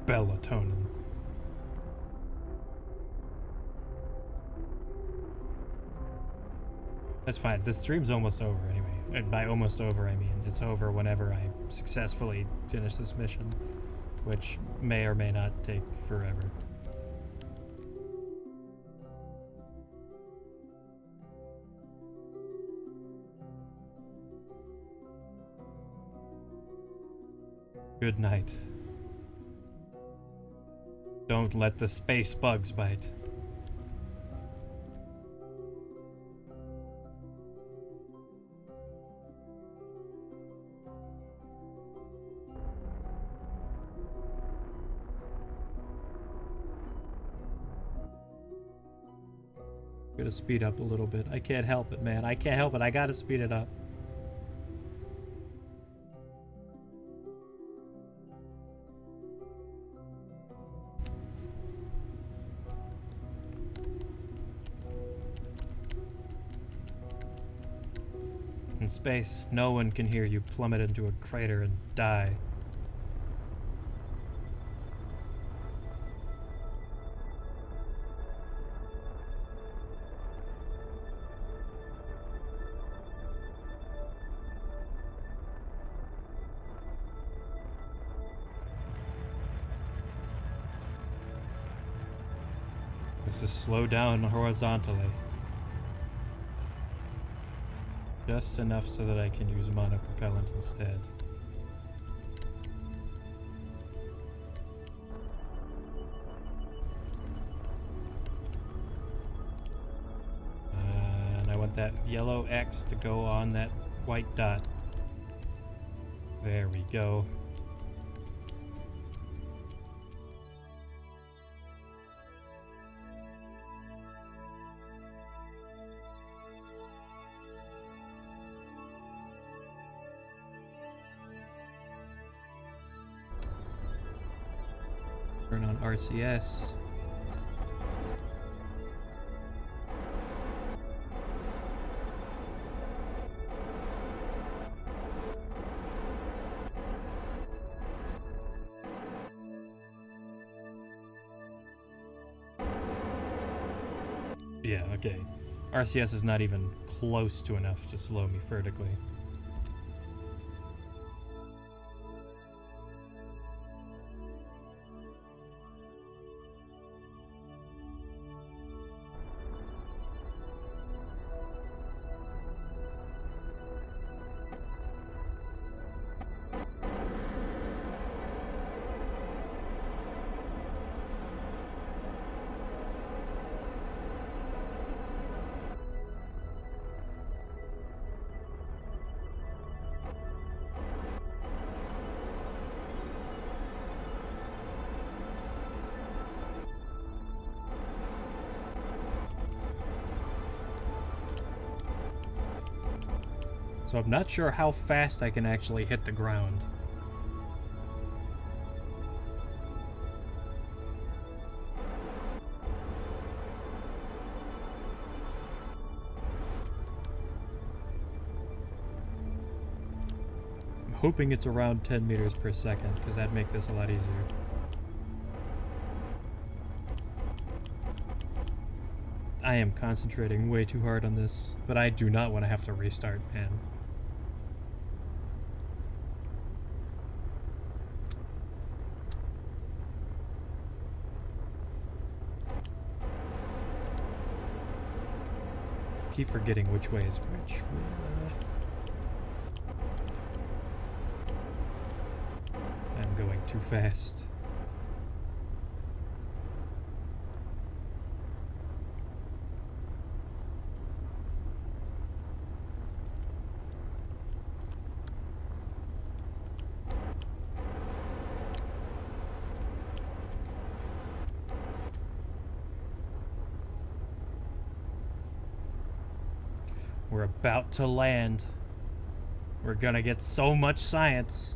A: Melatonin. That's fine. The stream's almost over anyway. And by almost over, I mean it's over whenever I successfully finish this mission, which may or may not take forever. Good night. Don't let the space bugs bite. Gotta speed up a little bit. I can't help it, man. I can't help it. I gotta speed it up. In space, no one can hear you plummet into a crater and die. The This is slow down horizontally. Just enough so that I can use monopropellant instead. And I want that yellow X to go on that white dot. There we go. Turn on RCS. Yeah, okay. RCS is not even close to enough to slow me vertically. So I'm not sure how fast I can actually hit the ground. I'm hoping it's around 10 meters per second, because that'd make this a lot easier. I am concentrating way too hard on this, but I do not want to have to restart, man. Keep forgetting which way is which. I'm going too fast. We're about to land. We're gonna get so much science.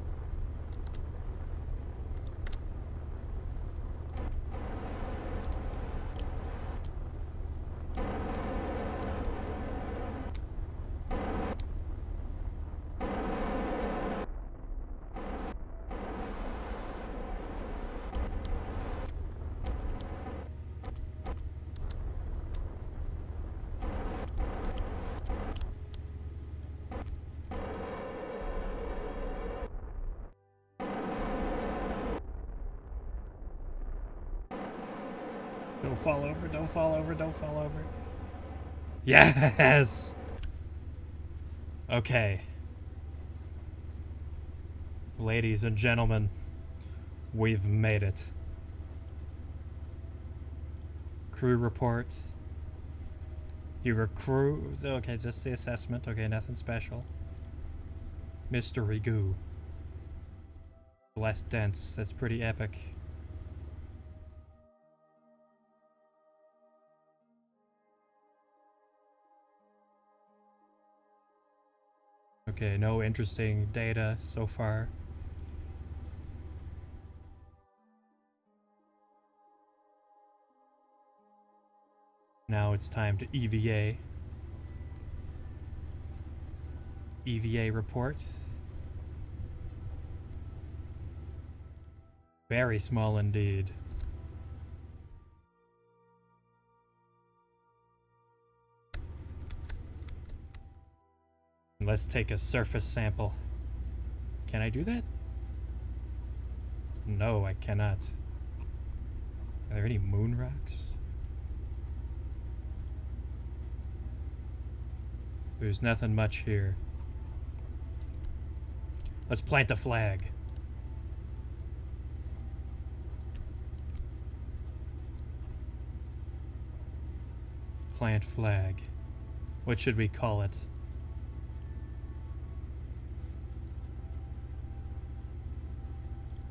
A: Don't fall over, don't fall over, don't fall over. Yes! Okay. Ladies and gentlemen, we've made it. Crew report. You were crew... Okay, just the assessment. Okay, nothing special. Mystery goo. Less dense. That's pretty epic. Okay, no interesting data so far. Now it's time to EVA. EVA report. Very small indeed. Let's take a surface sample. Can I do that? No, I cannot. Are there any moon rocks? There's nothing much here. Let's plant a flag. Plant flag. What should we call it?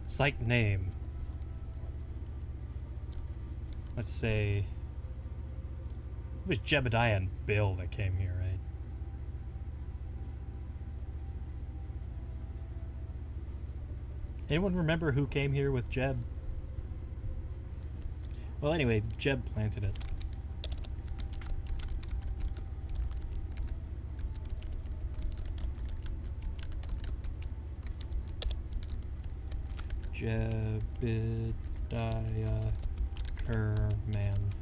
A: Site name. Let's say... It was Jebediah and Bill that came here, right? Anyone remember who came here with Jeb? Well, anyway, Jeb planted it. Jebediah Kerman.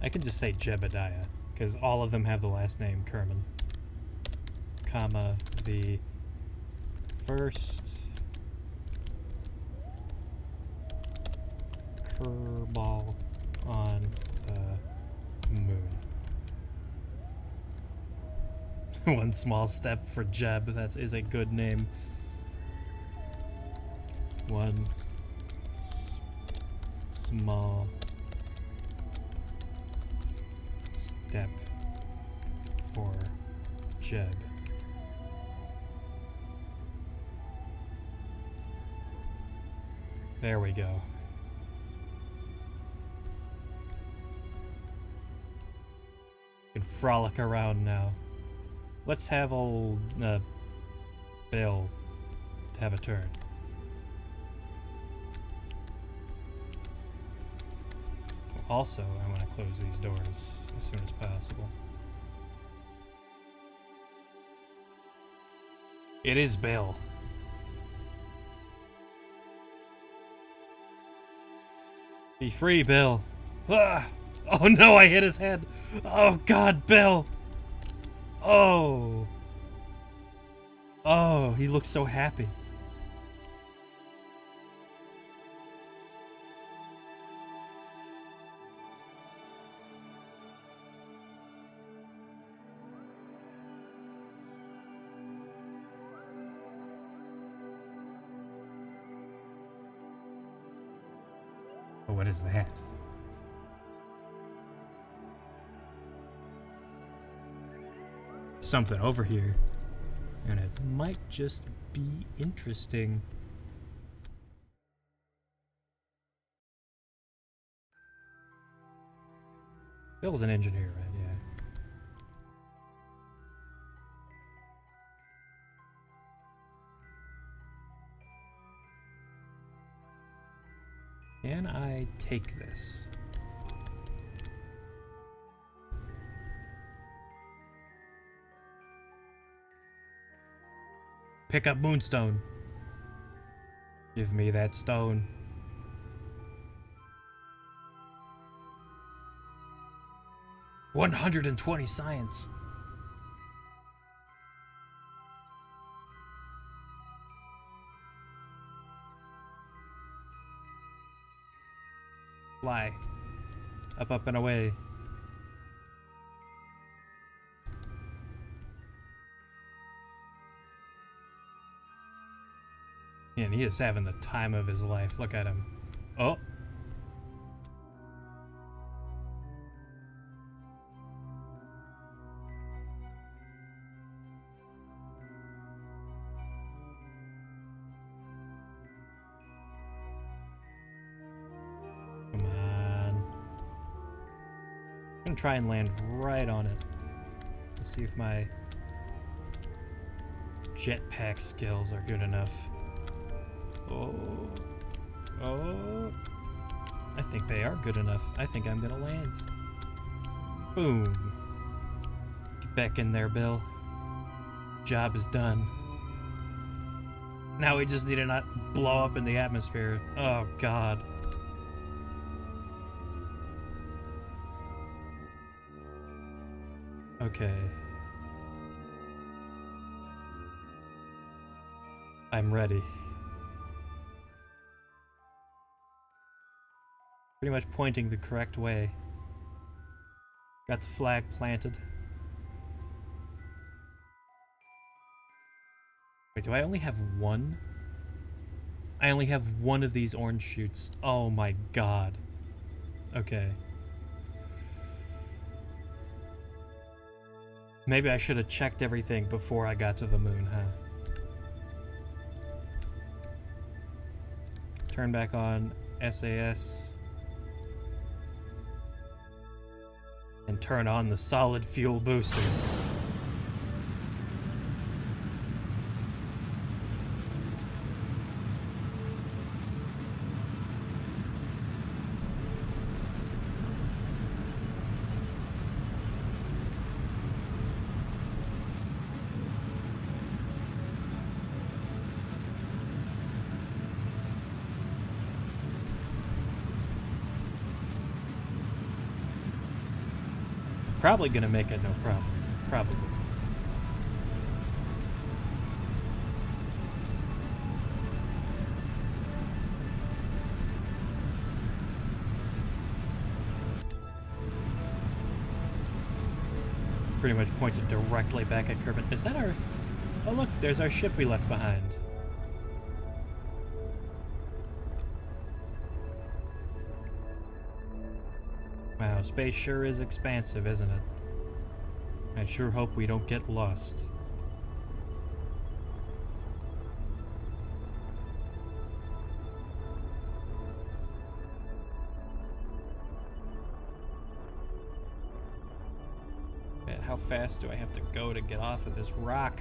A: I could just say Jebediah, because all of them have the last name Kerman. Comma, the first Kerbal on the moon. One small step for Jeb, that is a good name. One small step for Jeb. There we go. We can frolic around now. Let's have old Bill have a turn. Also, I want to close these doors as soon as possible. It is Bill. Be free, Bill. Ah! Oh no, I hit his head. Oh God, Bill. Oh. Oh, he looks so happy. What is that? Something over here. And it might just be interesting. Bill's an engineer, right? Yeah. Can I take this? Pick up Moonstone. Give me that stone. $120 science. Fly. Up, up, and away. And he is having the time of his life. Look at him. Oh. Come on. I'm gonna try and land right on it. Let's see if my jetpack skills are good enough. Oh. Oh. I think they are good enough. I think I'm gonna land. Boom. Get back in there, Bill. Job is done. Now we just need to not blow up in the atmosphere. Oh, God. Okay. I'm ready. Pretty much pointing the correct way. Got the flag planted. Wait, do I only have one? I only have one of these orange shoots. Oh my god. Okay. Maybe I should have checked everything before I got to the moon, huh? Turn back on SAS. And turn on the solid fuel boosters. Probably gonna make it no problem. Probably. Pretty much pointed directly back at Kerbal. Is that our... Oh look, there's our ship we left behind. Wow, space sure is expansive, isn't it? I sure hope we don't get lost. Man, how fast do I have to go to get off of this rock?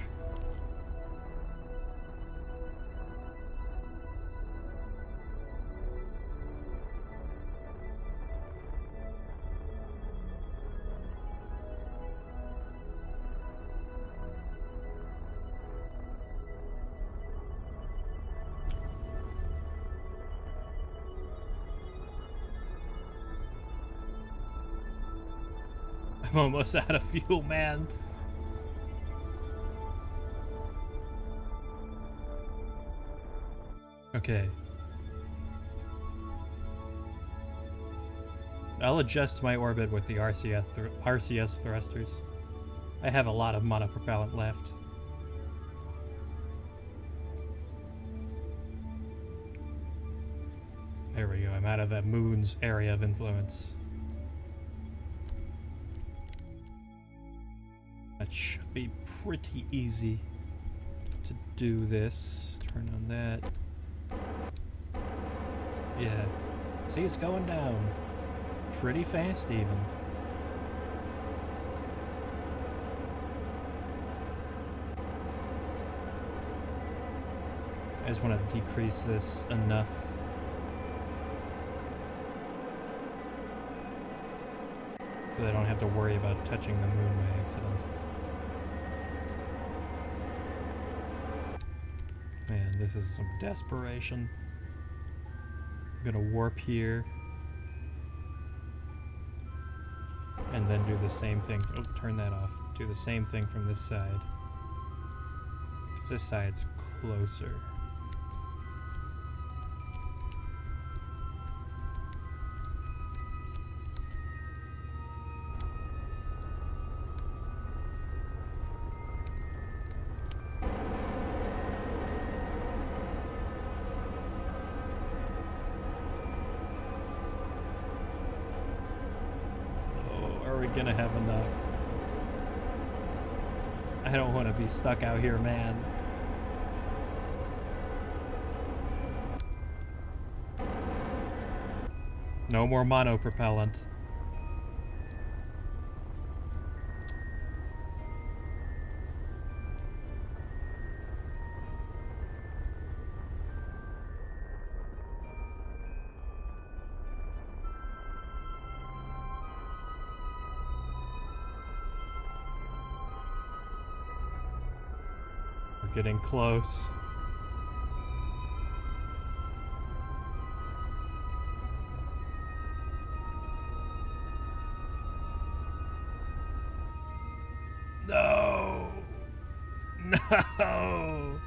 A: I'm almost out of fuel, man. Okay. I'll adjust my orbit with the RCS thrusters. I have a lot of monopropellant left. There we go, I'm out of that moon's area of influence. That should be pretty easy to do this. Turn on that. Yeah. See, it's going down. Pretty fast, even. I just want to decrease this enough. So that I don't have to worry about touching the moon by accident. Man, this is some desperation. I'm gonna warp here. And then do the same thing. Oh, turn that off. Do the same thing from this side. Because this side's closer. Gonna have enough. I don't want to be stuck out here, man. No more monopropellant. Getting close. No! No!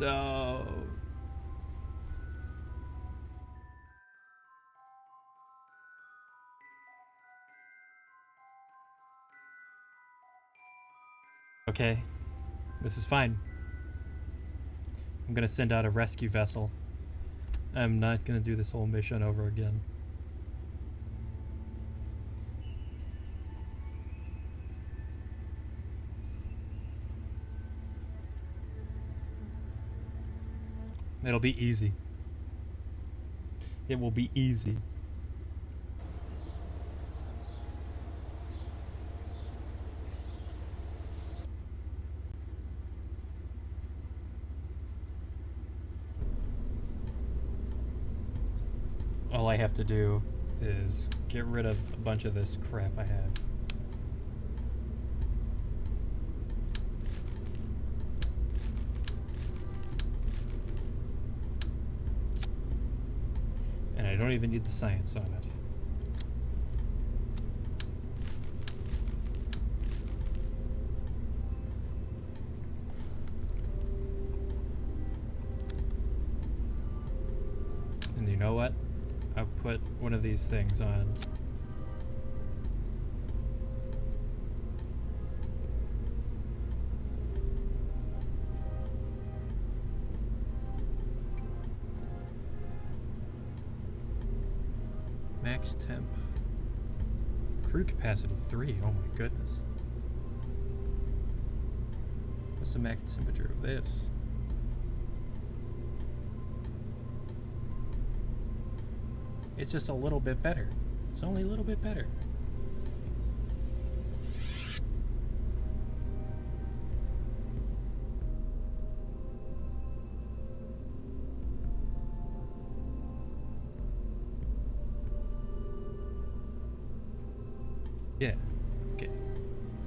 A: No! Okay, this is fine. I'm gonna send out a rescue vessel. I'm not gonna do this whole mission over again. It'll be easy. It will be easy. All I have to do is get rid of a bunch of this crap I have. And I don't even need the science on it. And you know what? I'll put one of these things on. Max temp. Crew capacity 3. Oh my goodness. What's the max temperature of this? It's just a little bit better. It's only a little bit better. Yeah, okay.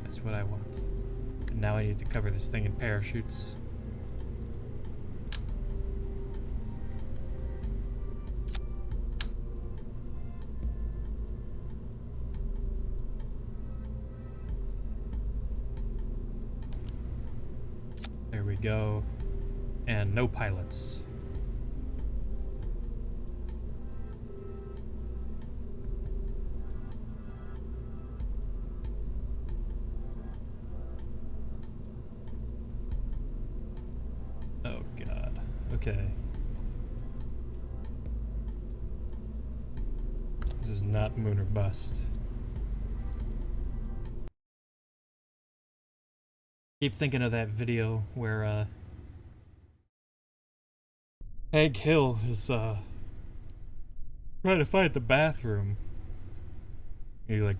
A: That's what I want. And now I need to cover this thing in parachutes. There we go. And no pilots. Oh god. Okay. This is not moon or bust. Keep thinking of that video where Hank Hill is trying to find the bathroom. And he's like,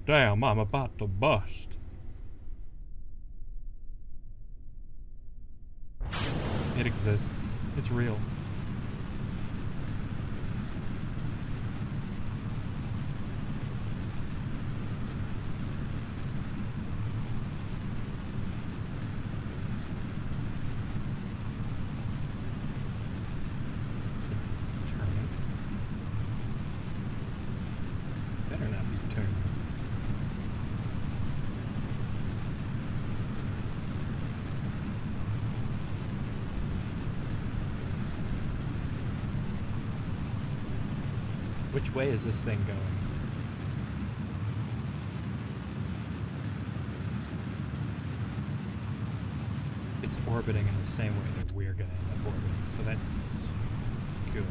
A: damn, I'm about to bust. It exists. It's real. Turning. Better not be turning. Which way is this thing going? It's orbiting in the same way that we're gonna end up orbiting, so that's good.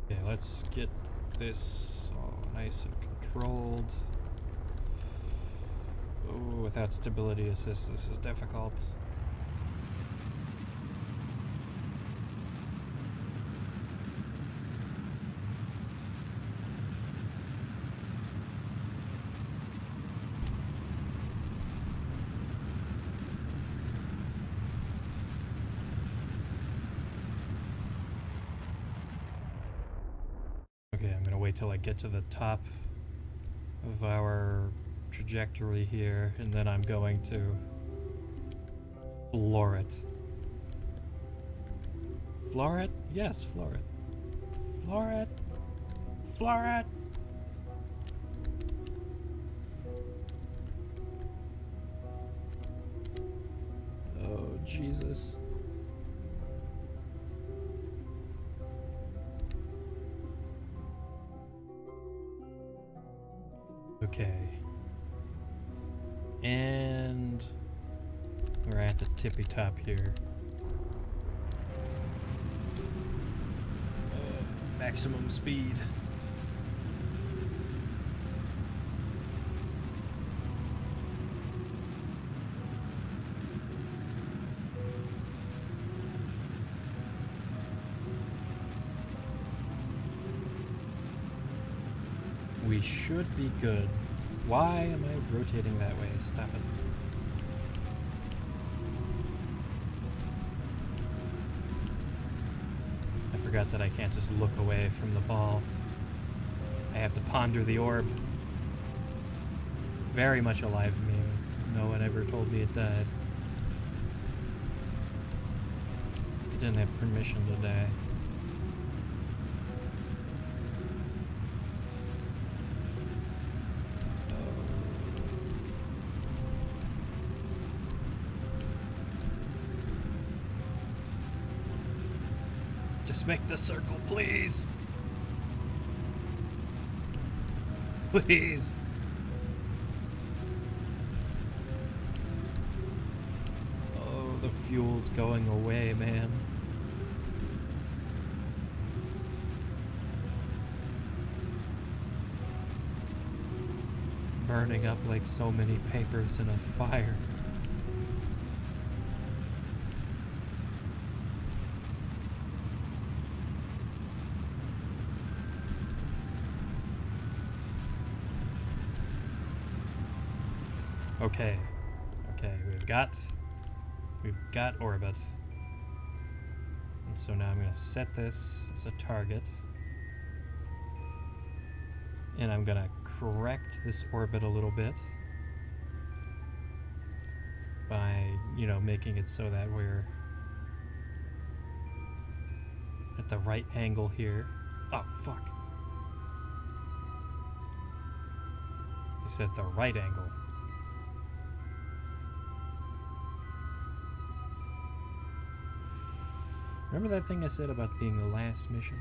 A: Okay, let's get this all nice and controlled. Oh, without stability assist, this is difficult. Okay, I'm gonna wait till I get to the top of our trajectory here, and then I'm going to Floor it. Floor it? Yes, floor it. Floor it. Floor it. Oh, Jesus. Okay. And we're at the tippy top here. Maximum speed. We should be good. Why am I rotating that way? Stop it. I forgot that I can't just look away from the ball. I have to ponder the orb. Very much alive meme. No one ever told me it died. It didn't have permission to die. Just make the circle, please. Please. Oh, the fuel's going away, man. Burning up like so many papers in a fire. Okay, we've got orbit. And so now I'm gonna set this as a target. And I'm gonna correct this orbit a little bit by, you know, making it so that we're at the right angle here. Oh, fuck. I said the right angle. Remember that thing I said about being the last mission?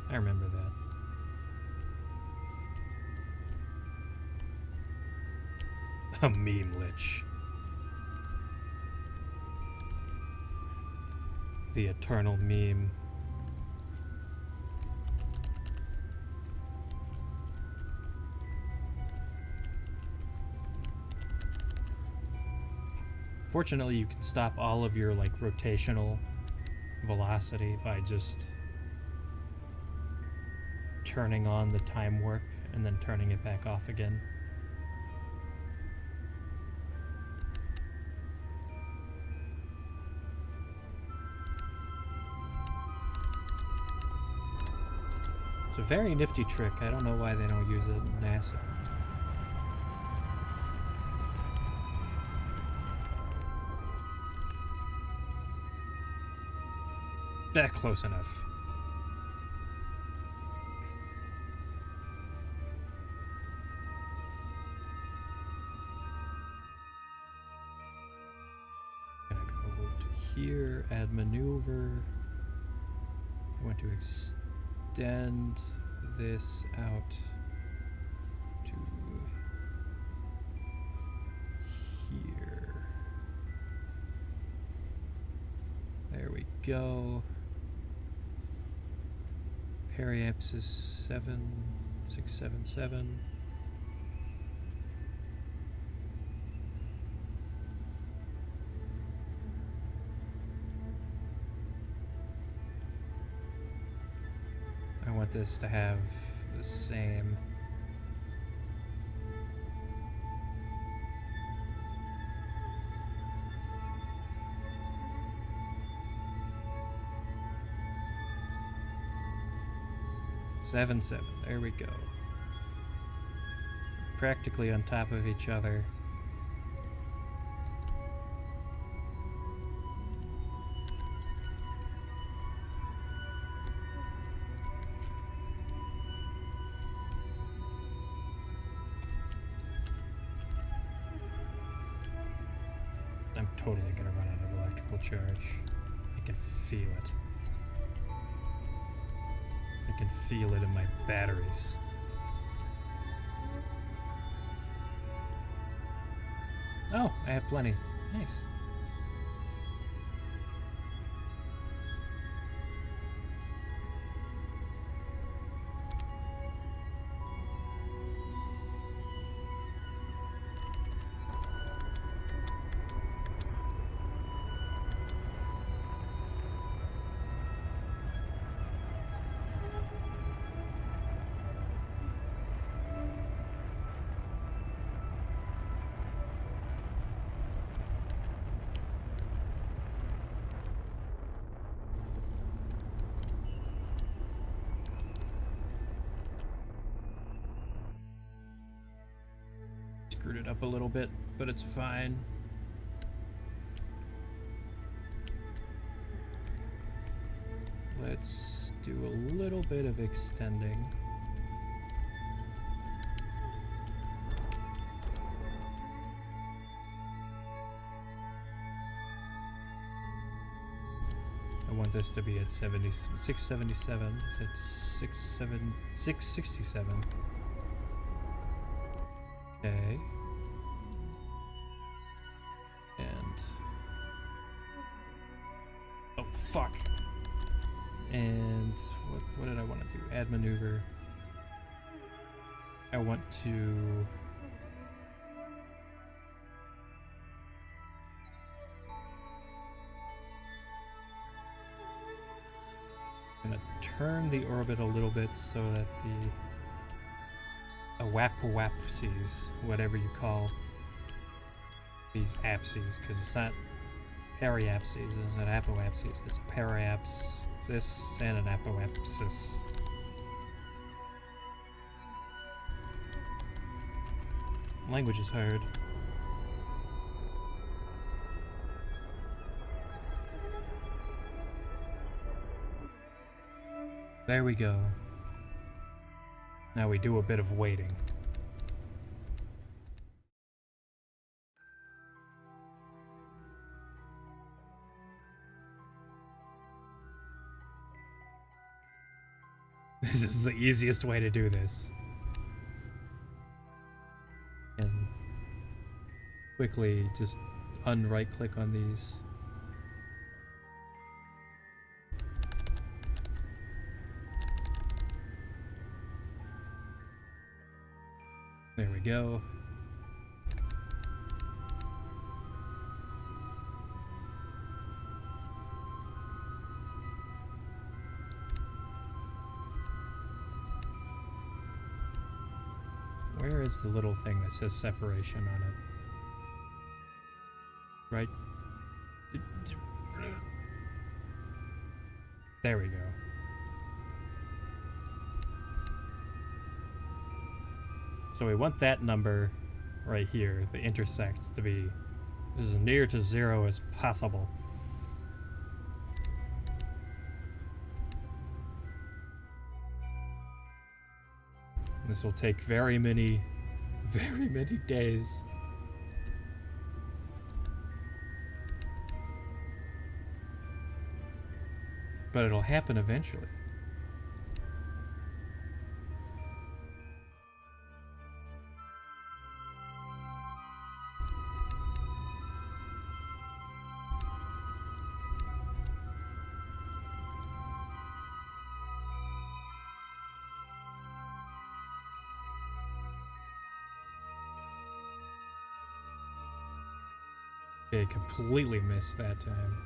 A: I remember that. A meme lich. The eternal meme. Fortunately, you can stop all of your, like, rotational velocity by just turning on the time warp and then turning it back off again. It's a very nifty trick. I don't know why they don't use it in NASA. Close enough. Gonna go to here, add maneuver. I want to extend this out to here. There we go. Periapsis is 7677. I want this to have the same seven. There we go. Practically on top of each other. totally gonna run out of electrical charge. I can feel it. I can feel it in my batteries. Oh, I have plenty. Nice. Screwed it up a little bit, but it's fine. Let's do a little bit of extending. I want this to be at 677. It's 667. Okay. And oh fuck. And what did I want to do? Add maneuver. I want to turn the orbit a little bit so that the awapawapses, whatever you call these apses, because it's not periapses, it's not apoapses, it's a periapsis and an apoapsis. Language is hard. There we go. Now we do a bit of waiting. This is the easiest way to do this. And quickly just unright click on these. There we go. Where is the little thing that says separation on it? Right? There we go. So we want that number right here, the intersect, to be as near to 0 as possible. This will take very many days. But it'll happen eventually. Okay, completely missed that time.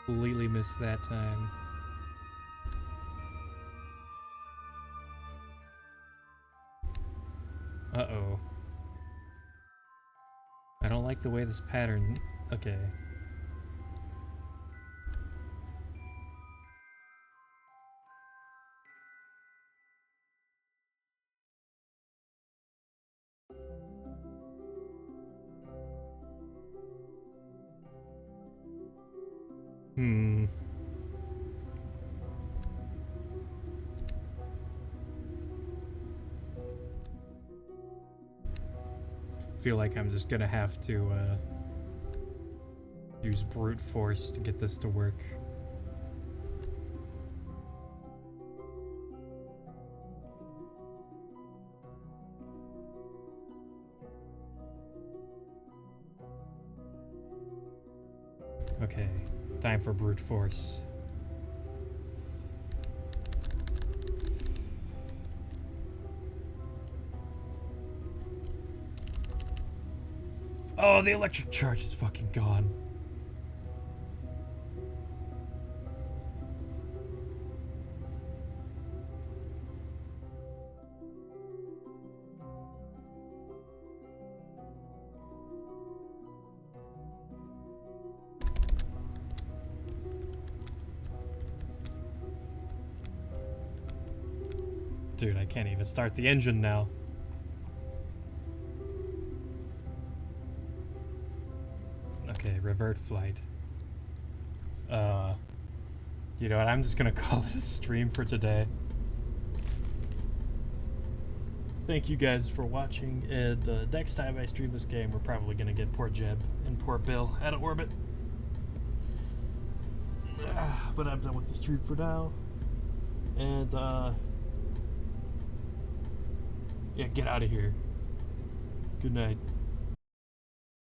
A: Completely missed that time. Uh-oh. I don't like the way this pattern... Okay. feel like I'm just gonna have to use brute force to get this to work. Okay, time for brute force. Oh, the electric charge is fucking gone. Dude, I can't even start the engine now. Okay, revert flight. You know what, I'm just gonna call it a stream for today. Thank you guys for watching, and next time I stream this game, we're probably gonna get poor Jeb and poor Bill out of orbit. But I'm done with the stream for now. And, yeah, get out of here. Good night.